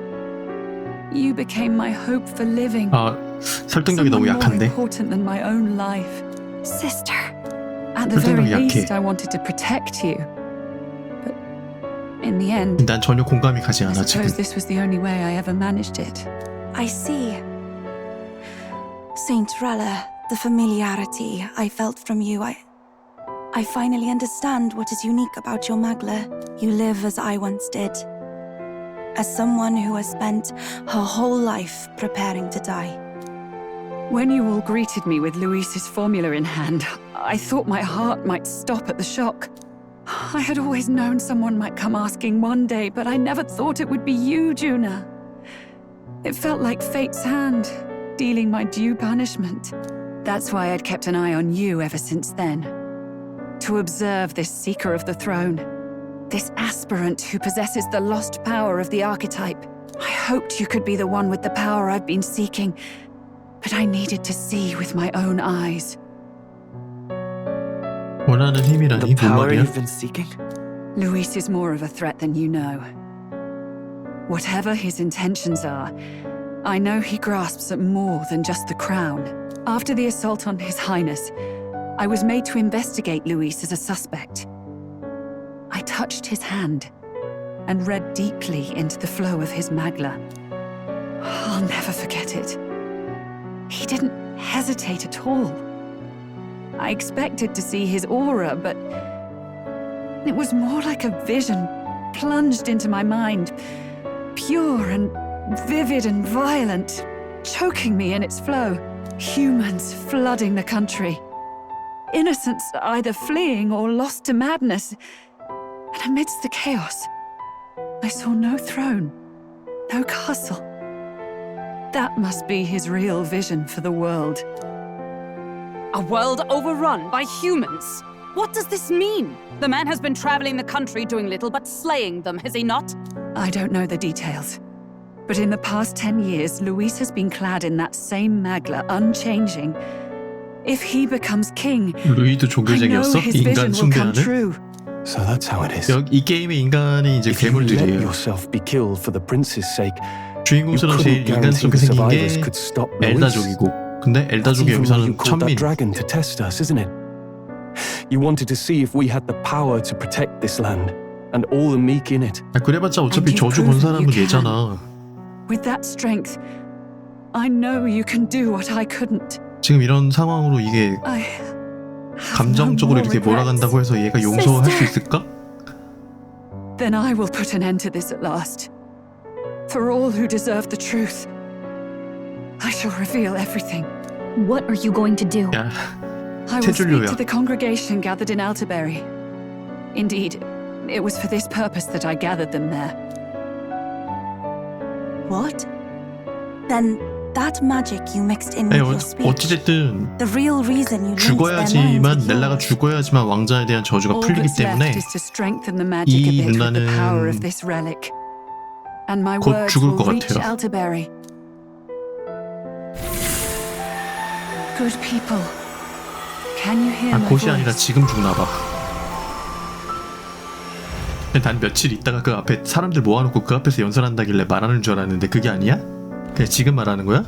Speaker 20: You became my hope for living.
Speaker 3: 아 설득력이 너무
Speaker 20: Someone more
Speaker 3: 약한데.
Speaker 20: important than my own life.
Speaker 4: Sister.
Speaker 20: At the very
Speaker 3: 설득력이 약해.
Speaker 20: least, I wanted to protect you. But in the end,
Speaker 3: 난 전혀 공감이 가지
Speaker 20: I
Speaker 3: 않아 지금.
Speaker 20: suppose this was the only way I ever managed it.
Speaker 7: I see. Saint Rella, the familiarity I felt from you, I finally understand what is unique about your Magla. You live as I once did. As someone who has spent her whole life preparing to die.
Speaker 20: When you all greeted me with Luis's formula in hand, I thought my heart might stop at the shock. I had always known someone might come asking one day, but I never thought it would be you, Juna. It felt like fate's hand, dealing my due punishment. That's why I'd kept an eye on you ever since then. To observe this seeker of the throne, this aspirant who possesses the lost power of the archetype. I hoped you could be the one with the power I've been seeking, but I needed to see with my own eyes.
Speaker 3: 원하는 힘이라니 뭔
Speaker 11: Power
Speaker 3: 말이야?
Speaker 11: you've been seeking?
Speaker 20: Luis is more of a threat than you know. Whatever his intentions are, I know he grasps at more than just the crown. After the assault on His Highness, I was made to investigate Luis as a suspect. I touched his hand and read deeply into the flow of his magla. I'll never forget it. He didn't hesitate at all. I expected to see his aura, but it was more like a vision plunged into my mind, pure and vivid and violent, choking me in its flow. Humans flooding the country. Innocents either fleeing or lost to madness. And amidst the chaos, I saw no throne, no castle. That must be his real vision for the world.
Speaker 2: A world overrun by humans? What does this mean? The man has been traveling the country doing little but slaying them, has he not?
Speaker 20: I don't know the details. But in the past 10 years, Luis has been clad in that same magla, unchanging. If he becomes king,
Speaker 3: 루이도 종교쟁이였어? 인간 숭배하는?
Speaker 12: So that's how it is.
Speaker 3: 이 게임의 인간이 이제 괴물들이에요.
Speaker 12: yourself be killed for the prince's sake.
Speaker 3: 주인공처럼 제일 인간스럽게 생긴 게 엘다족이고, 근데 엘다족이 여기서는 천민.
Speaker 12: dragon to test us, isn't it? You wanted to see if we had the power to protect this land and all the meek in it.
Speaker 3: 그래봤자 어차피 저주 건 사람은 얘잖아.
Speaker 20: With that strength, I know you can do what I couldn't.
Speaker 3: 지금 이런 상황으로 이게 감정적으로 이렇게 몰아간다고 해서 얘가 용서할 수 있을까?
Speaker 20: Then I will put an end to this at last. For all who deserve the truth, I shall reveal everything.
Speaker 14: What are you going to do?
Speaker 3: 야,
Speaker 20: I will speak to the congregation gathered in Alterbury. Indeed, it was for this purpose that I gathered them there.
Speaker 7: What? Then that magic you mixed in with your speech.
Speaker 3: 어찌됐든
Speaker 7: The real reason you
Speaker 3: 죽어야지만 넬라가 죽어야지만 왕자에 대한 저주가 풀리기 때문에 이 누나는 곧 죽을 것 같아요.
Speaker 20: Good people, can you hear my
Speaker 3: 곧이 아니라 지금 죽나 봐. 단 며칠 있다가 그 앞에 사람들 모아놓고 그 앞에서 연설한다길래 말하는 줄 알았는데 그게 아니야? 그냥 지금 말하는 거야?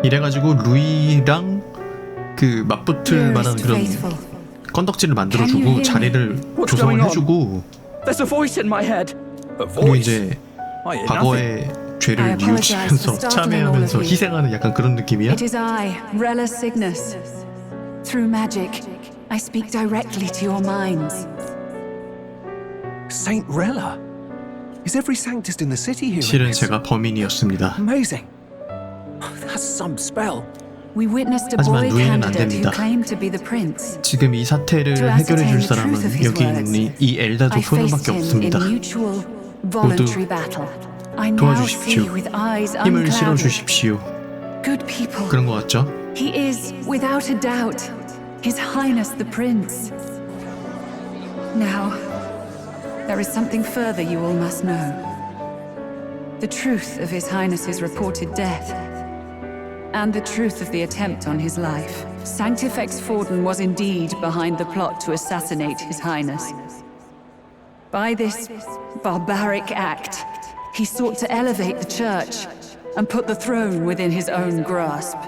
Speaker 3: 이래가지고 루이랑 그 맞붙을 만한 그런 건덕지를 만들어주고 자리를 조성을 해주고 그리고 이제 과거의 죄를 뉘우치면서 참회하면서 희생하는 약간 그런 느낌이야?
Speaker 20: It is I, Rella Cygnus. Through magic, I speak directly to your minds.
Speaker 15: Saint Rella? Is every sanctist in the city here?
Speaker 3: 실은 제가 범인이었습니다.
Speaker 15: Amazing. That's some spell.
Speaker 20: We witnessed a boy candidate who claimed to be the prince.
Speaker 3: 지금 이 사태를 해결해 줄 사람은 여기 있는 이 엘다족 소녀밖에 없습니다. 모두 도와주십시오. 힘을 실어주십시오. 그런 것 같죠?
Speaker 20: He is, without a doubt, His Highness the Prince. Now, there is something further you all must know. The truth of His Highness's reported death, and the truth of the attempt on his life. Sanctifex Forden was indeed behind the plot to assassinate His Highness. By this barbaric act, he sought to elevate the church and put the throne within his own grasp.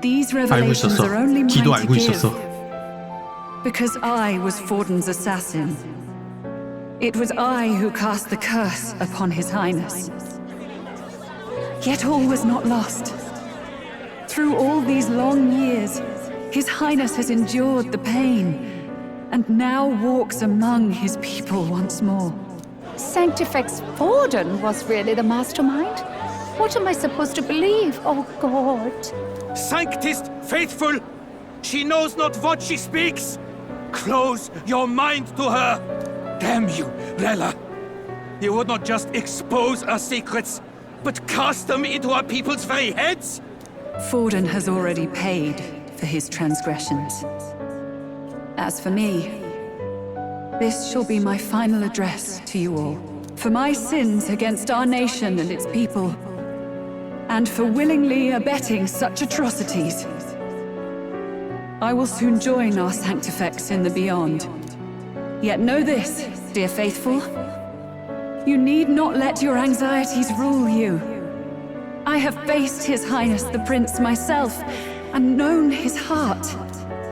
Speaker 20: These revelations are only mine to give because I was Forden's assassin. It was I who cast the curse upon His Highness. Yet all was not lost. Through all these long years, His Highness has endured the pain and now walks among his people once more.
Speaker 5: Sanctifex Forden was really the mastermind? What am I supposed to believe? Oh, God.
Speaker 18: Sanctist faithful! She knows not what she speaks! Close your mind to her! Damn you, Rella! You would not just expose our secrets, but cast them into our people's very heads?
Speaker 20: Forden has already paid for his transgressions. As for me, this shall be my final address to you all. For my sins against our nation and its people, and for willingly abetting such atrocities. I will soon join our Sanctifex in the beyond. Yet know this, dear faithful, you need not let your anxieties rule you. I have faced His Highness the Prince myself and known his heart.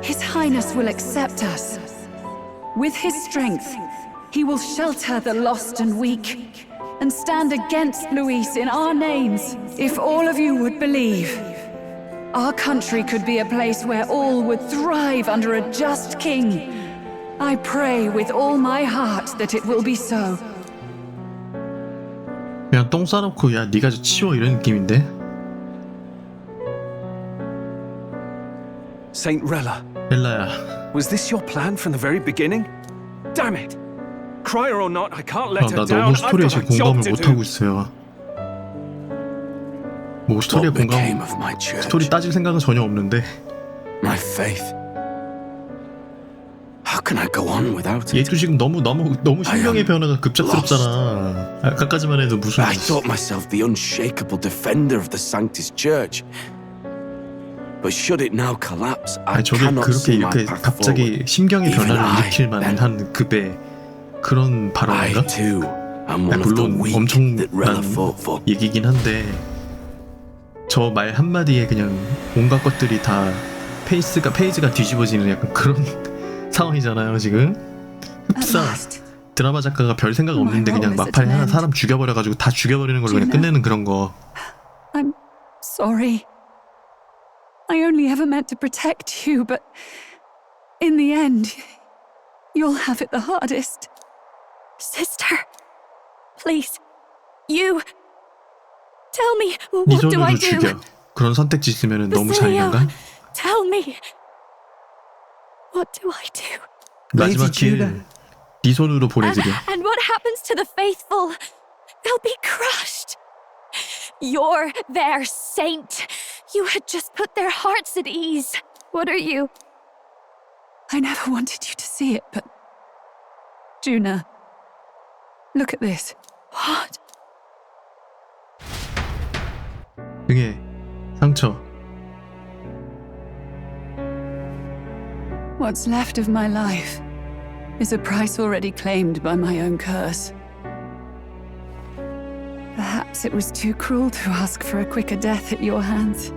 Speaker 20: His Highness will accept us. With his strength, he will shelter the lost and weak and stand against Luis in our names. If all of you would believe, our country could be a place where all would thrive under a just king. I pray with all my heart that it will be so.
Speaker 3: 그냥 똥 싸놓고 야 네가 좀 치워 이런 느낌인데.
Speaker 15: Saint Rella.
Speaker 3: 렐라야.
Speaker 15: Was this your plan from the very beginning? Damn it! Crier or not, I can't let
Speaker 3: 나
Speaker 15: her down.
Speaker 3: 너무 스토리에 제 공감을 못 하고 있어요. 뭐 스토리에 공감, 스토리 따질 생각은 전혀 없는데.
Speaker 15: My faith. How can I go on without it?
Speaker 3: 얘도 지금 너무 신경의 변화가 급작스럽잖아. 아까까지만 해도 무슨.
Speaker 15: I thought myself the unshakable defender of the Sanctus Church. But should it now collapse, I
Speaker 3: 저게
Speaker 15: cannot
Speaker 3: 그렇게
Speaker 15: see my
Speaker 3: 이렇게
Speaker 15: path
Speaker 3: 갑자기
Speaker 15: forward.
Speaker 3: 심경의
Speaker 15: Even
Speaker 3: 변화를
Speaker 15: I,
Speaker 3: 일으킬 만한 급의 그런 발언인가? 물론 엄청난 얘기긴 한데 저 말 한마디에 그냥 온갖 것들이 다 페이지가 뒤집어지는 약간 그런 상황이잖아요 지금. 흡사 드라마 작가가 별 생각 없는데 그냥 막판에 하나 사람 죽여버려가지고 다 죽여버리는 걸로 그냥 끝내는 그런 거.
Speaker 20: I'm sorry. I only ever meant to protect you, but in the end, you'll have it the hardest.
Speaker 4: Sister, please, you tell me,
Speaker 3: 네
Speaker 4: what do I
Speaker 3: 손으로
Speaker 4: do?
Speaker 3: 죽여. 그런 선택지 있으면 너무 잔인한가?
Speaker 4: Tell me, what do I do?
Speaker 3: 마지막 길 네 손으로 보내드려.
Speaker 4: And what happens to the faithful? They'll be crushed. You're their saint. You had just put their hearts at ease. What are you?
Speaker 20: I never wanted you to see it, but... Juna, look at this.
Speaker 4: What?
Speaker 3: 등에 상처.
Speaker 20: What's left of my life is a price already claimed by my own curse. Perhaps it was too cruel to ask for a quicker death at your hands.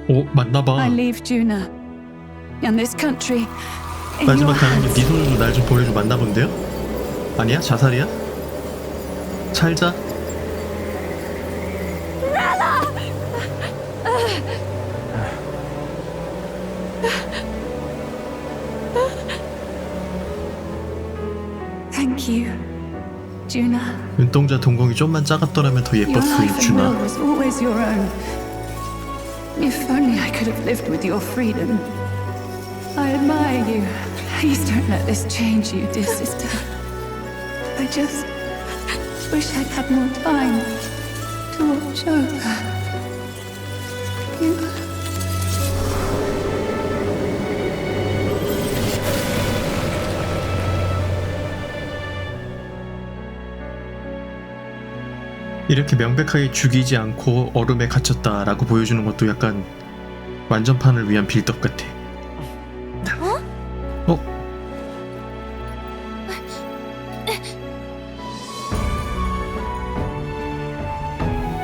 Speaker 3: 오, 맞나봐.
Speaker 20: I leave Juna and this country in
Speaker 3: 마지막
Speaker 20: your
Speaker 3: 가는
Speaker 20: hands.
Speaker 3: 길 네 손으로 날 좀 보내줘. 만나본대요? 아니야? 자살이야? 살자?
Speaker 20: Thank you, Juna.
Speaker 3: 눈동자 동공이 좀만 작았더라면 더
Speaker 20: Your
Speaker 3: 예뻤을
Speaker 20: life and will
Speaker 3: 주나.
Speaker 20: was always your own. If only I could have lived with your freedom. I admire you. Please don't let this change you, dear sister. I just wish I'd had more time to watch over you.
Speaker 3: 이렇게 명백하게 죽이지 않고 얼음에 갇혔다라고 보여주는 것도 약간 완전판을 위한 빌드업 같아.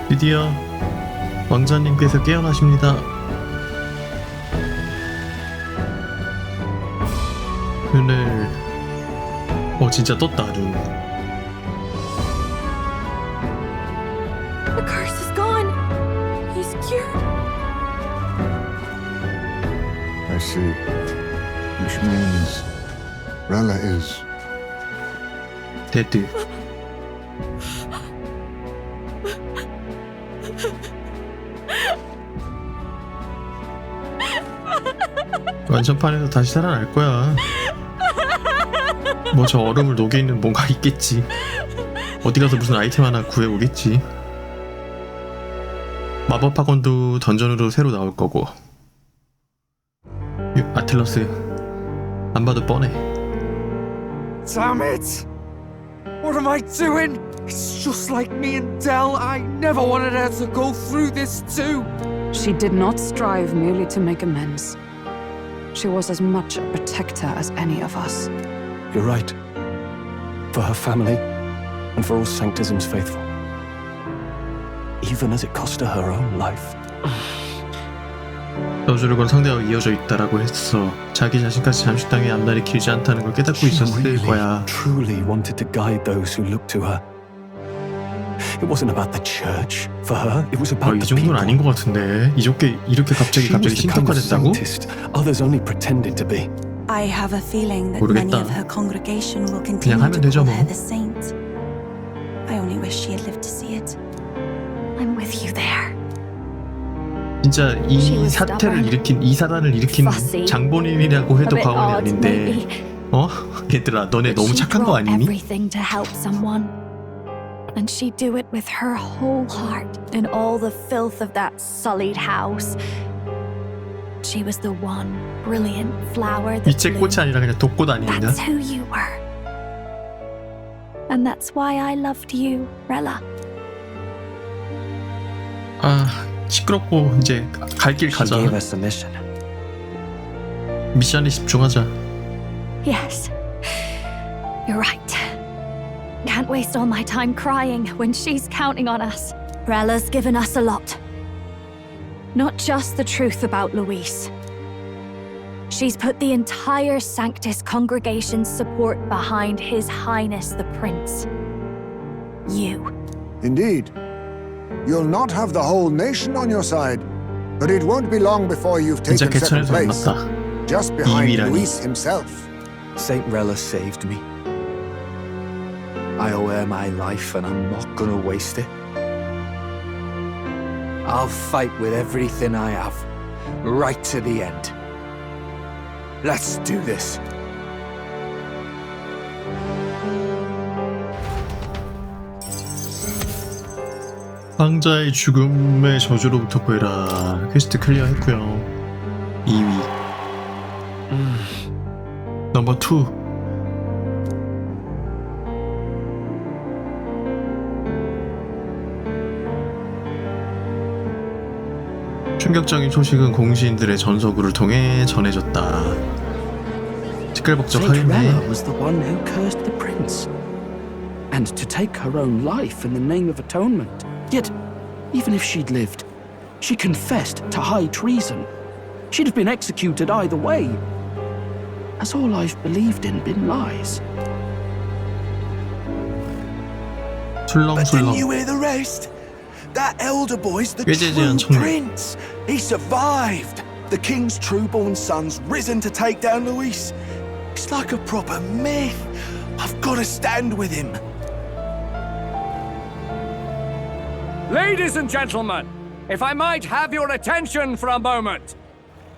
Speaker 3: 드디어 왕자님께서 깨어나십니다. 눈을 진짜 떴다 눈.
Speaker 4: The curse is gone. He's cured.
Speaker 13: I see. Which means Rella is
Speaker 3: 데드. 완전판에서 다시 살아날 거야. 뭐 저 얼음을 녹여있는 뭔가 있겠지. 어디 가서 무슨 아이템 하나 구해오겠지. 마법학원도 던전으로 새로 나올 거고. 아틀러스 안 봐도 뻔해.
Speaker 15: Damn it! What am I doing? It's just like me and Dell. I never wanted her to go through this too.
Speaker 2: She did not strive merely to make amends. She was as much a protector as any of us.
Speaker 12: You're right. For her family, and for all Sanctism's faithful. even as it cost her her own life.
Speaker 3: 저주를 건 상대와 이어져 있다라고 했어. 자기 자신까지 잠식당의 앞날이 길지 않다는 걸 깨닫고 있었을 거야.
Speaker 12: Truly wanted to guide those who looked to her. It wasn't about the church for her. It was about
Speaker 3: 이
Speaker 12: the
Speaker 3: 정도는
Speaker 12: people.
Speaker 3: 아닌 것 같은데 이렇게 갑자기 신격화됐다고?
Speaker 12: Others only pretended to be.
Speaker 7: I have a feeling that
Speaker 3: 모르겠다.
Speaker 7: many of her congregation will
Speaker 3: 그냥
Speaker 7: continue
Speaker 3: 하면
Speaker 7: to
Speaker 3: 되죠
Speaker 7: call
Speaker 3: 뭐.
Speaker 7: her the saint. I only wish she had lived to see it.
Speaker 4: I'm with you there.
Speaker 3: 진짜 이 사태를 일으킨 이 사단을 일으킨 장본인이라고 해도 과언이 아닌데 얘들아 너네 너무 착한 거 아니니?
Speaker 4: Everything to help someone. And she'd do it with her whole heart in all the filth of that sullied house. She was the one brilliant flower that
Speaker 3: 빛의 꽃이 아니라 그냥 독꽃 아니냐?
Speaker 4: That's who you were. And that's why I loved you, Rella.
Speaker 3: 시끄럽고 이제 갈 길 가자. 미션에 집중하자.
Speaker 4: Yes, you're right. Can't waste all my time crying when she's counting on us. Rella's given us a lot. Not just the truth about Luis. She's put the entire Sanctus congregation's support behind His Highness the Prince. You.
Speaker 13: Indeed. You'll not have the whole nation on your side, but it won't be long before you've taken second place, just behind Luis himself.
Speaker 15: Saint Rella saved me. I owe her my life and I'm not gonna waste it. I'll fight with everything I have, right to the end. Let's do this.
Speaker 3: 황자의 죽음의 저주로부터 구해라. 퀘스트 클리어했고요. 2위. 넘버 2. 충격적인 소식은 공시인들의 전서구를 통해 전해졌다. 시끌벅적하겠네.
Speaker 8: Saint Rella was the one who cursed the prince, and to take her own life in the name of atonement. Yet, even if she'd lived, she confessed to high treason. She'd have been executed either way. Has all I've believed in been lies?
Speaker 18: But didn't you hear the rest? That elder boy's the true prince. He survived. The king's true-born son's risen to take down Luis. It's like a proper myth. I've got to stand with him.
Speaker 10: Ladies and gentlemen, if I might have your attention for a moment.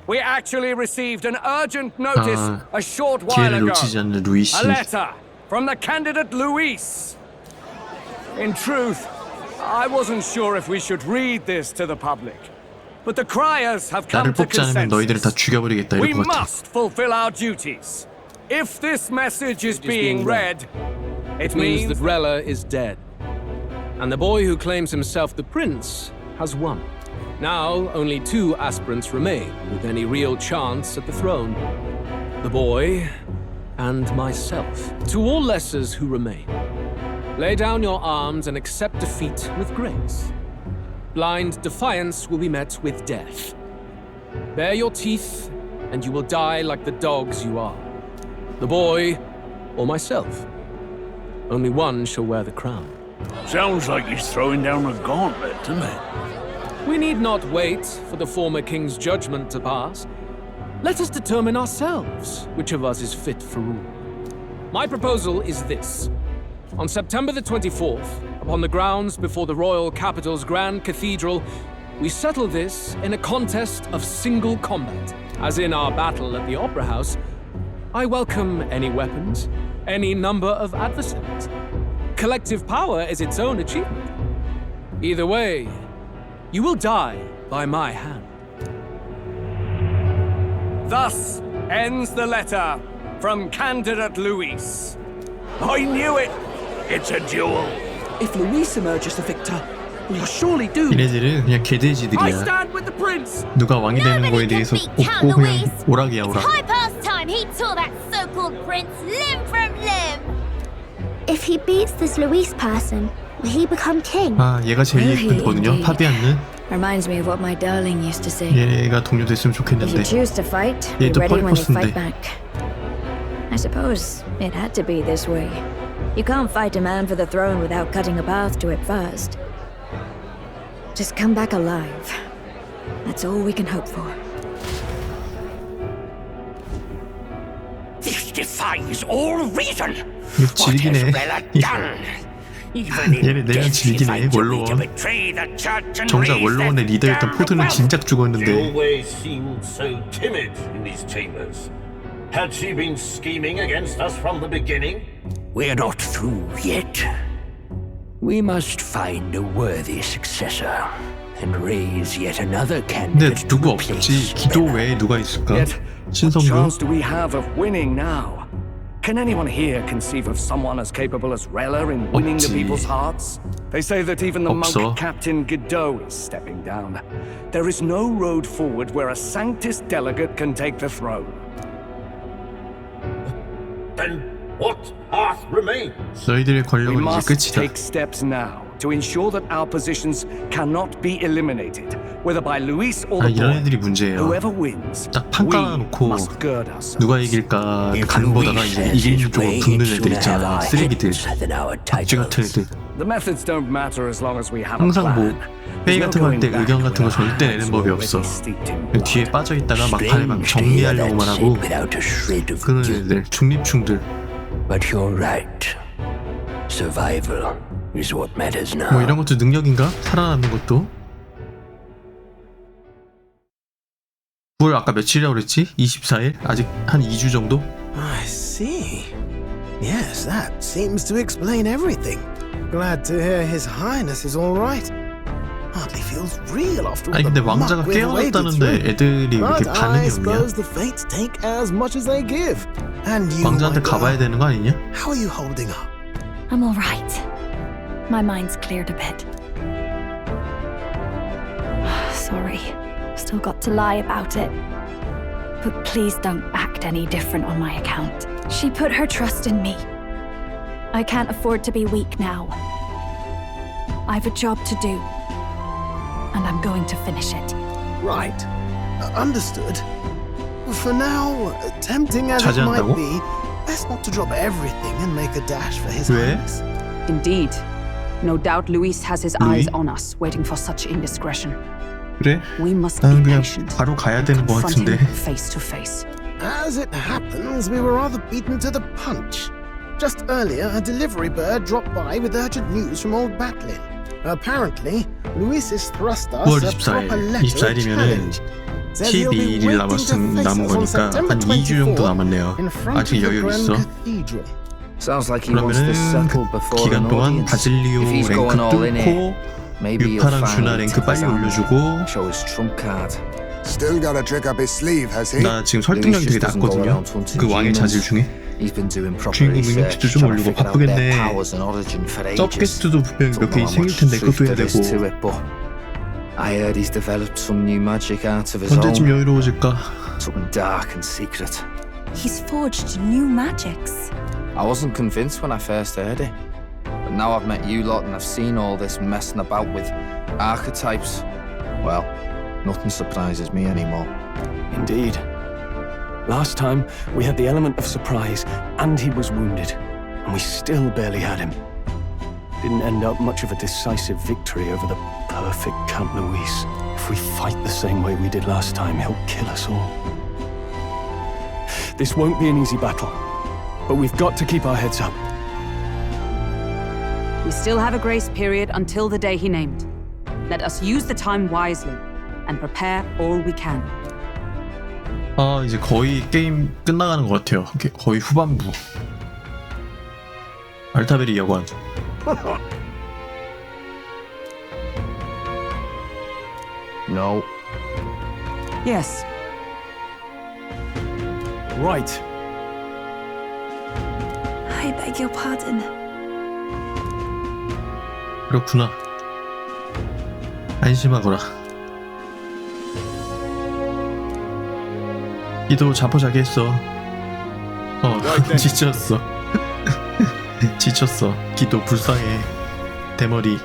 Speaker 10: We actually received an urgent notice a short while ago. A letter from the candidate Luis. In truth, I wasn't sure if we should read this to the public. But the criers have come to consensus. We must fulfill our duties. If this message is being read, it means that Rella is dead. And the boy who claims himself the prince has won. Now, only 2 aspirants remain with any real chance at the throne. The boy and myself. To all lessers who remain, lay down your arms and accept defeat with grace. Blind defiance will be met with death. Bare your teeth, and you will die like the dogs you are. The boy or myself. Only one shall wear the crown.
Speaker 17: Sounds like he's throwing down a gauntlet, doesn't it?
Speaker 10: We need not wait for the former king's judgment to pass. Let us determine ourselves which of us is fit for rule. My proposal is this. On September the 24th, upon the grounds before the royal capital's grand cathedral, we settle this in a contest of single combat. As in our battle at the Opera House, I welcome any weapons, any number of adversaries. Collective power is its own achievement. Either way, you will die by my hand. Thus ends the letter from candidate Luis.
Speaker 17: I knew it! It's a duel.
Speaker 8: If Luis emerges the victor, we are surely doomed.
Speaker 3: 얘네들은 그냥
Speaker 8: I
Speaker 3: 개돼지들이야.
Speaker 8: stand with the prince.
Speaker 3: 누가 왕이 되는 거에 대해서 없고 그냥 오락이야 오락.
Speaker 22: High past time he tore that so-called prince limb from limb.
Speaker 24: If he beats this Luis person,
Speaker 1: Will he become king?
Speaker 3: 아, 얘가 제일 예쁘거든요. 파비안는.
Speaker 9: Reminds me of what my darling used to say.
Speaker 3: 얘가 동료됐으면
Speaker 9: If you
Speaker 3: 좋겠는데.
Speaker 9: choose to fight, be
Speaker 3: 얘도
Speaker 9: ready when they
Speaker 3: 펄퍼스인데.
Speaker 9: fight back. I suppose it had to be this way. You can't fight a man for the throne without cutting a path to it first. Just come back alive. That's all we can hope for.
Speaker 17: This defies all reason.
Speaker 3: 이거 질기네. 얘네 내면 질기네. 원로원. 정작 원로원의 리더였던 포드는 진작 죽었는데.
Speaker 21: She always seemed so timid in these chambers. Had she been scheming against us from the beginning?
Speaker 17: We're not through yet. We must find a worthy successor and raise yet another
Speaker 3: 근데
Speaker 17: candidate.
Speaker 3: 누구 없지? 기도 외에 누가 있을까?
Speaker 12: What
Speaker 3: 신성도?
Speaker 12: chance do we have of winning now? Can anyone here conceive of someone as capable as Rella in winning the
Speaker 3: 없지.
Speaker 12: people's hearts? They say that even the
Speaker 3: 없어.
Speaker 12: monk Captain Godot is stepping down. There is no road forward where a Sanctus delegate can take the throne.
Speaker 21: Then what path remains?
Speaker 3: 너희들의
Speaker 12: We
Speaker 3: 권력은 이제
Speaker 12: must
Speaker 3: 끝이다.
Speaker 12: take steps now to ensure that our positions cannot be eliminated, whether by Luis or
Speaker 3: 아,
Speaker 12: the
Speaker 3: 이런
Speaker 12: boy.
Speaker 3: 애들이 문제예요.
Speaker 12: Whoever wins,
Speaker 3: 딱 판
Speaker 12: we
Speaker 3: 깔아놓고
Speaker 12: must gird ourselves.
Speaker 3: 누가 이길까 간보다가 이제 이기는 쪽으로 붙는 애들 있잖아. 쓰레기들, 박쥐 같은 애들.
Speaker 12: The methods don't matter as long as we have a
Speaker 3: 항상 뭐
Speaker 12: plan.
Speaker 3: 회의 같은 거 할 때 의견 같은 거 절대 내는 법이 없어. 뒤에 빠져있다가 막판에 막 정리하려고만 하고 그런 애들, 중립충들.
Speaker 17: But you're right. Survival is what matters now.
Speaker 3: 뭐 이런 것도 능력인가? 살아남는 것도. 9월 아까 며칠이라고 그랬지? 24일? 아직 한 2주 정도?
Speaker 24: I see. Yes, that seems to explain everything. Glad to hear His Highness is all right. Hardly feels real after all
Speaker 3: 아니 근데
Speaker 24: the
Speaker 3: 왕자가
Speaker 24: muck we've waded
Speaker 3: 깨어났다는데
Speaker 24: through.
Speaker 3: 애들이 왜 이렇게
Speaker 24: But
Speaker 3: 반응이
Speaker 24: I
Speaker 3: 없냐?
Speaker 24: suppose the fates take as much as they give. And you,
Speaker 3: 왕자한테
Speaker 24: my girl,
Speaker 3: 가봐야 되는 거 아니냐?
Speaker 24: how are you holding up?
Speaker 4: I'm all right. My mind's cleared a bit. Sorry. Still got to lie about it. But please don't act any different on my account. She put her trust in me. I can't afford to be weak now. I've a job to do. And I'm going to finish it.
Speaker 24: Right. Understood. For now, tempting as it might
Speaker 3: 자제한다고?
Speaker 24: be, best not to drop everything and make a dash for His
Speaker 3: 왜?
Speaker 24: Highness.
Speaker 2: Indeed. No doubt Luis has his
Speaker 3: Louis?
Speaker 2: eyes on us, waiting for such indiscretion.
Speaker 3: 그래?
Speaker 2: We must be
Speaker 3: 나는 그냥
Speaker 2: patient.
Speaker 3: 바로 가야 되는 거
Speaker 2: Confront
Speaker 3: 같은데.
Speaker 2: him face to face.
Speaker 24: As it happens, we were rather beaten to the punch. Just earlier, a delivery bird dropped by with urgent news from Old Batlin. Apparently, Luis has thrust us
Speaker 3: 9월
Speaker 24: a proper
Speaker 3: 24일,
Speaker 24: letter of
Speaker 3: 24일이면은
Speaker 24: challenge. Says he'll be
Speaker 3: 12일
Speaker 24: waiting to
Speaker 3: 남은
Speaker 24: face us on
Speaker 3: 거니까
Speaker 24: September
Speaker 3: 한 2주 정도
Speaker 24: 24
Speaker 3: 남았네요.
Speaker 24: in front
Speaker 3: 아직
Speaker 24: of the
Speaker 3: 여유
Speaker 24: Grand
Speaker 3: 있어.
Speaker 24: Cathedral.
Speaker 19: Sounds like he wants
Speaker 3: 그러면은
Speaker 19: this settled before
Speaker 3: 기간
Speaker 19: an
Speaker 3: 동안
Speaker 19: audience.
Speaker 3: 바질리오
Speaker 19: If he's
Speaker 3: 랭크
Speaker 19: going all in
Speaker 3: 뚫고
Speaker 19: here, maybe he'll
Speaker 3: 유파랑 슈나
Speaker 19: finally
Speaker 3: 랭크
Speaker 19: take
Speaker 3: 빨리
Speaker 19: his hand,
Speaker 3: 올려주고.
Speaker 19: show his trump card.
Speaker 13: Still got a trick up his sleeve, has he?
Speaker 3: 나 지금 설득력이 되게 낮거든요. 그 왕의 자질 중에.
Speaker 19: He's been doing proper
Speaker 3: 주인공
Speaker 19: research,
Speaker 3: 능력치도 좀
Speaker 19: trying to
Speaker 3: 올리고
Speaker 19: figure out their
Speaker 3: 바쁘겠네.
Speaker 19: powers and origin for ages.
Speaker 3: 서브퀘스트도 분명히 몇 개
Speaker 19: Don't know how
Speaker 3: 생길
Speaker 19: much
Speaker 3: 텐데
Speaker 19: truth
Speaker 3: 그것도 해야
Speaker 19: there is to
Speaker 3: 되고.
Speaker 19: it, but I heard he's developed some new magic out of his
Speaker 3: 언제쯤
Speaker 19: own.
Speaker 3: 여유로워질까?
Speaker 19: Something dark and secret.
Speaker 7: He's forged new magics.
Speaker 19: I wasn't convinced when I first heard it. But now I've met you lot and I've seen all this messing about with archetypes. Well, nothing surprises me anymore.
Speaker 12: Indeed. Last time, we had the element of surprise, and he was wounded, and we still barely had him. Didn't end up much of a decisive victory over the perfect Count Luis. If we fight the same way we did last time, he'll kill us all. This won't be an easy battle, but we've got to keep our heads up.
Speaker 2: We still have a grace period until the day he named. Let us use the time wisely and prepare all we can.
Speaker 3: 아 이제 거의 게임 끝나가는 것 같아요. 거의 후반부. 알타베리 여관.
Speaker 19: No.
Speaker 2: Yes.
Speaker 12: Right.
Speaker 7: I beg your pardon.
Speaker 3: 그렇구나. 안심하거라. 기도 자포자기 했어. 지쳤어. 지쳤어. 기도 불쌍해. 대머리.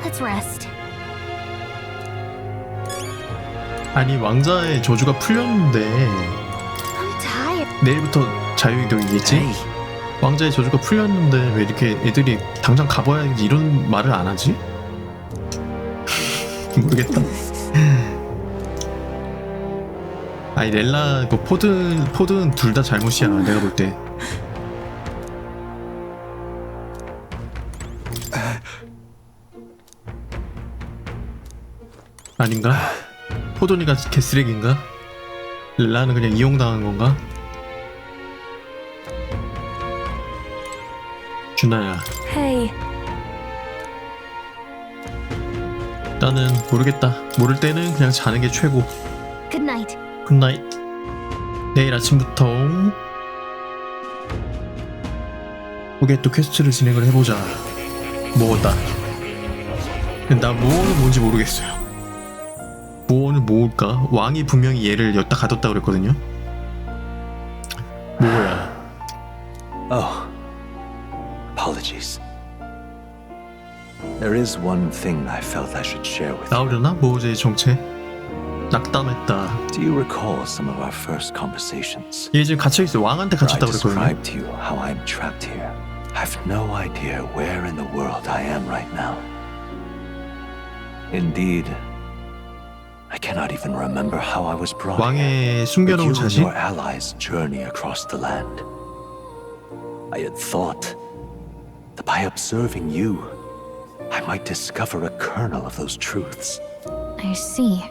Speaker 14: Let's rest.
Speaker 3: 아니 왕자의 저주가 풀렸는데
Speaker 14: I'm tired.
Speaker 3: 내일부터 자유이동이겠지? 왕자의 저주가 풀렸는데 왜 이렇게 애들이 당장 가봐야지 이런 말을 안 하지? 모르겠다. 아니 렐라 그 포드는 둘 다 잘못이야 내가 볼 때. 아닌가? 포도니가 개쓰레기인가? 렐라는 그냥 이용당한 건가? 준아야.
Speaker 4: Hey.
Speaker 3: 나는 모르겠다. 모를 때는 그냥 자는 게 최고.
Speaker 14: Good night.
Speaker 3: 굿나잇. 내일 아침부터 우리 또 퀘스트를 진행을 해보자. 모았다. 나 모어는 뭔지 모르겠어요. 모어는 모을까? 왕이 분명히 얘를 엿다 가뒀다 그랬거든요. 뭐야?
Speaker 1: Oh, apologies. There is one thing I felt I should share with you.
Speaker 3: 나오려나? 모어제의 정체? 낙담했다.
Speaker 1: Do you recall some of our first conversations?
Speaker 3: 얘 지금 갇혀있어. 왕한테 갇혔다 그랬거든요.
Speaker 1: I described to you how I'm trapped here. I've no idea where in the world I am right now. Indeed, I cannot even remember how I was brought
Speaker 3: 왕의
Speaker 1: here.
Speaker 3: 숨겨놓은
Speaker 1: But you and
Speaker 3: 자식?
Speaker 1: your allies journey across the land. I had thought that by observing you, I might discover a kernel of those truths.
Speaker 14: I see.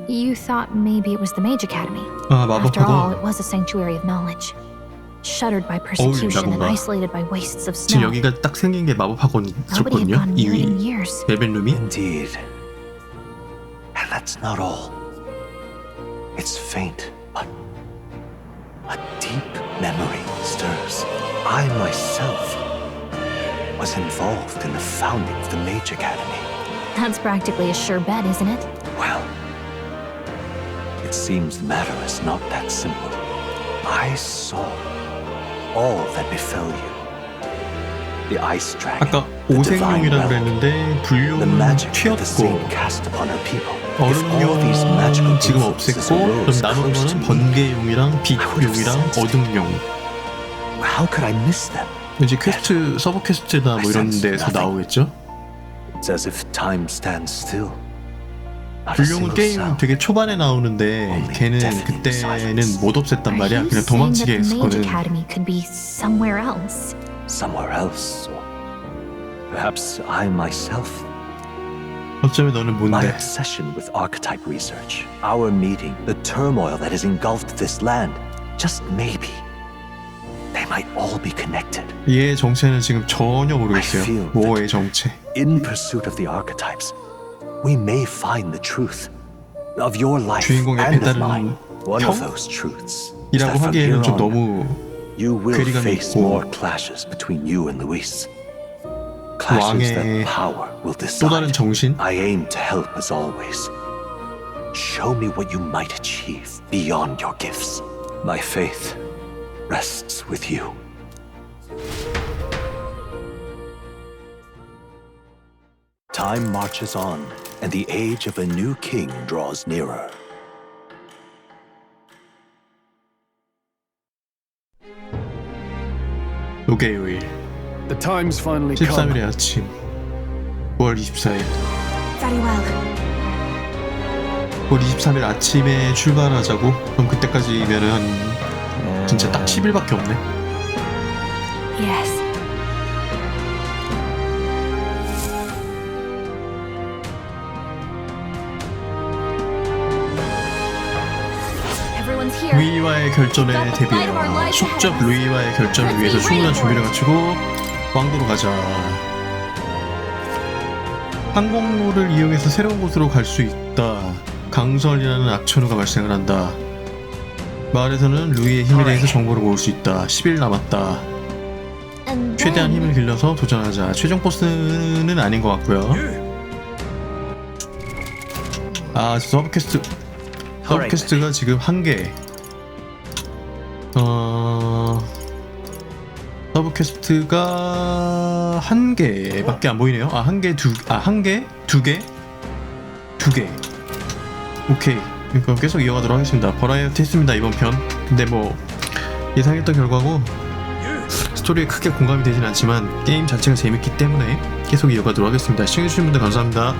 Speaker 14: You thought maybe it was the Mage Academy.
Speaker 3: 아,
Speaker 14: After all, it
Speaker 3: 마법학원.
Speaker 14: was a sanctuary of knowledge. Shuttered by persecution and
Speaker 3: 뭔가.
Speaker 14: isolated by wastes of
Speaker 3: 지금
Speaker 14: snow.
Speaker 3: 여기가 딱 생긴 게 마법학원
Speaker 14: Nobody had
Speaker 3: 있었거든요.
Speaker 14: gone
Speaker 3: 이
Speaker 14: in years.
Speaker 3: 레벨룸이.
Speaker 1: Indeed. And that's not all. It's faint, but a deep memory stirs. I myself was involved in the founding of the Mage Academy.
Speaker 14: That's practically a sure bet, isn't it?
Speaker 1: Well, it seems the matter is not that simple. I saw all that befell you. The ice dragon,
Speaker 3: 아까
Speaker 1: the divine
Speaker 3: 오생룡이라고
Speaker 1: realm,
Speaker 3: 그랬는데
Speaker 1: the
Speaker 3: 불룡은
Speaker 1: magic that the
Speaker 3: 튀었고
Speaker 1: saint cast upon her people. If all these magical
Speaker 3: 얼음룡은 지금
Speaker 1: influences
Speaker 3: 없앴고 그럼
Speaker 1: arose
Speaker 3: 남은
Speaker 1: close to
Speaker 3: 거는
Speaker 1: me,
Speaker 3: 번개용이랑 빛용이랑 어둠용.
Speaker 1: how could I miss them?
Speaker 3: 이제 퀘스트 서버 퀘스트나 뭐 이런 데서 나오겠죠?
Speaker 1: It's as if time stands still. Not a
Speaker 3: 불룡은
Speaker 1: single
Speaker 3: 게임
Speaker 1: sound.
Speaker 3: 되게 초반에 나오는데 걔는 그때는 못 없앴단 말이야. 그냥 도망치게
Speaker 14: Saying that the Mage
Speaker 3: 했었거든.
Speaker 14: Academy could be somewhere else.
Speaker 1: Somewhere else, or perhaps I myself.
Speaker 3: 어쩌면 너는
Speaker 1: My
Speaker 3: 뭔데?
Speaker 1: obsession with archetype research, our meeting, the turmoil that has engulfed this land, just maybe, they might all be connected.
Speaker 3: 얘의 정체는 지금 전혀 모르겠어요.
Speaker 1: feel
Speaker 3: 모어의 정체.
Speaker 1: In pursuit of the archetypes, we may find the truth of your life
Speaker 3: 주인공의
Speaker 1: and of
Speaker 3: 배달은
Speaker 1: mine. One of
Speaker 3: 형?
Speaker 1: those truths is
Speaker 3: 이라고
Speaker 1: that from here
Speaker 3: 하기에는 좀
Speaker 1: on,
Speaker 3: 너무
Speaker 1: you will
Speaker 3: 괴리감이
Speaker 1: face
Speaker 3: 있고
Speaker 1: more clashes between you and Luis. Clashes that
Speaker 3: 왕의
Speaker 1: power will
Speaker 3: 또 다른
Speaker 1: decide.
Speaker 3: 정신?
Speaker 1: I aim to help as always. Show me what you might achieve beyond your gifts. My faith rests with you. Time marches on, and the age of a new king draws nearer.
Speaker 3: 요일요일
Speaker 12: The time's finally come.
Speaker 3: 13일의 아침 9월 24일
Speaker 7: Very well.
Speaker 3: 9월 23일 아침에 출발하자고? 그럼 그때까지면은 한 진짜 딱 10일밖에 없네.
Speaker 4: Yes.
Speaker 14: Everyone's here.
Speaker 3: 루이와의 결전에 대비하여 숙적 루이와의 결전을 위해서 충분한 준비를 갖추고 왕도로 가자. 항공로를 이용해서 새로운 곳으로 갈 수 있다. 강설이라는 악천후가 발생을 한다. 마을에서는 루이의 힘에 대해서 정보를 모을 수 있다. 10일 남았다.
Speaker 14: And
Speaker 3: 최대한
Speaker 14: then
Speaker 3: 힘을 길러서 도전하자. 최종 보스는 아닌 것 같고요. 아, 서브 퀘스트가 지금 1개. 퀘스트가 한 개밖에 안 보이네요. 아, 한 개, 두 개. 오케이. 그러니까 계속 이어가도록 하겠습니다. 버라이어티 했습니다, 이번 편. 근데 뭐 예상했던 결과고 스토리에 크게 공감이 되진 않지만 게임 자체가 재밌기 때문에 계속 이어가도록 하겠습니다. 시청해주신 분들 감사합니다.